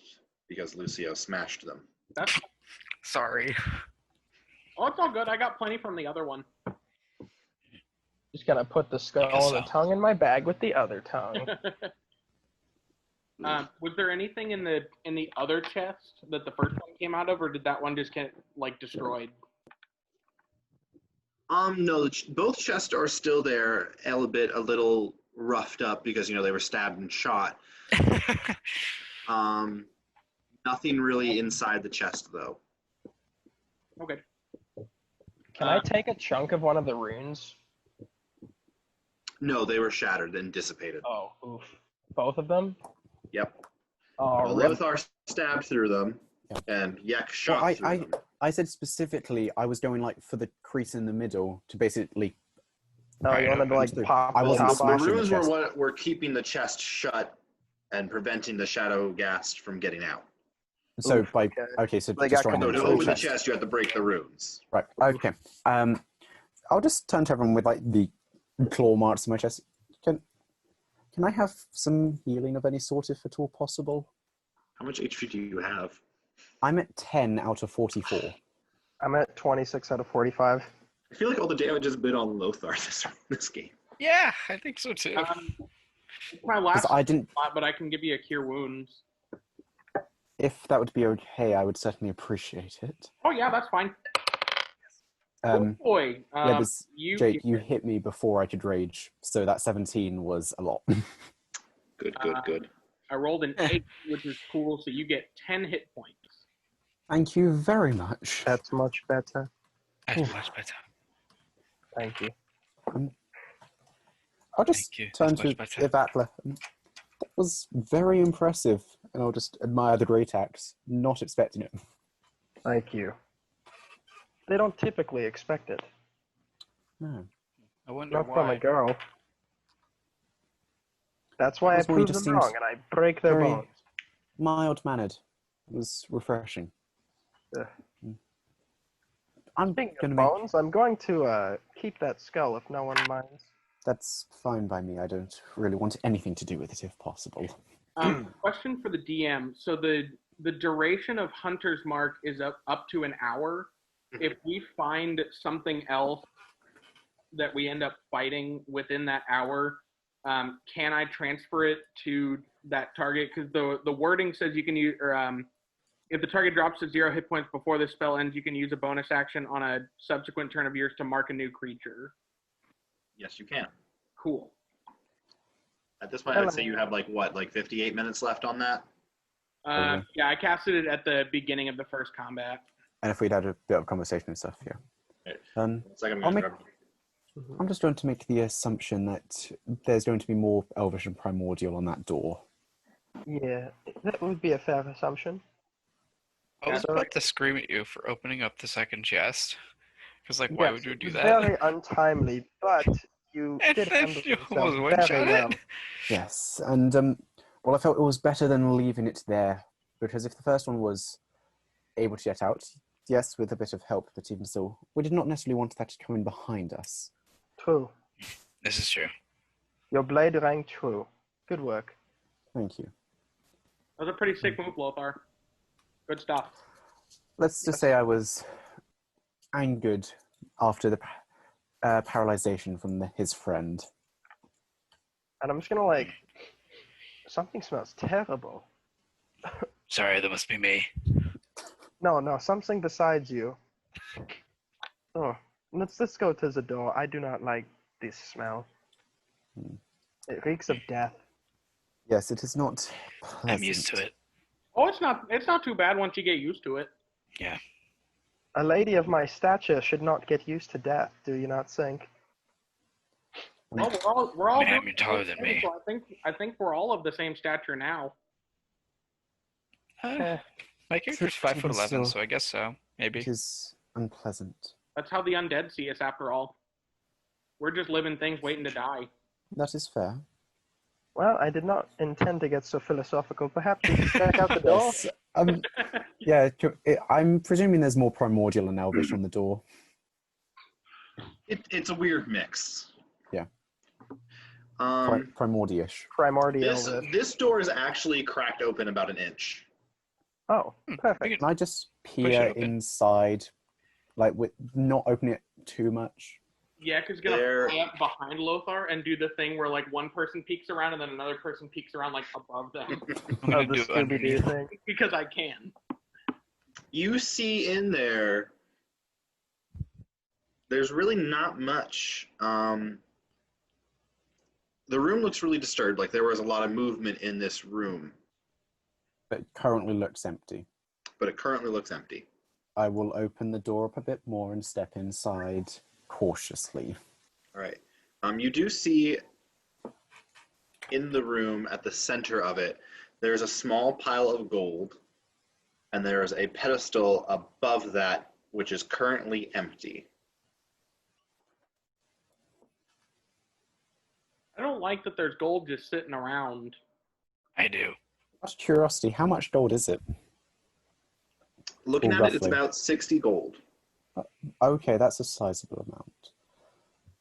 because Lucio smashed them. That's Sorry. Oh, it's all good. I got plenty from the other one. Just gonna put the skull and the tongue in my bag with the other tongue. Was there anything in the other chest that the first one came out of, or did that one just get destroyed? No, both chests are still there, a little roughed up because they were stabbed and shot. Nothing really inside the chest though. Okay. Can I take a chunk of one of the runes? No, they were shattered and dissipated. Oh, oof. Both of them? Yep. Oh, Well, rip. Lothar stabbed through them, Yeah. and Yek shot through them. I said specifically I was going for the crease in the middle to basically. Oh, you wanted to Understood. pop I the wasn't top The smashing off? runes the were chest. what were keeping the chest shut and preventing the shadow ghast from getting out. So Oof, so They got destroying So the to whole open the chest. chest, you have to break the runes. Right. Okay. I'll just turn to everyone with the claw marks in my chest. Can I have some healing of any sort if at all possible? How much HP do you have? I'm at 10 out of 44. I'm at 26 out of 45. I feel like all the damage has been on Lothar this game. Yeah, I think so too. It's my last I didn't. spot, but I can give you a cure wounds. If that would be okay, I would certainly appreciate it. Oh yeah, that's fine. Um, Good boy. yeah, Jake, you you hit me before I could rage, so that 17 was a lot. Good. I rolled an 8, which is cool, so you get 10 hit points. Thank you very much. That's much better. That's much better. Thank you. I'll just Thank you. turn That's to much better. Yvatla. That was very impressive, and I'll just admire the great axe, not expecting it. Thank you. They don't typically expect it. No. I wonder Not from a why. girl. That's why I That's why you prove just them seemed wrong and I break their very bones. mild-mannered. It was refreshing. Ugh. I'm Speaking going of to make... bones, I'm going to keep that skull if no one minds. That's fine by me. I don't really want anything to do with it if possible. Question for the DM. So the duration of Hunter's Mark is up to an hour. If we find something else that we end up fighting within that hour, can I transfer it to that target? Because the wording says you can use, or if the target drops to 0 hit points before the spell ends, you can use a bonus action on a subsequent turn of yours to mark a new creature. Yes, you can. Cool. At this point, I'd say you have 58 minutes left on that? Yeah, I casted it at the beginning of the first combat. And if we'd had a bit of conversation and stuff, yeah. It's like I'm just going to make the assumption that there's going to be more Elvish and Primordial on that door. Yeah, that would be a fair assumption. I was So, about to scream at you for opening up the second chest. Because, why yes, would you it do was that? very untimely, but you And did then handle you yourself almost one-shot very it. well. Yes, and well, I felt it was better than leaving it there, because if the first one was able to get out, yes, with a bit of help, but even so, we did not necessarily want that to come in behind us. True. This is true. Your blade rang true. Good work. Thank you. That was a pretty sick move, Lothar. Good stuff. Let's just say I was angered after the paralyzation from his friend. And I'm just gonna something smells terrible. Sorry, that must be me. No, something besides you. Oh, let's go to the door. I do not like this smell. Hmm. It reeks of death. Yes, it is not pleasant. I'm used to it. Oh, it's not too bad once you get used to it. Yeah. A lady of my stature should not get used to death. Do you not think? Well, we're all Man, doing you're the taller same than thing, me. so I think we're all of the same stature now. My character's 5'11", still- so I guess so. Maybe. It is unpleasant. That's how the undead see us, after all. We're just living things waiting to die. That is fair. Well, I did not intend to get so philosophical. Perhaps we should check out the door. Yes. Yeah, I'm presuming there's more primordial and elvish on the door. It's a weird mix. Yeah. Um, Primordial-ish. Primordial. this door is actually cracked open about an inch. Oh, perfect. We Can can- I just it peer open. inside, like with not opening it too much? Yeah, because you're There- gonna fly up behind Lothar and do the thing where like one person peeks around and then another person peeks around like above them. I'm Oh, gonna the do it Scooby-Doo underneath. thing. Because I can. You see in there, there's really not much. The room looks really disturbed, like there was a lot of movement in this room, But it currently looks empty. but it currently looks empty. I will open the door up a bit more and step inside cautiously. All right. You do see in the room at the center of it, there's a small pile of gold, and there is a pedestal above that, which is currently empty. I don't like that there's gold just sitting around. I do. Out of curiosity, how much gold is it? Looking Well, at it, it's roughly. about 60 gold. Okay, that's a sizable amount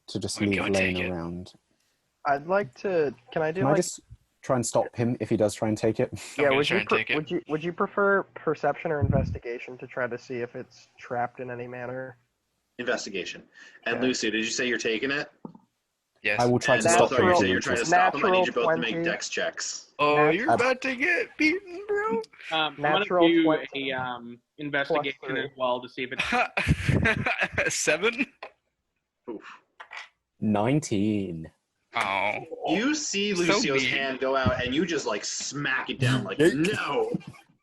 to just I'm leave gonna laying take it. around. I'd like to. Can I do Can I like? just try and stop him if he does try and take it? I'm Yeah, gonna try and take it. would you prefer perception or investigation to try to see if it's trapped in any manner? Investigation. And Okay. Lucy, did you say you're taking it? Yes. I will try And to stop Lothar, you him. say from you're trying to resisting. stop him? I need you both to Natural make 20. dex checks. Oh, you're Natural- about to get beaten, bro. I'm Natural gonna do 20 a investigation +3. as well to see if it's 7? Oof. 19. Oh. You see So Lucio's mean. hand go out, and you just like smack it down, like, Yeek. no,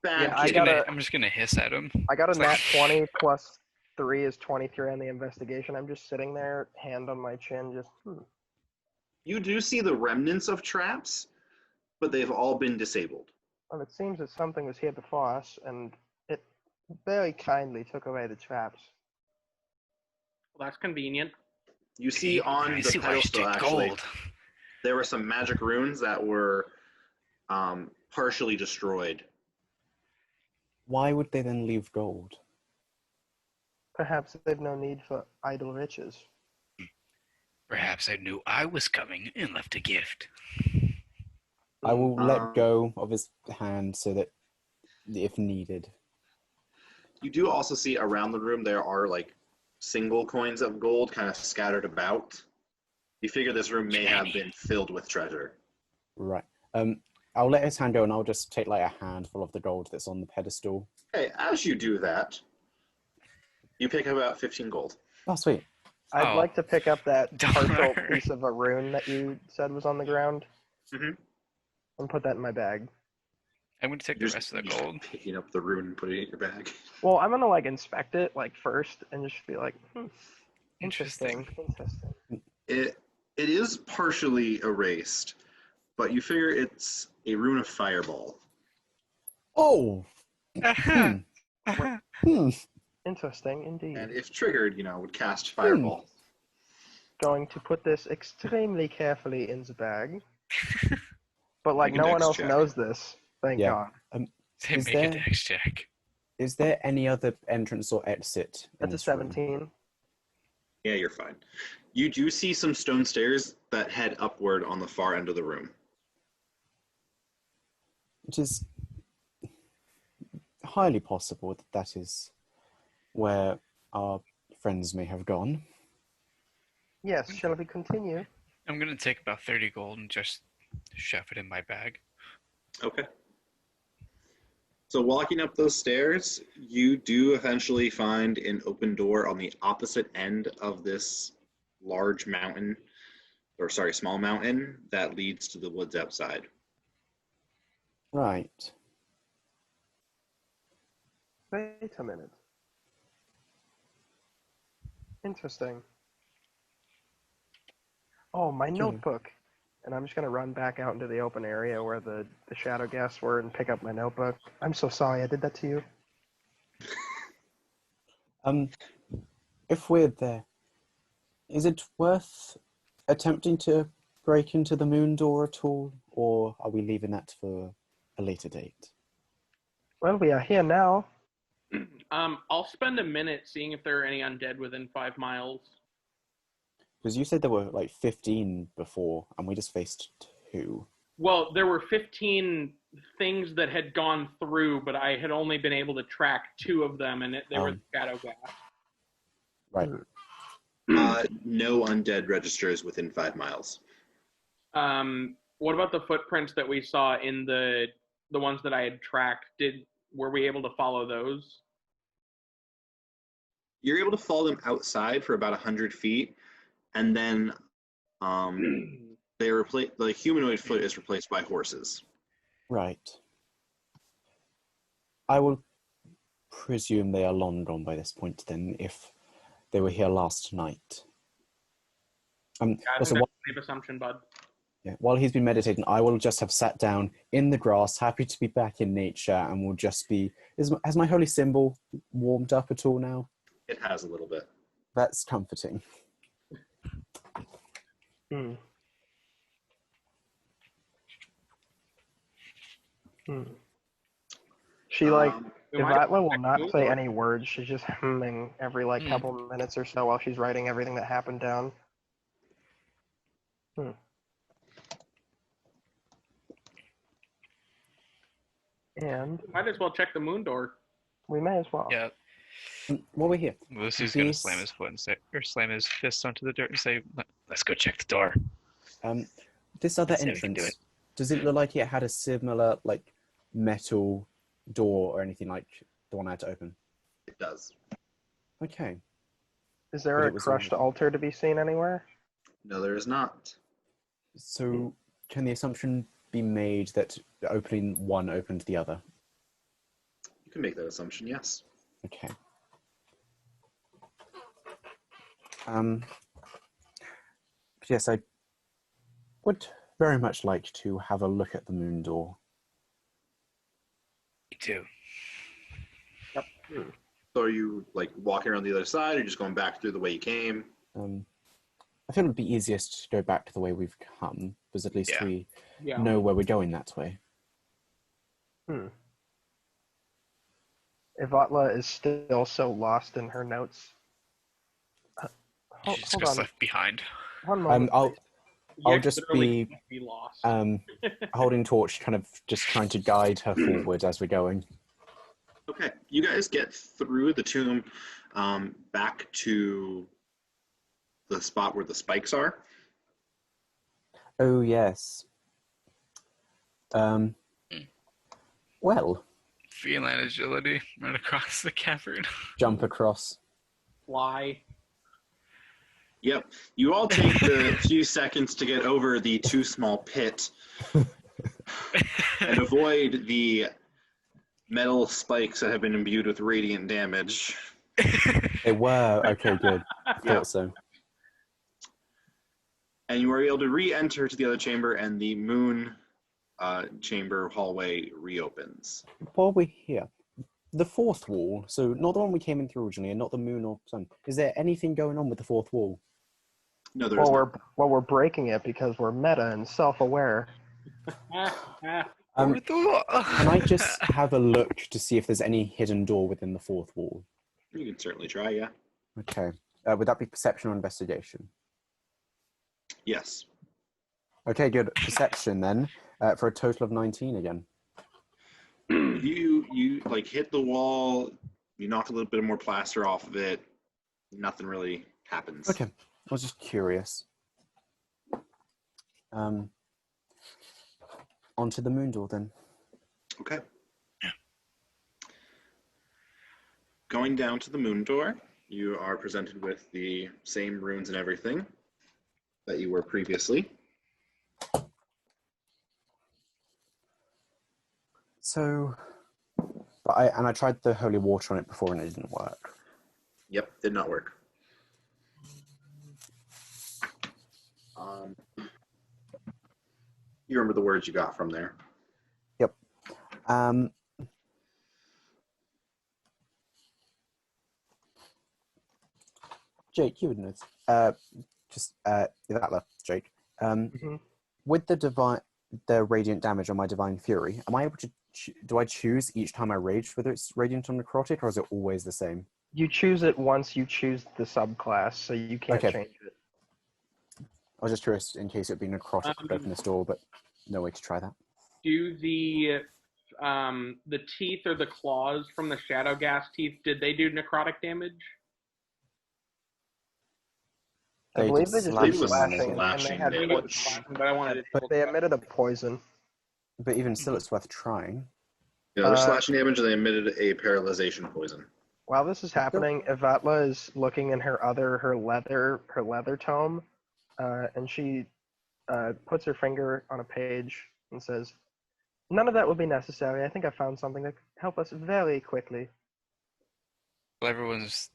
bad Yeah, I kid. gotta- I'm just gonna hiss at him. I got a It's nat like- 20 plus 3 is 23 on the investigation. I'm just sitting there, hand on my chin, just. You do see the remnants of traps, but they've all been disabled. Well, it seems that something was here before us, and it very kindly took away the traps. well, that's convenient. You see on I the see why you pedestal, take actually, gold. there were some magic runes that were partially destroyed. Why would they then leave gold? Perhaps they've no need for idle riches. Perhaps I knew I was coming and left a gift. I will Um, let go of his hand so that if needed. You do also see around the room there are like single coins of gold kind of scattered about. You figure this room may have been filled with treasure. Right. I'll let his hand go and I'll just take like a handful of the gold that's on the pedestal. Hey, as you do that, you pick up about 15 gold. Oh, sweet. I'd Oh. like to pick up that partial Darn. piece of a rune that you said was on the ground Mhm. and put that in my bag. I'm gonna take the rest of the You're gold. picking up the rune and putting it in your bag. Well, I'm gonna like inspect it like first and just be like, Interesting. interesting. It is partially erased, but you figure it's a rune of fireball. Oh! Hmm. Hmm. Interesting indeed. And if triggered, would cast fireball. Going to put this extremely carefully in the bag. But like Make a no one dex else check. knows this. Thank Yeah. God. Say Is make there- a dex check. Is there any other entrance or exit? in That's a this room? 17. Yeah, you're fine. You do see some stone stairs that head upward on the far end of the room. It is highly possible that that is where our friends may have gone. Yes, shall we continue? I'm gonna take about 30 gold and just shove it in my bag. Okay. So walking up those stairs, you do eventually find an open door on the opposite end of this large mountain, or sorry, small mountain that leads to the woods outside. Right. Wait a minute. Interesting. Oh, my notebook. And I'm just going to run back out into the open area where the shadow guests were and pick up my notebook. I'm so sorry I did that to you. If we're there, is it worth attempting to break into the moon door at all, or are we leaving that for a later date? Well, we are here now. I'll spend a minute seeing if there are any undead within 5 miles. Because you said there were like 15 before, and we just faced 2. Well, there were 15 things that had gone through, but I had only been able to track 2 of them, and they were the shadow gas. Right. No undead registers within 5 miles. What about the footprints that we saw in the ones that I had tracked? Were we able to follow those? You're able to follow them outside for about 100 feet, and then the humanoid foot is replaced by horses. Right. I will presume they are long gone by this point then, if they were here last night. I think that's a safe assumption, bud. Yeah, while he's been meditating, I will just have sat down in the grass, happy to be back in nature, and will just be... Has my holy symbol warmed up at all now? It has a little bit. That's comforting. She, Yvatla will check not the say door. any words. She's just humming every, couple minutes or so while she's writing everything that happened down. And Might as well check the moon door. we may as well. Yeah. While we're here, Lucy's gonna slam his foot and say, or slam his fist onto the dirt and say, "Let's go check the door." this other Let's see if we can do entrance, does it look like it had a similar, metal door or anything like the one I had to open? It does. Okay. Is there But a it was crushed all- altar to be seen anywhere? No, there is not. So, can the assumption be made that opening one opened the other? You can make that assumption, yes. Okay. Yes, I would very much like to have a look at the moon door. Me too. So are you walking around the other side, or just going back through the way you came? I feel it would be easiest to go back to the way we've come, because at least we know where we're going that way. Yvatla is still so lost in her notes. She just Hold gets on. left behind. One moment. I'll just literally be lost. holding torch, kind of just trying to guide her forward as we're going. Okay, you guys get through the tomb back to the spot where the spikes are. Oh, yes. Well, Feline agility, run across the cavern. jump across. Fly. Yep, you all take the few seconds to get over the too small pit and avoid the metal spikes that have been imbued with radiant damage. They were. Okay, good. Thought so. And you are able to re-enter to the other chamber, and the moon chamber hallway reopens. While we're here, the fourth wall, so not the one we came in through originally, and not the moon or sun, is there anything going on with the fourth wall? No, there is not. We're breaking it because we're meta and self-aware. Can I just have a look to see if there's any hidden door within the fourth wall? You can certainly try, yeah. Okay. Would that be perception or investigation? Yes. Okay, good. Perception then, for a total of 19 again. You hit the wall, you knock a little bit more plaster off of it, nothing really happens. Okay. I was just curious. Onto the moon door then. Okay. Going down to the moon door, you are presented with the same runes and everything that you were previously. So, I tried the holy water on it before and it didn't work. Yep, did not work. You remember the words you got from there. Yep. Jake, you would know. Yvatla, Jake. With the radiant damage on my divine fury, am I able to? Do I choose each time I rage whether it's radiant or necrotic, or is it always the same? You choose it once you choose the subclass, so you can't change it. I was just curious in case it would be necrotic to open this door, but no way to try that. Do the teeth or the claws from the shadow gas teeth, did they do necrotic damage? I believe they just slash did them slashing, and and they had They poison. did slashing, but I wanted But they emitted a poison. But even still, it's worth trying. Yeah, they're slashing damage and they emitted a paralyzation poison. While this is happening, Yvatla is looking in her leather tome, and she puts her finger on a page and says, "None of that will be necessary. I think I found something that could help us very quickly." While everyone's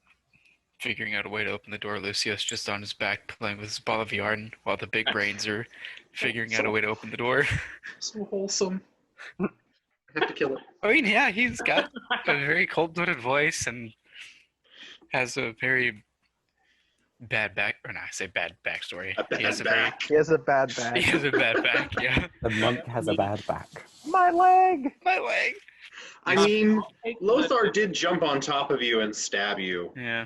figuring out a way to open the door, Lucio's just on his back playing with his ball of yarn while the big brains are figuring out a way to open the door. So wholesome. I have to kill it. I mean, yeah, he's got a very cold-blooded voice and has a very bad backstory. He has a bad He has a bad He back. has a bad back, yeah. The monk has a bad back. My leg! My leg! I mean, Lothar did jump on top of you and stab you. Yeah,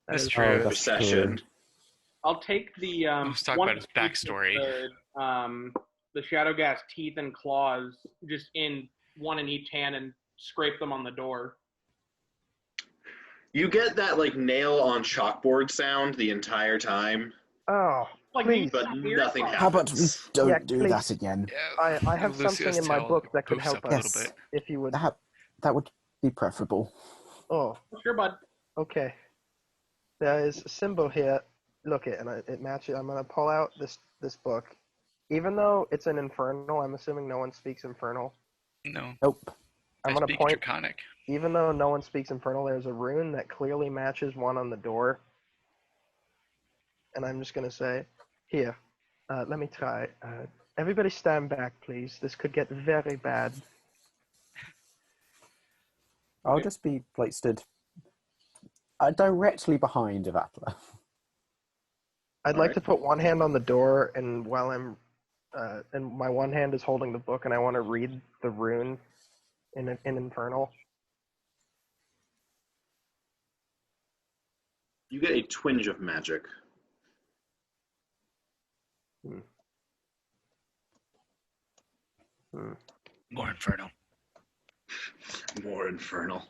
That that's is- true. that's For session. I'll take the Let's talk one about his backstory. The shadow gas teeth and claws, just in one in each hand, and scrape them on the door. You get that like nail on chalkboard sound the entire time, Oh, Like please. but nothing happens. How about we don't Yeah, do please. that again? Yeah, I have Lucio's something in my tail book that could pokes help up a us. little bit. If you would. That would be preferable. Oh, Sure, bud. okay. There is a symbol here. Look it, and it matches. I'm gonna pull out this book. Even though it's an infernal, I'm assuming no one speaks infernal. No, Nope. I'm I gonna speak point. Draconic. Even though no one speaks infernal, there's a rune that clearly matches one on the door. And I'm just gonna say, here, let me try. Everybody stand back, please. This could get very bad. I'll just be stood directly behind Yvatla. I'd like to put one hand on the door, and while I'm, and my one hand is holding the book, and I want to read the rune in infernal. You get a twinge of magic. More infernal. More infernal.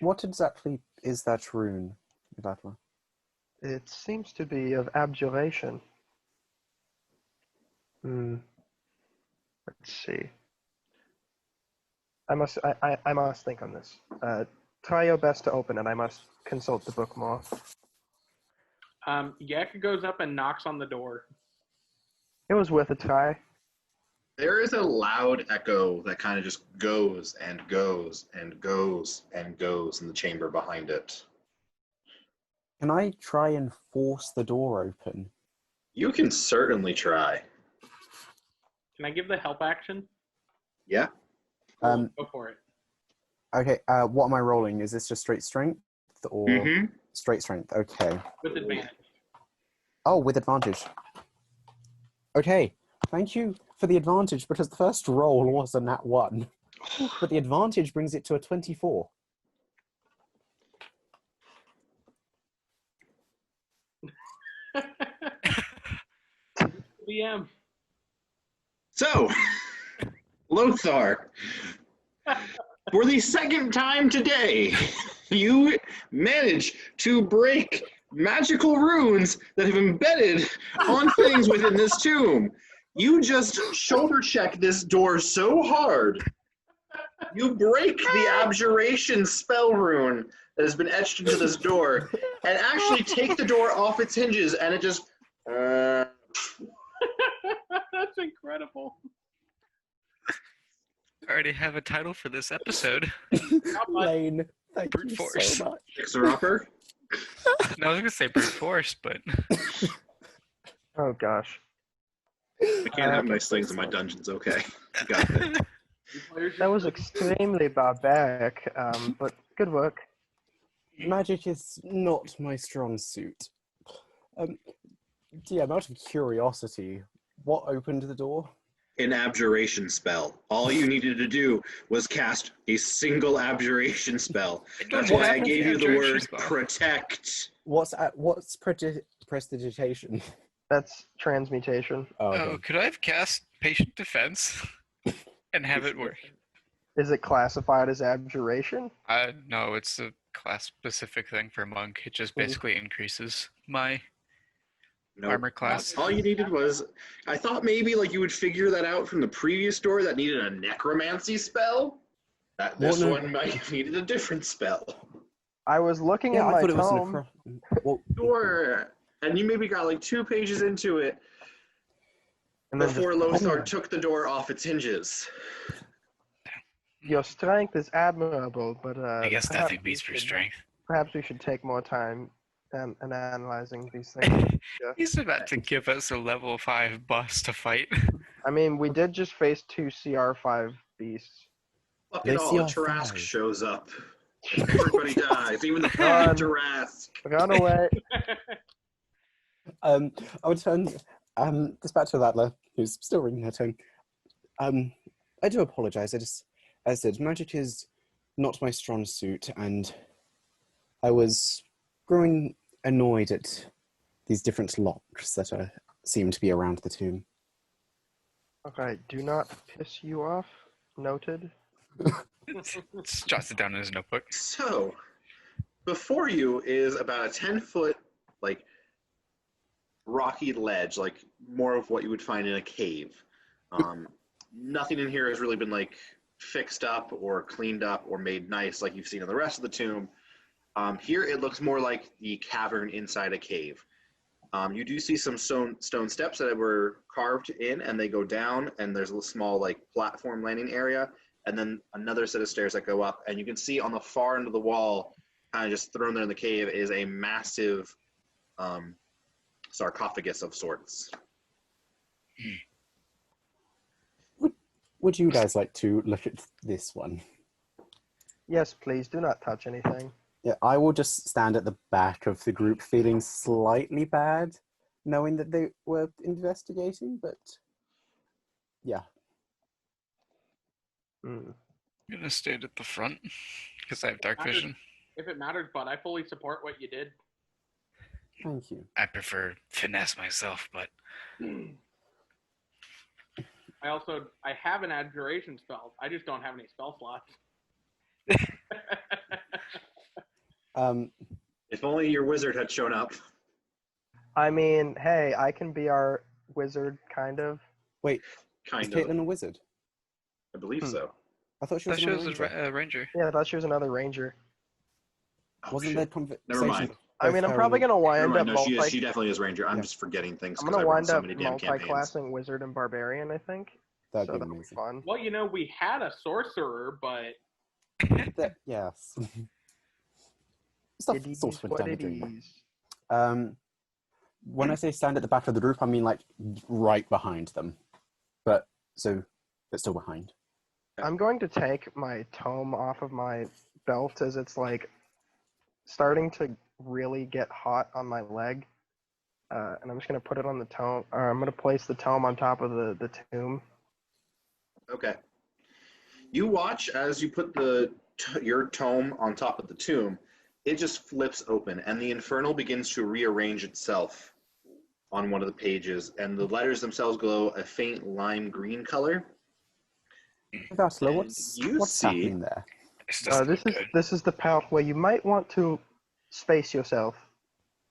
What exactly is that rune, Yvatla? It seems to be of abjuration. Let's see. I must think on this. Try your best to open it. I must consult the book more. Yek goes up and knocks on the door. It was worth a try. There is a loud echo that kind of just goes and goes and goes and goes in the chamber behind it. Can I try and force the door open? You can certainly try. Can I give the help action? Yeah. Go for it. Okay, what am I rolling? Is this just straight strength or straight strength? Okay. With advantage. Oh, with advantage. Okay, thank you for the advantage because the first roll was a nat 1. But the advantage brings it to a 24. DM. So, Lothar, for the second time today, you manage to break magical runes that have embedded on things within this tomb. You just shoulder check this door so hard You break the abjuration spell rune that has been etched into this door, and actually take the door off its hinges, and it just. That's incredible. I already have a title for this episode. Lane, thank Brute you force. so much. Fixer-upper? No, I was gonna say brute force, but Oh gosh. I can't have nice things in my dungeons, okay. Got it. That was extremely barbaric, but good work. Magic is not my strong suit. DM, out of curiosity, what opened the door? An abjuration spell. All you needed to do was cast a single abjuration spell. That's why I gave you the word protect. What's prestidigitation? That's transmutation. Oh, okay. oh, could I have cast patient defense and have it work? Is it classified as abjuration? No, it's a class-specific thing for monk. It just basically increases my Nope. armor class. All you needed was, I thought maybe like you would figure that out from the previous door that needed a necromancy spell. That this one might needed a different spell. I was looking Yeah, in I my thought it was tome. well, Sure. And you maybe got like 2 pages into it And then before just- Lothar took the door off its hinges. Your strength is admirable, but I guess perhaps nothing we beats brute should- strength. Perhaps we should take more time and analyzing these things. He's about to give us a level 5 boss to fight. I mean, we did just face 2 CR5 beasts. Fuck They it all, see a our Tarask thighs. shows up. Everybody dies, even the Run. Tarask. Run away. I would turn this back to Yvatla, who's still ringing her tongue. I do apologize. As I said, magic is not my strong suit, and I was growing annoyed at these different locks that seem to be around the tomb. Okay, do not piss you off. Noted. Just jots it down in his notebook. So, before you is about a 10-foot, like, rocky ledge, like more of what you would find in a cave. Nothing in here has really been, like, fixed up or cleaned up or made nice like you've seen in the rest of the tomb. Here it looks more like the cavern inside a cave. You do see some stone steps that were carved in, and they go down, and there's a small like platform landing area, and then another set of stairs that go up, and you can see on the far end of the wall, kind of just thrown there in the cave, is a massive sarcophagus of sorts. Would you guys like to look at this one? Yes, please. Do not touch anything. Yeah, I will just stand at the back of the group feeling slightly bad, knowing that they were investigating, but yeah. Hmm. I'm gonna stand at the front because I have dark vision. If it matters, bud, I fully support what you did. Thank you. I prefer finesse myself, but I have an abjuration spell. I just don't have any spell slots. If only your wizard had shown up. I mean, hey, I can be our wizard, kind of. Wait, is Kind of. Caitlin a wizard? I believe so. I thought she that was another shows ranger. a ranger. Yeah, I thought she was another ranger. Oh, Wasn't shit. there conversation? Never mind. I mean, I'm probably gonna Never wind mind. up No, she multi. definitely is ranger. I'm Yeah. just forgetting things I'm because gonna I've run wind so up many damn campaigns. multi-classing wizard and barbarian. I think. That'd So be that'll be amazing. fun. Well, you know, we had a sorcerer, but Yes. Stuff It sort is of went what down the it drain. is. When I say stand at the back of the group, I mean like right behind them. But still behind. I'm going to take my tome off of my belt as it's like starting to really get hot on my leg. And I'm just going to put it on the tome. Or I'm going to place the tome on top of the tomb. Okay. You watch as you put your tome on top of the tomb. It just flips open, and the infernal begins to rearrange itself on one of the pages, and the letters themselves glow a faint lime green color. Yvatla, And what's you see- happening there? This doesn't This look is good. this is the part where you might want to space yourself.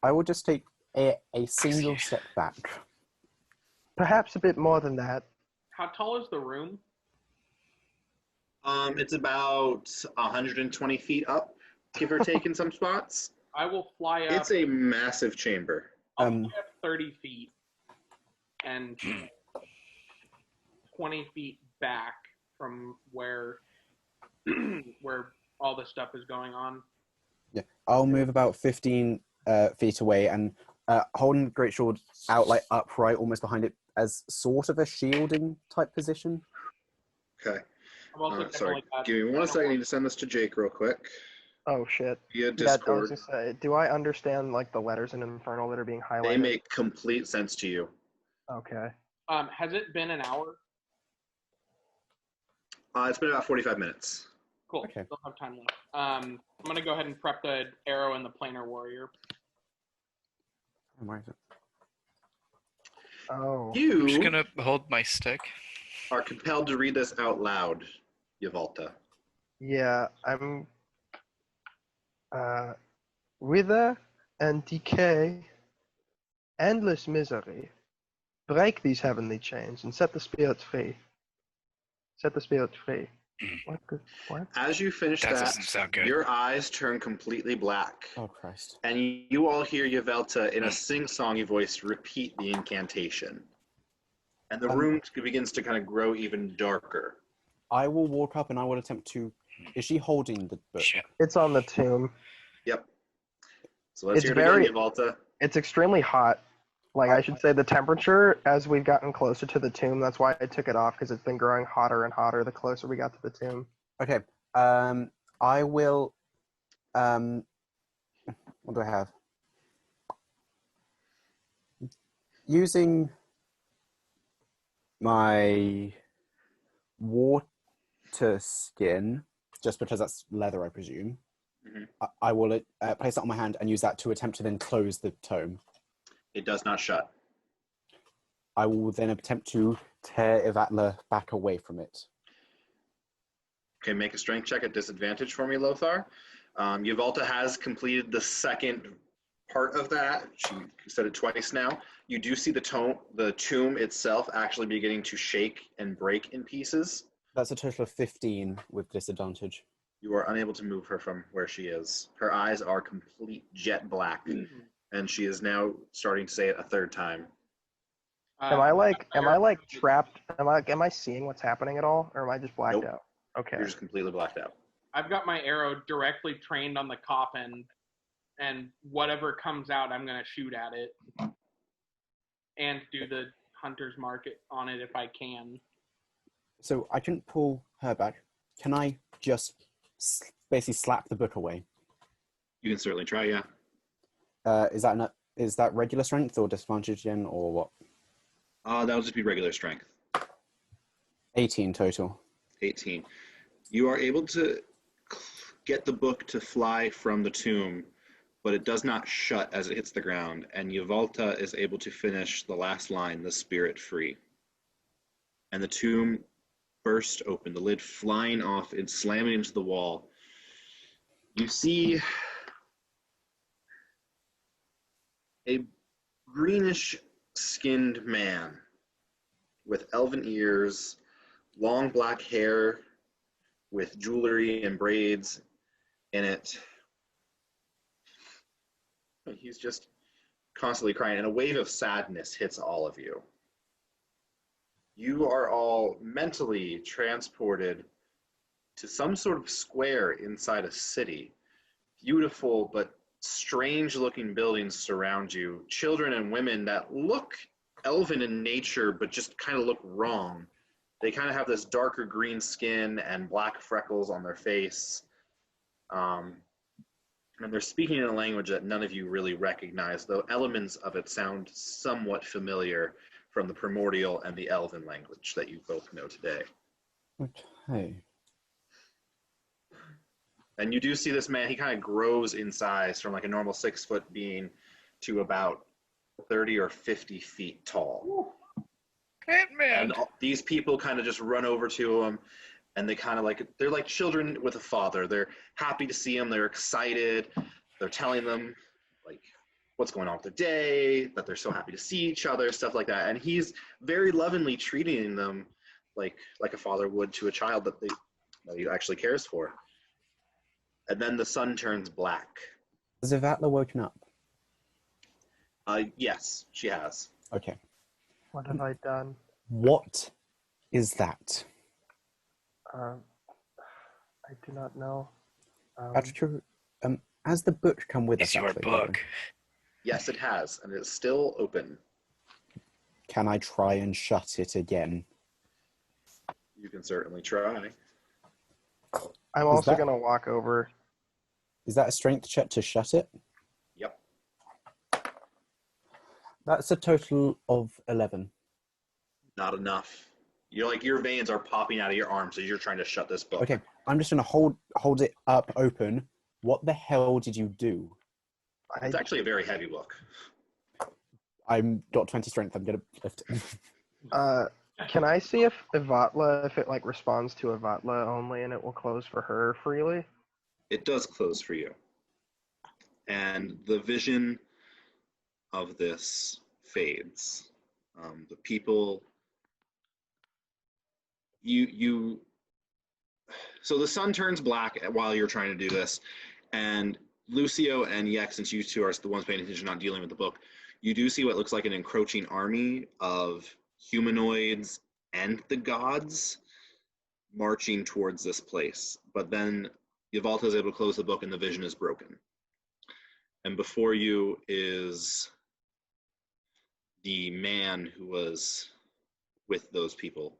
I will just take a single step back. Perhaps a bit more than that. how tall is the room? It's about 120 feet up, give or take in some spots. I will fly up. It's a massive chamber. I'll fly up 30 feet and 20 feet back from where all this stuff is going on. Yeah, I'll move about 15 feet away and holding the great sword out like upright, almost behind it, as sort of a shielding type position. Okay. I'm also kinda Sorry. like that. Give me 1 second. I need to send this to Jake real quick. Oh shit. Via Yeah, I was Discord. gonna say, do I understand like the letters in Infernal that are being highlighted? They make complete sense to you. Okay. Has it been an hour? It's been about 45 minutes. Cool. Okay. Still have time left. I'm gonna go ahead and prep the arrow and the planar warrior. Where is it? Oh. I'm just You gonna hold my stick. are compelled to read this out loud, Yvatla. Yeah, I'm. Wither and decay, endless misery. Break these heavenly chains and set the spirits free. Set the spirits free. What? What? As you finish That that, doesn't sound good. your eyes turn completely black. Oh, Christ. And you all hear Yvelta in a sing-songy voice repeat the incantation. And the room begins to kind of grow even darker. I will walk up and I will attempt to... Is she holding the book? Shit. It's on the tomb. Yep. So let's It's hear it very- again, Yvelta. It's extremely hot. Like, I should say the temperature as we've gotten closer to the tomb, that's why I took it off, because it's been growing hotter and hotter the closer we got to the tomb. Okay. I will... what do I have? Using my water skin, just because that's leather, I presume, Mhm. I will place that on my hand and use that to attempt to then close the tome. It does not shut. I will then attempt to tear Yvatla back away from it. Okay, make a strength check at disadvantage for me, Lothar. Yvelta has completed the second part of that. She said it twice now. You do see the tomb itself actually beginning to shake and break in pieces. That's a total of 15 with disadvantage. You are unable to move her from where she is. Her eyes are complete jet black, and she is now starting to say it a third time. Am I like trapped? Am I seeing what's happening at all, or am I just blacked Nope. out? Okay. You're just completely blacked out. I've got my arrow directly trained on the coffin, and whatever comes out, I'm gonna shoot at it, and do the hunter's mark on it if I can. So I couldn't pull her back. Can I just basically slap the book away? You can certainly try, yeah. Is that regular strength or disadvantage again, or what? That'll just be regular strength. 18 total. 18. You are able to get the book to fly from the tomb, but it does not shut as it hits the ground, and Yvelta is able to finish the last line, the spirit free. And the tomb burst open, the lid flying off and slamming into the wall. You see a greenish-skinned man with elven ears, long black hair with jewelry and braids in it. He's just constantly crying, and a wave of sadness hits all of you. You are all mentally transported to some sort of square inside a city. Beautiful but strange-looking buildings surround you. Children and women that look elven in nature but just kind of look wrong. They kind of have this darker green skin and black freckles on their face. And they're speaking in a language that none of you really recognize, though elements of it sound somewhat familiar from the primordial and the elven language that you both know today. Okay. And you do see this man, he kind of grows in size from like a normal 6-foot being to about 30 or 50 feet tall. Ant-Man! And these people kind of just run over to him, and they kind of they're like children with a father. They're happy to see him. They're excited. They're telling them like what's going on with their day, that they're so happy to see each other, stuff like that. And he's very lovingly treating them like a father would to a child that that he actually cares for. And then the sun turns black. Has Yvatla woken up? Yes, she has. Okay. What have I done? What is that? I do not know. Has the book come with us? It's your actually, book. Yes, it has, and it's still open. Can I try and shut it again? You can certainly try. I'm also going to walk over. Is that a strength check to shut it? Yep. That's a total of 11. Not enough. You're like, your veins are popping out of your arms as you're trying to shut this book. Okay, I'm just going to hold it up open. What the hell did you do? It's actually a very heavy book. I'm got 20 strength. I'm going to lift it. Can I see if Yvatla, if it like responds to Yvatla only and it will close for her freely? It does close for you. And the vision of this fades. The people, so the sun turns black while you're trying to do this, and Lucio and Yek, since you two are the ones paying attention, not dealing with the book, you do see what looks like an encroaching army of humanoids and the gods marching towards this place. But then Yvatla is able to close the book and the vision is broken. And before you is the man who was with those people.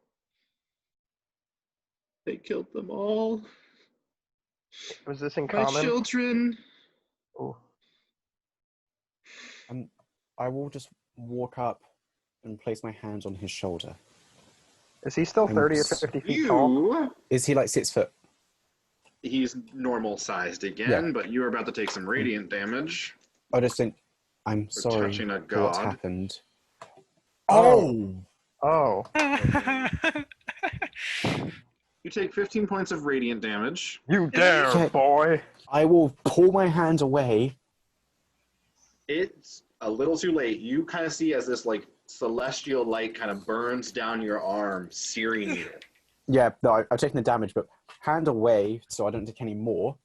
They killed them all. Was this in My common? children. Oh. I will just walk up and place my hands on his shoulder. Is he still 30 or 50 feet tall? Is he like 6 foot? He's normal sized again, Yeah. but you're about to take some radiant damage. I just think, I'm For sorry touching a for what's god. happened. Oh. Oh. You take 15 points of radiant damage. You dare, Okay. boy. I will pull my hand away. It's a little too late. You kind of see as this like celestial light kind of burns down your arm, searing you. Yeah, no, I've taken the damage, but hand away so I don't take any more.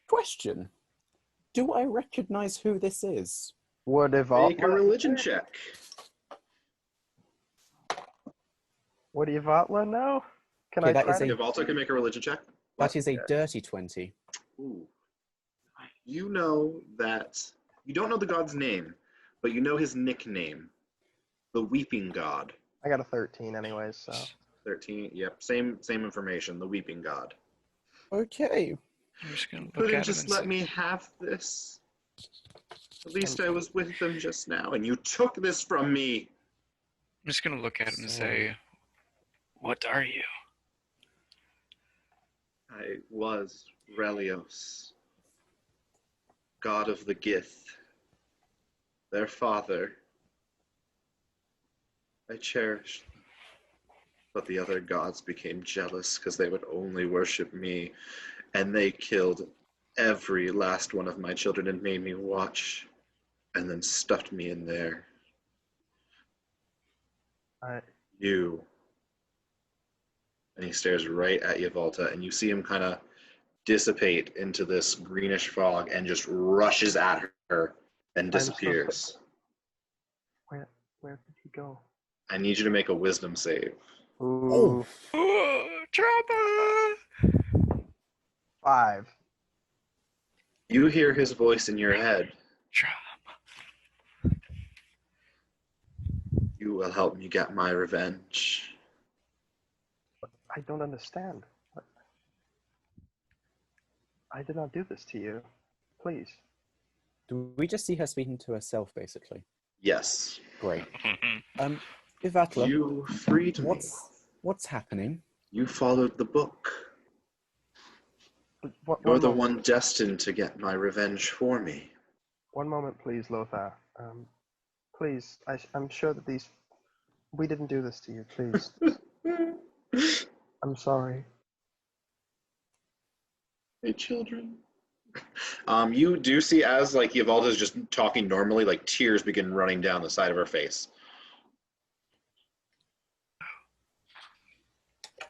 Question. Do I recognize who this is? Would Make a Yvatla? religion check. Would Yvatla know? Can Okay, I that try is to? a- Yvatla can make a religion check. That is a dirty 20. Ooh. You know that you don't know the god's name, but you know his nickname, the Weeping God. I got a 13 anyways, so. 13. Yep, same information. The Weeping God. Okay. I'm just gonna look Couldn't at him just and let say, me have this. At least I was with them just now, and you took this from me. I'm just gonna look at him and So- say, "What are you?" I was Relios, god of the Gith, their father. I cherished them. But the other gods became jealous because they would only worship me, and they killed every last one of my children and made me watch, and then stuffed me in there. You. And he stares right at Yvatla, and you see him kind of dissipate into this greenish fog and just rushes at her and I'm so disappears. Where did he go? I need you to make a wisdom save. Ooh. Oh, drama! 5. You hear his voice in your head. Drama. You will help me get my revenge. I don't understand. I did not do this to you. Please. Do we just see her speaking to herself, basically? Yes. Great. Yvatla, You freed me. what's happening? You followed the book. What, You're one the moment. one destined to get my revenge for me. One moment, please, Lothar. Please, I'm sure that we didn't do this to you, please. I'm sorry. Hey, children. You do see as like Yvalda's just talking normally, like tears begin running down the side of her face.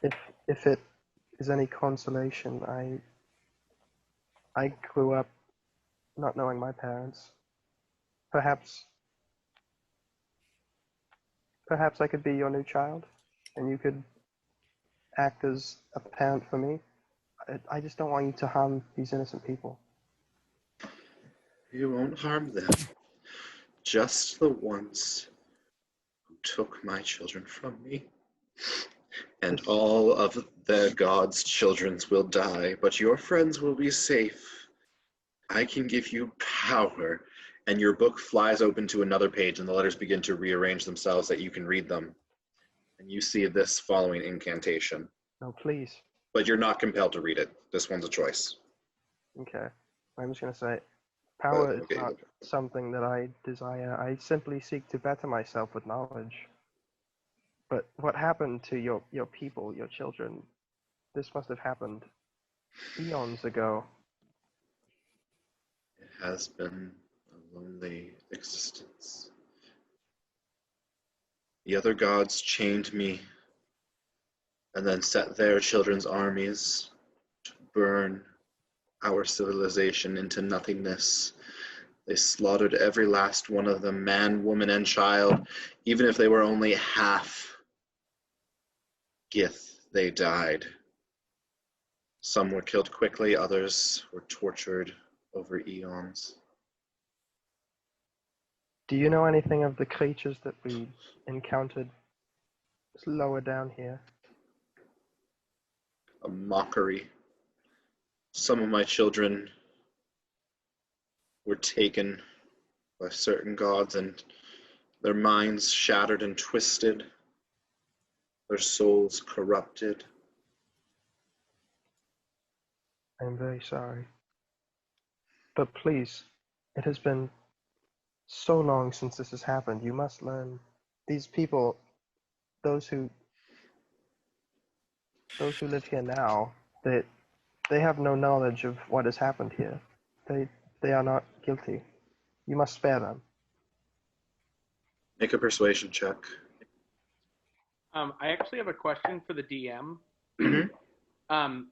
It If it is any consolation, I grew up not knowing my parents. Perhaps I could be your new child, and you could act as a parent for me. I just don't want you to harm these innocent people. You won't harm them. Just the ones who took my children from me. And all of the gods' children will die, but your friends will be safe. I can give you power. And your book flies open to another page, and the letters begin to rearrange themselves that you can read them. And you see this following incantation. No, please. But you're not compelled to read it. This one's a choice. Okay. I'm just going to say, power Okay. is not something that I desire. I simply seek to better myself with knowledge. But what happened to your people, your children? This must have happened eons ago. It has been a lonely existence. The other gods chained me and then set their children's armies to burn our civilization into nothingness. They slaughtered every last one of them, man, woman, and child. Even if they were only half Gith, they died. Some were killed quickly, others were tortured over eons. Do you know anything of the creatures that we encountered lower down here? A mockery. Some of my children were taken by certain gods and their minds shattered and twisted, their souls corrupted. I am very sorry. But please, it has been so long since this has happened. You must learn. These people, those who live here now, they have no knowledge of what has happened here. They are not guilty. You must spare them. Make a persuasion check. I actually have a question for the DM. Mhm.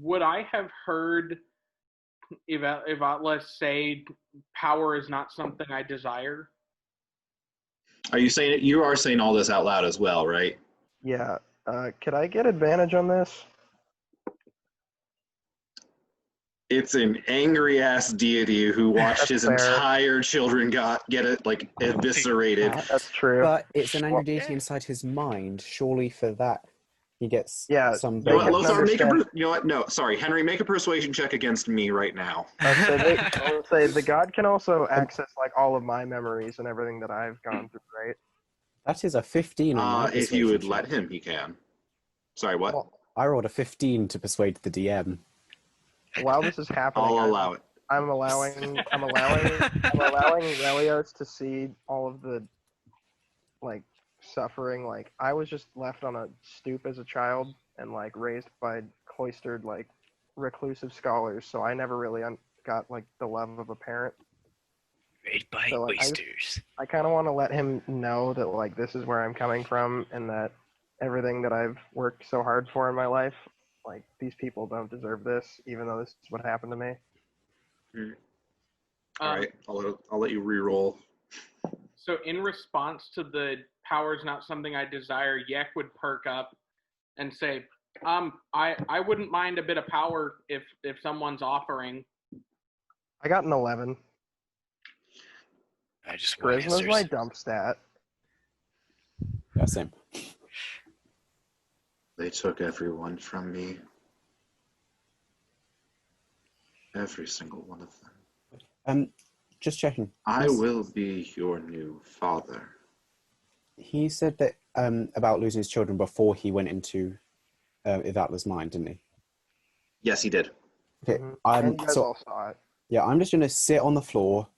Would I have heard Yvatla say, "Power is not something I desire"? Are you saying it? You are saying all this out loud as well, right? Yeah. Could I get advantage on this? It's an angry ass deity who watched his That's fair. entire children get it like eviscerated. That's true. But it's an angry deity Yeah. inside his mind. Surely for that, he gets Yeah, some You know what, can bonus. Lothar, understand. you know what? No, sorry, Henry, make a persuasion check against me right now. I'll say the god can also access like all of my memories and everything that I've gone through, right? That is a 15 on my If you persuasion would check. let him, he can. Sorry, what? Well, I rolled a 15 to persuade the DM. while this is happening, I'll allow it. I'm allowing Relios to see all of the like suffering. Like I was just left on a stoop as a child and like raised by cloistered like reclusive scholars, so I never really got like the love of a parent. Raid by So, like, oysters. I kind of want to let him know that like this is where I'm coming from and that everything that I've worked so hard for in my life, like these people don't deserve this, even though this is what happened to me. All right, I'll let you re-roll. So in response to the "power's not something I desire," Yek would perk up and say, I wouldn't mind a bit of power if someone's offering." I got an 11. I just want Charisma's answers. my dump stat. Yeah, same. They took everyone from me. Every single one of them. Just checking. I will be your new father. He said that about losing his children before he went into Yvatla's mind, didn't he? Yes, he did. Okay, And you guys all saw it. Yeah, I'm just going to sit on the floor,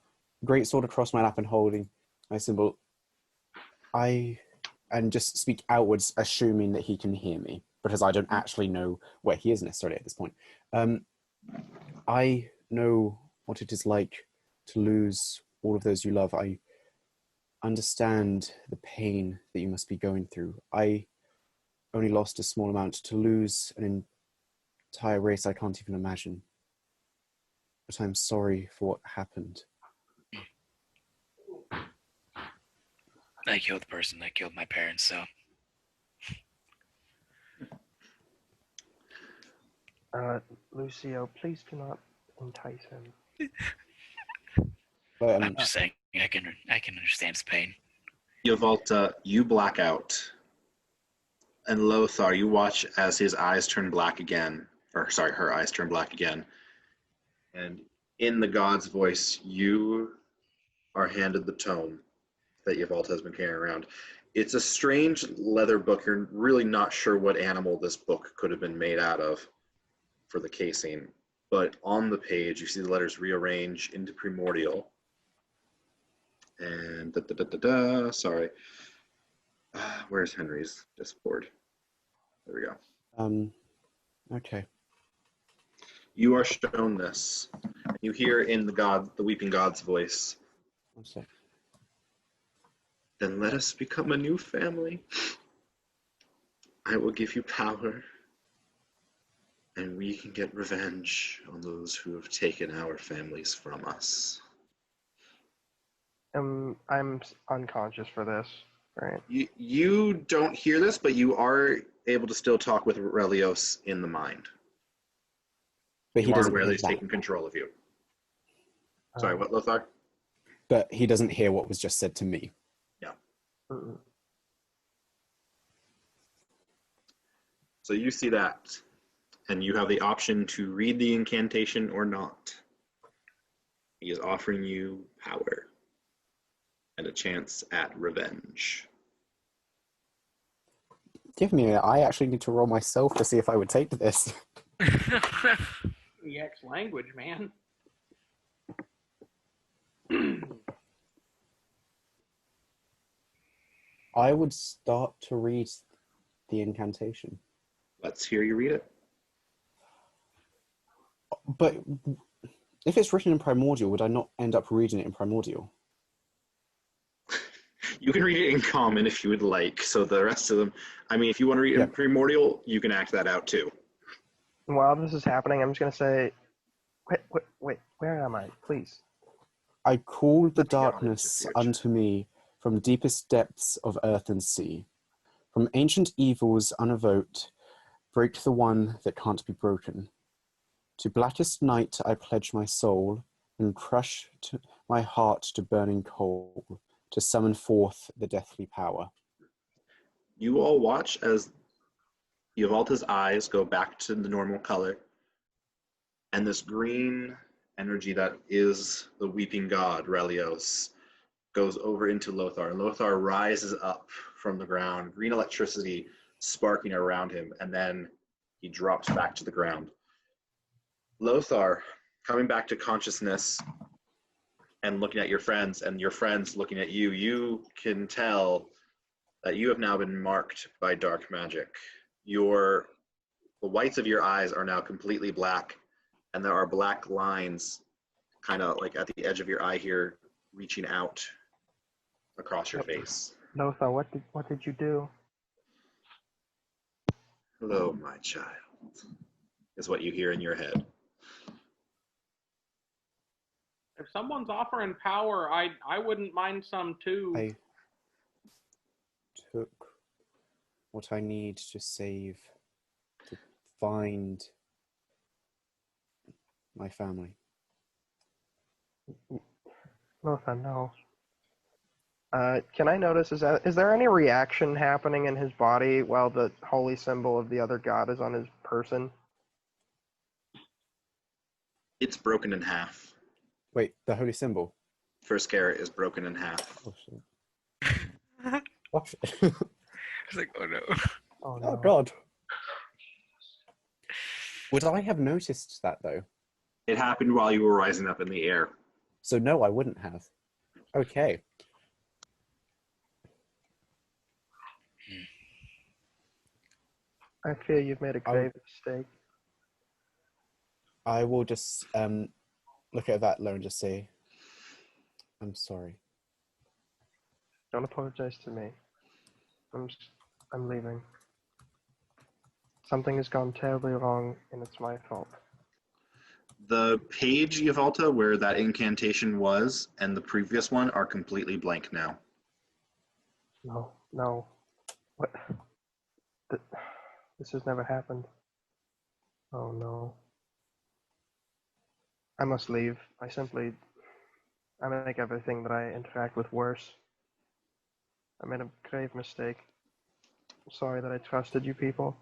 great sword across my lap and holding my symbol. And just speak outwards, assuming that he can hear me, because I don't actually know where he is necessarily at this point. I know what it is like to lose all of those you love. I understand the pain that you must be going through. I only lost a small amount, to lose an entire race I can't even imagine. But I'm sorry for what happened. I killed the person that killed my parents, so. Lucio, please do not entice him. But, I'm just saying, I can understand his pain. Yvatla, you black out. And Lothar, you watch as his eyes turn black again. Or, sorry, her eyes turn black again. And in the god's voice, you are handed the tome that Yvatla has been carrying around. It's a strange leather book. You're really not sure what animal this book could have been made out of for the casing. But on the page, you see the letters rearrange into primordial. And sorry. Where's Henry's Discord? There we go. Okay. You are shown this. You hear in the weeping god's voice. One sec. Then let us become a new family. I will give you power, and we can get revenge on those who have taken our families from us. I'm unconscious for this, right? You don't hear this, but you are able to still talk with Relios in the mind. But he You are doesn't aware hear that he's that. taking control of you. Sorry, what, Lothar? But he doesn't hear what was just said to me. Mm-mm. So you see that, and you have the option to read the incantation or not. He is offering you power and a chance at revenge. Give me I actually need to roll myself to see if I would take this. EX language, man. I would start to read the incantation. Let's hear you read it. But if it's written in primordial, would I not end up reading it in primordial? You can read it in common if you would like. So the rest of them, I mean, if you want to read it in primordial, you can act that out too. While this is happening, I'm just gonna say, wait, where am I? Please. I called the Let me get on darkness into unto me from deepest depths of earth and sea. From ancient evils unevoked, break the one that can't be broken. To blackest night I pledge my soul, and crush my heart to burning coal, to summon forth the deathly power. You all watch as Yvalta's eyes go back to the normal color, and this green energy that is the weeping god, Relios, goes over into Lothar. Lothar rises up from the ground, green electricity sparking around him, and then he drops back to the ground. Lothar, coming back to consciousness and looking at your friends, and your friends looking at you, you can tell that you have now been marked by dark magic. The whites of your eyes are now completely black, and there are black lines kind of like at the edge of your eye here, reaching out across your face. Lothar, what did you do? Hello, my child, is what you hear in your head. If someone's offering power, I wouldn't mind some too. I took what I need to save, to find my family. Lothar, no. Can I notice, is there any reaction happening in his body while the holy symbol of the other god is on his person? It's broken in half. Wait, the holy symbol? First carrot is broken in half. Oh, shit. Oh, shit. I was like, oh no. Oh, no. Oh, God. Would I have noticed that, though? It happened while you were rising up in the air. So, no, I wouldn't have. Okay. I fear you've made a grave mistake. I will just look at Yvatla and just say, I'm sorry. Don't apologize to me. I'm leaving. Something has gone terribly wrong, and it's my fault. The page, Yvatla, where that incantation was, and the previous one are completely blank now. No. What? This has never happened. Oh no. I must leave. I make everything that I interact with worse. I made a grave mistake. I'm sorry that I trusted you people.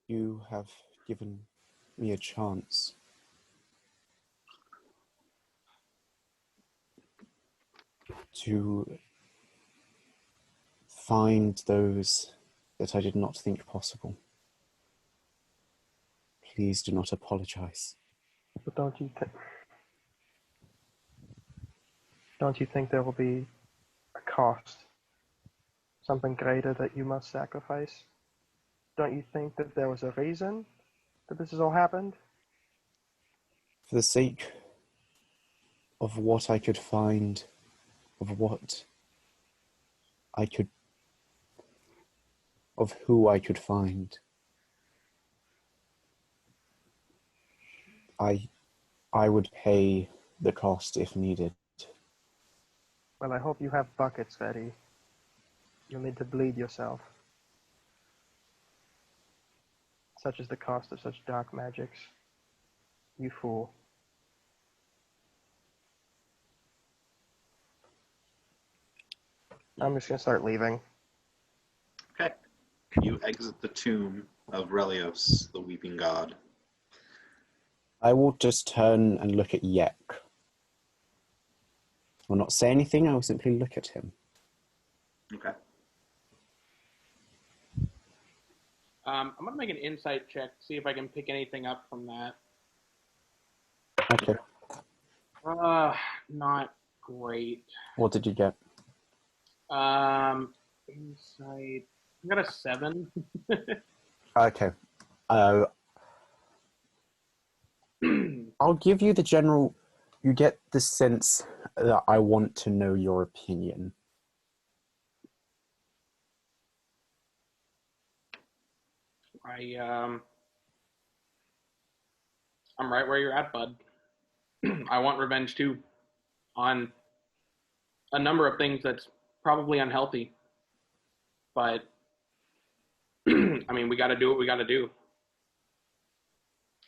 You have given me a chance. To find those that I did not think possible. Please do not apologize. But don't you think there will be a cost? Something greater that you must sacrifice? Don't you think that there was a reason that this has all happened? For the sake of what I could find, of who I could find, I would pay the cost if needed. Well, I hope you have buckets ready. You'll need to bleed yourself. Such is the cost of such dark magics. You fool. I'm just gonna start leaving. Okay. You exit the tomb of Relios, the weeping god. I will just turn and look at Yek. I will not say anything, I will simply look at him. Okay. I'm gonna make an insight check, see if I can pick anything up from that. Okay. Not great. What did you get? Insight. I got a 7. Okay. I'll give you the general. You get the sense that I want to know your opinion. I'm right where you're at, bud. I want revenge too, on a number of things that's probably unhealthy. But I mean, we got to do what we got to do.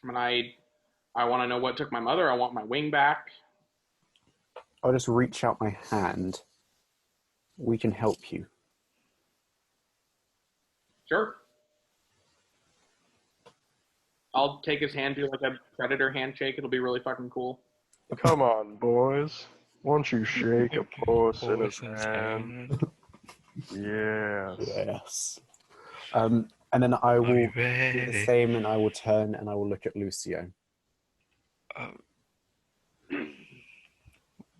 I mean, I want to know what took my mother. I want my wing back. I'll just reach out my hand. We can help you. Sure. I'll take his hand, do like a predator handshake. It'll be really fucking cool. Come on, boys. Won't you shake a puss in his hand? Yes. Yes. And then I will you do the ready? same, and I will turn and I will look at Lucio.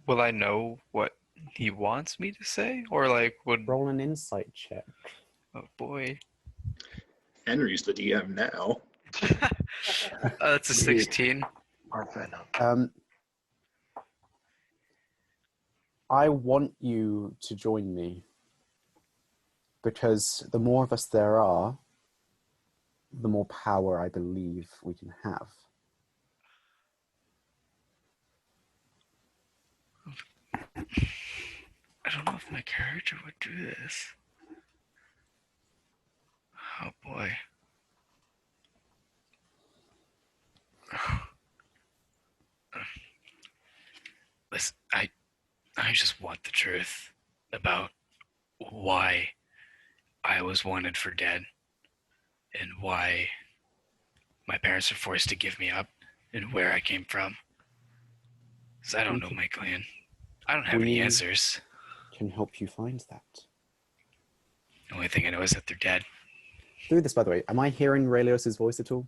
Will I know what he wants me to say, or like would? Roll an insight check. Oh boy, Henry's the DM now. that's a 16. I want you to join me because the more of us there are, the more power I believe we can have. I don't know if my character would do this. Oh boy. Listen, I just want the truth about why I was wanted for dead and why my parents were forced to give me up and where I came from. Because I don't know my clan. I don't have any answers. Can help you find that. The only thing I know is that they're dead. Do this, by the way. Am I hearing Relios' voice at all?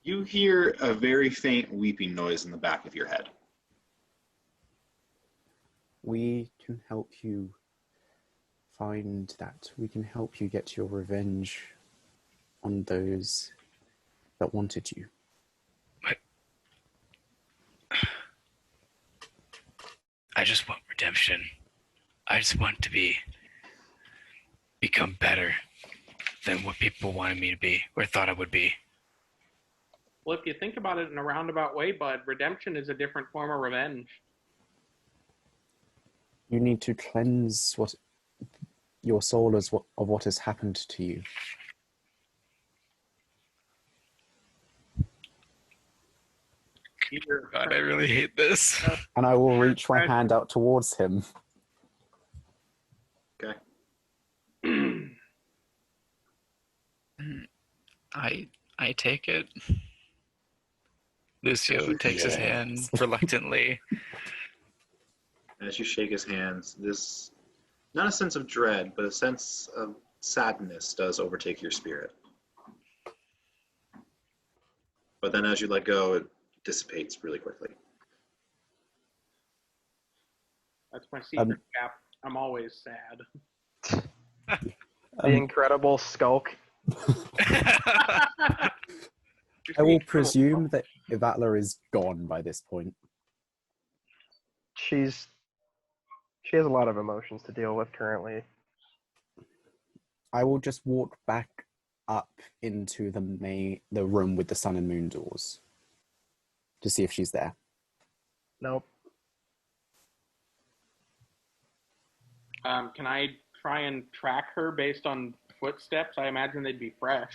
You hear a very faint weeping noise in the back of your head. We can help you find that. We can help you get your revenge on those that wanted you. But I just want redemption. I just want to be become better than what people wanted me to be or thought I would be. Well, if you think about it in a roundabout way, bud, redemption is a different form of revenge. You need to cleanse your soul of what has happened to you. God, I really hate this. And I will reach my hand out towards him. Okay. I take it. Lucio takes his hand reluctantly. As you shake his hands, this, not a sense of dread, but a sense of sadness does overtake your spirit. But then as you let go, it dissipates really quickly. That's my secret cap. I'm always sad. The incredible skulk. I will presume that Yvatla is gone by this point. She has a lot of emotions to deal with currently. I will just walk back up into the room with the sun and moon doors to see if she's there. Nope. Can I try and track her based on footsteps? I imagine they'd be fresh.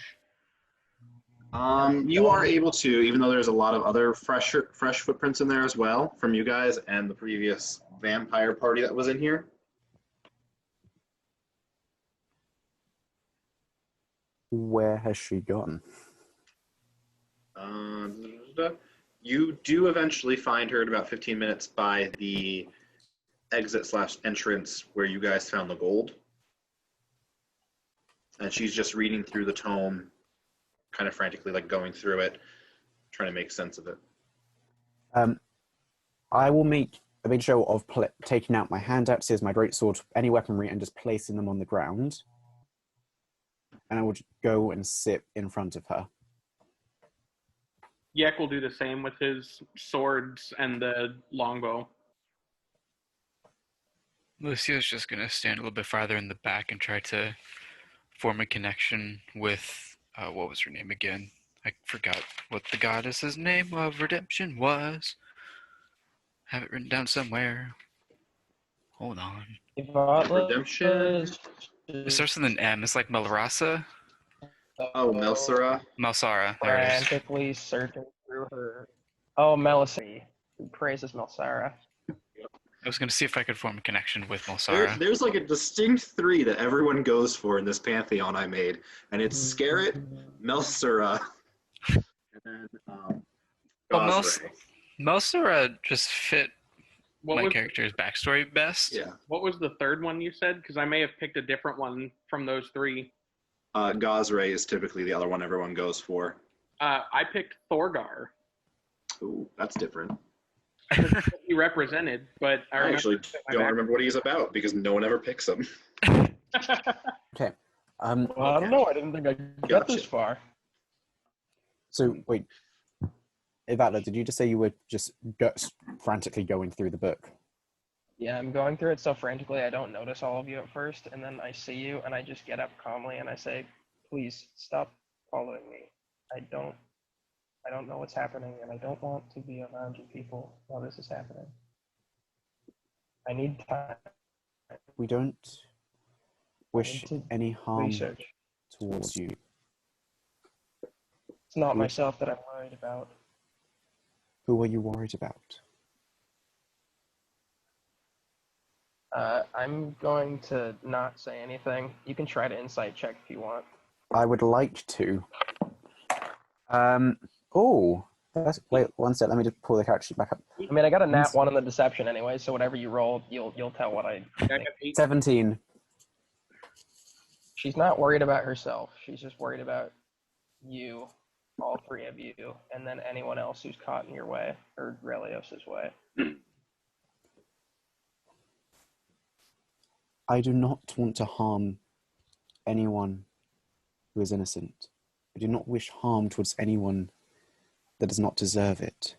You are able to, even though there's a lot of other fresh footprints in there as well from you guys and the previous vampire party that was in here. Where has she gone? You do eventually find her at about 15 minutes by the exit/entrance where you guys found the gold. And she's just reading through the tome, kind of frantically, like going through it, trying to make sense of it. I will make a big show of taking out my hand axes, my greatsword, any weaponry, and just placing them on the ground. And I will go and sit in front of her. Yek will do the same with his swords and the longbow. Lucio's just going to stand a little bit farther in the back and try to form a connection with, what was her name again? I forgot what the goddess's name of redemption was. Have it written down somewhere. Hold on. Redemption? It starts with an M. It's like Melrasa. Oh, Melsara. Melsara. There it is. Frantically searching through her. Oh, Melisari, who praises Melsara. I was going to see if I could form a connection with Melsara. There's like a distinct three that everyone goes for in this pantheon I made, and it's Scarret, Melsara, and then Well, Gosray. Melsara just fit What my was, character's backstory best. Yeah. what was the third one you said? Because I may have picked a different one from those three. Gosray is typically the other one everyone goes for. I picked Thorgar. Ooh, that's different. He represented, but I actually don't remember what he's about because no one ever picks him. Okay. Well, I don't know. I didn't think I got Gotcha. this far. So, wait. Yvatla, did you just say you were just frantically going through the book? Yeah, I'm going through it so frantically I don't notice all of you at first, and then I see you, and I just get up calmly and I say, "Please stop following me. I don't know what's happening, and I don't want to be around you people while this is happening. I need time We don't wish to any harm research. towards you. It's not myself that I'm worried about. Who are you worried about? I'm going to not say anything. You can try to insight check if you want. I would like to. Wait one sec. Let me just pull the character sheet back up. I mean, I got a nat 1 on the deception anyway, so whatever you roll, you'll tell what I I think. got 8. 17. She's not worried about herself. She's just worried about you, all three of you, and then anyone else who's caught in your way, or Relios's way. I do not want to harm anyone who is innocent. I do not wish harm towards anyone that does not deserve it.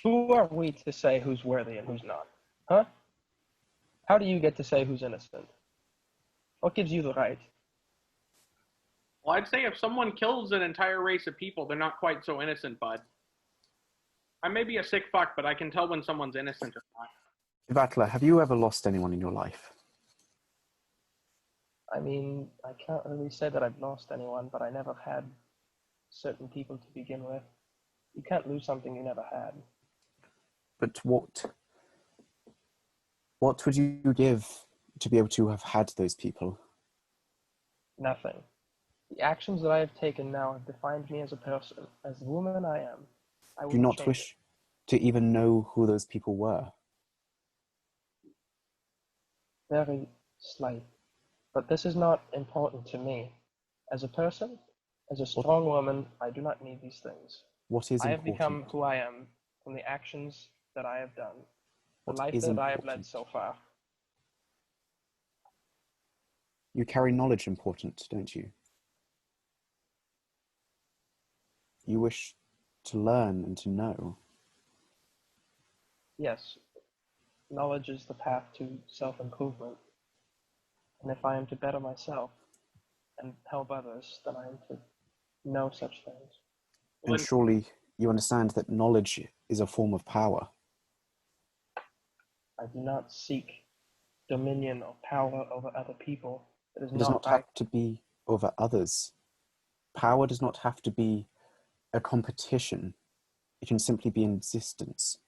Who are we to say who's worthy and who's not? Huh? How do you get to say who's innocent? What gives you the right? Well, I'd say if someone kills an entire race of people, they're not quite so innocent, bud. I may be a sick fuck, but I can tell when someone's innocent or not. Yvatla, have you ever lost anyone in your life? I mean, I can't really say that I've lost anyone, but I never had certain people to begin with. You can't lose something you never had. But what would you give to be able to have had those people? Nothing. The actions that I have taken now have defined me as a person, as the woman I am. I Do you not wish to even know who those people were? Very slight. But this is not important to me. As a person, as a strong woman, I do not need these things. What is I have important? become who I am from the actions that I have done, the What life is that I have led important? so far. You carry knowledge important, don't you? You wish to learn and to know. Yes, knowledge is the path to self-improvement. And if I am to better myself and help others, then I am to know such things. And surely you understand that knowledge is a form of power. I do not seek dominion or power over other people. It It does not have to be over others. Power does not have to be a competition. It can simply be in existence.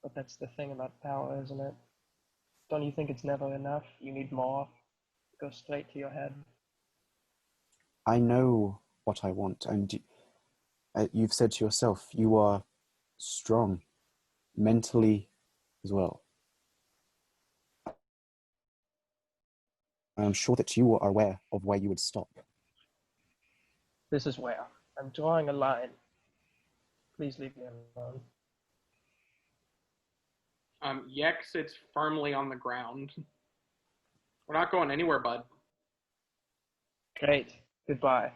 But that's the thing about power, isn't it? Don't you think it's never enough? You need more. Go straight to your head. I know what I want, and you've said to yourself, you are strong, mentally as well. I'm sure that you are aware of where you would stop. This is where. I'm drawing a line. Please leave me alone. Yek sits firmly on the ground. We're not going anywhere, bud. Great. Goodbye.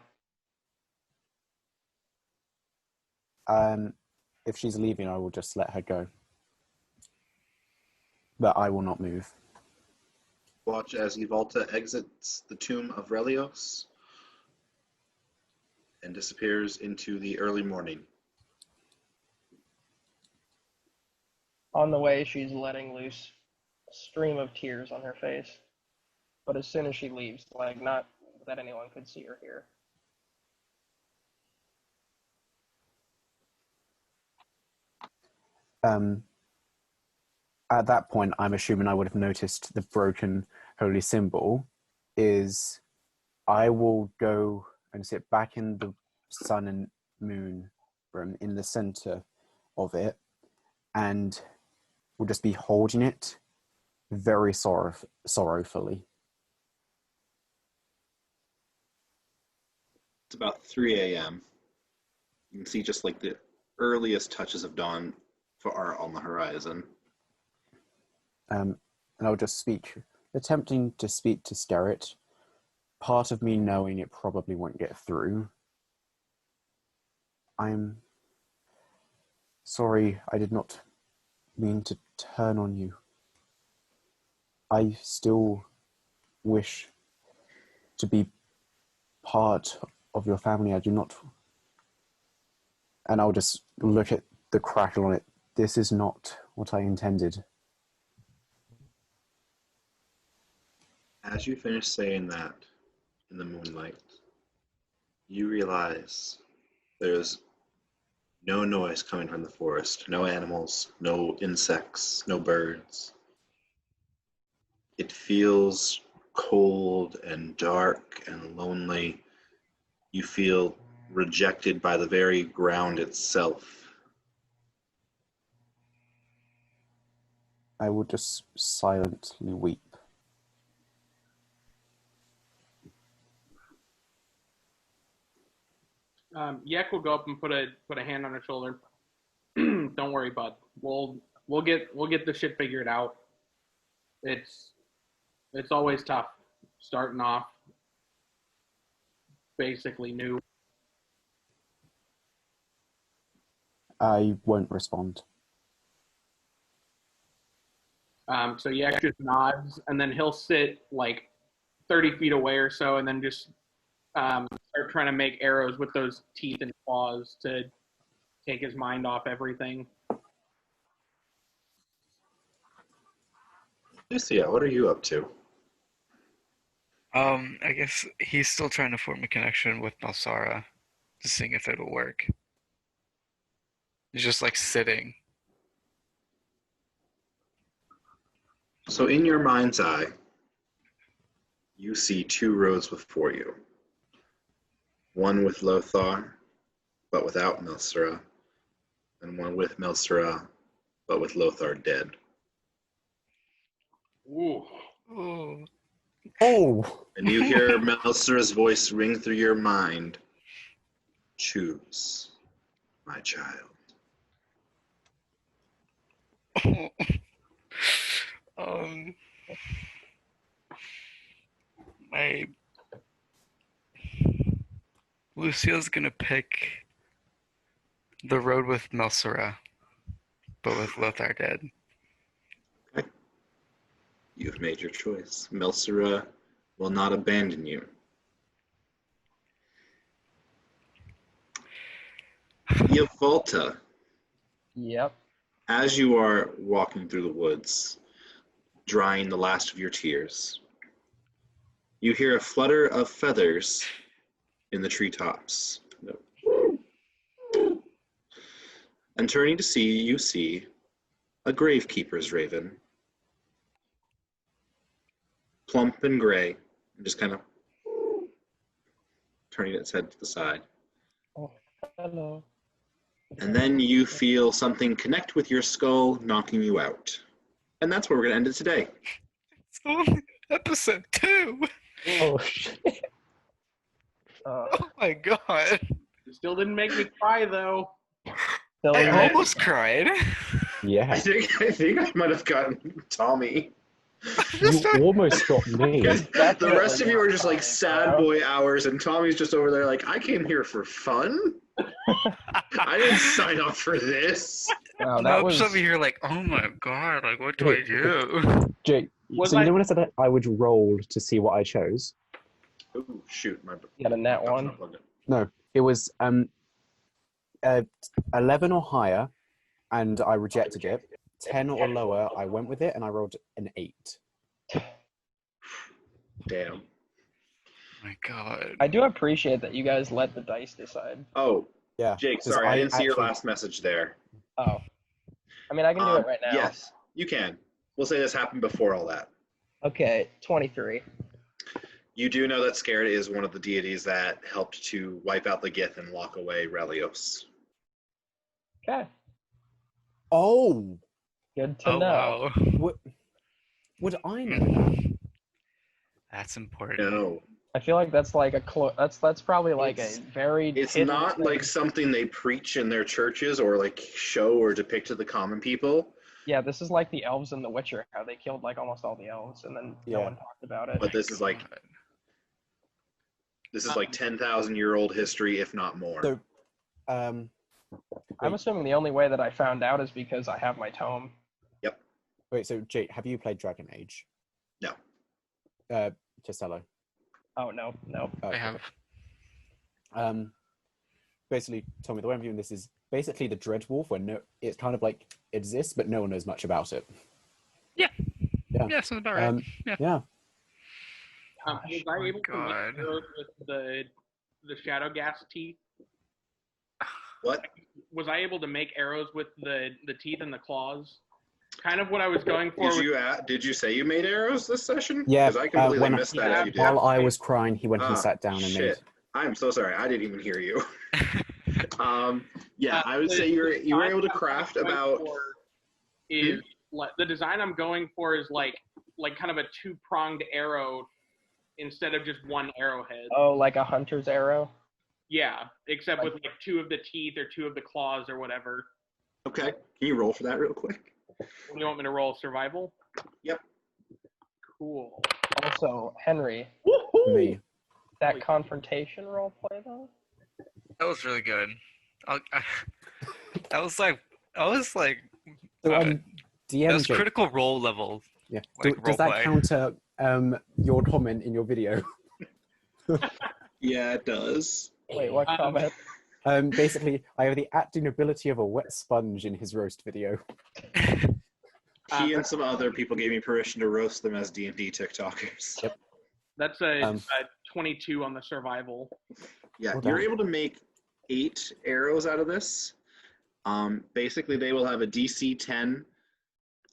If she's leaving, I will just let her go. But I will not move. Watch as Yvalta exits the tomb of Relios and disappears into the early morning. On the way, she's letting loose a stream of tears on her face. But as soon as she leaves, like, not that anyone could see or hear. At that point, I'm assuming I would have noticed the broken holy symbol. I will go and sit back in the sun and moon room in the center of it, and will just be holding it very sorrowfully. It's about 3 a.m. You can see just like the earliest touches of dawn are on the horizon. And I'll just attempting to speak to Scarrett, part of me knowing it probably won't get through. I'm sorry, I did not mean to turn on you. I still wish to be part of your family. I do not. And I'll just look at the crackle on it. This is not what I intended. As you finish saying that in the moonlight, you realize there's no noise coming from the forest, no animals, no insects, no birds. It feels cold and dark and lonely. You feel rejected by the very ground itself. I will just silently weep. Yek will go up and put a hand on her shoulder. Don't worry, bud. We'll get the shit figured out. It's always tough starting off basically new. I won't respond. So Yek just nods, and then he'll sit like 30 feet away or so, and then just start trying to make arrows with those teeth and claws to take his mind off everything. Lucia, what are you up to? I guess he's still trying to form a connection with Balsara, just seeing if it'll work. He's just like sitting. So in your mind's eye, you see two roads before you. One with Lothar, but without Milsera, and one with Milsera, but with Lothar dead. Ooh. Ooh. Oh! And you hear Milsera's voice ring through your mind. Choose, my child. My Lucille's gonna pick the road with Milsera, but with Lothar dead. Okay. You've made your choice. Milsera will not abandon you. Yvatla, Yep. as you are walking through the woods, drying the last of your tears, you hear a flutter of feathers in the treetops. And turning to see, you see a gravekeeper's raven, plump and gray, and just kind of turning its head to the side. Oh, hello. And then you feel something connect with your skull, knocking you out. And that's where we're going to end it today. It's only episode 2. Oh shit. Oh my god. It still didn't make me cry though. Still I in almost cried. Yeah. I think I might have gotten Tommy. You almost got me. The rest of you are just like sad boy hours, and Tommy's just over there like, I came here for fun? I didn't sign up for this. Wow, I'm that was over here like, oh my god, like what do I do? Jake, Was so you I- know when I said that I would roll to see what I chose? Oh, shoot. My you got a net that's one. not plugged in. No, it was 11 or higher, and I rejected it. 10 or lower, I went with it, and I rolled an 8. Damn. My god. I do appreciate that you guys let the dice decide. Oh, Yeah. Jake, 'cause sorry, I didn't see your actually- last message there. Oh. I mean, I can do it right now. Yes, you can. We'll say this happened before all that. Okay, 23. You do know that Scared is one of the deities that helped to wipe out the Gith and lock away Relios. Okay, Oh! good to Oh know. wow. Would I know that? That's important. No. I feel like that's like that's probably like It's- a very It's hidden not thing. like something they preach in their churches or like show or depict to the common people, Yeah, this is like the elves in The Witcher, how they killed like almost all the elves and then no Yeah. one talked about it. but this is like God. 10,000-year-old history, if not more. So, I'm assuming the only way that I found out is because I have my tome. wait, so Jake, have you played Dragon Age? No. Castello. Oh no. I have. Basically, Tommy, the way I'm viewing this is basically the Dreadwolf, where it's kind of like exists, but no one knows much about it. Yeah, Yeah. sounds about right. Yeah. Was I able to God. make arrows with the shadow gas teeth? What? Was I able to make arrows with the teeth and the claws? Kind of what I was going for. Did you say you made arrows this session? Yeah, Because I completely when I- missed that if you did. While I was crying, he went and Ah, sat down and made. shit. I'm so sorry. I didn't even hear you. Yeah, I would The say you were able to design craft I'm going about. for is like the design I'm going for is like kind of a 2-pronged arrow instead of just one arrowhead. Oh, like a hunter's arrow? Yeah, except with like 2 of the teeth or 2 of the claws or whatever. Okay, can you roll for that real quick? What do you want me to roll? Survival? Yep. Cool. Also, Henry, Me. that confrontation role play though? That was really good. That was like So, that DM was Jake, critical role level. yeah. like Does that roleplay. counter your comment in your video? Yeah, it does. Wait, what comment? Basically, I have the acting ability of a wet sponge in his roast video. He and some other people gave me permission to roast them as D&D TikTokers. Yep. That's a 22 on the survival. Yeah, Well you're done. able to make 8 arrows out of this. Basically, they will have a DC 10,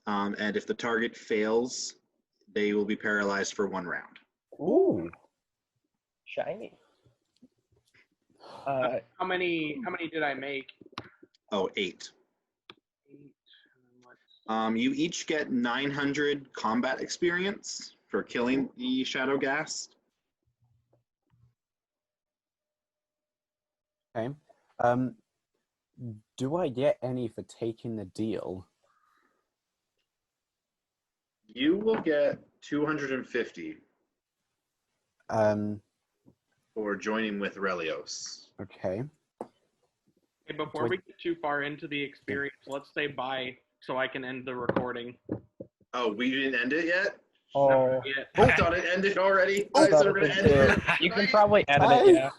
and if the target fails, they will be paralyzed for 1 round. Ooh. Shiny. How many did I make? Oh, 8. You each get 900 combat experience for killing the Shadow Ghast. Okay. Do I get any for taking the deal? You will get 250 for joining with Relios. Okay. Okay, before we get too far into the experience, let's say bye so I can end the recording. Oh, we didn't end it yet? Oh, Yeah. I thought it ended already. I I thought said we're it gonna did end too. it. You can probably edit Bye. it, yeah.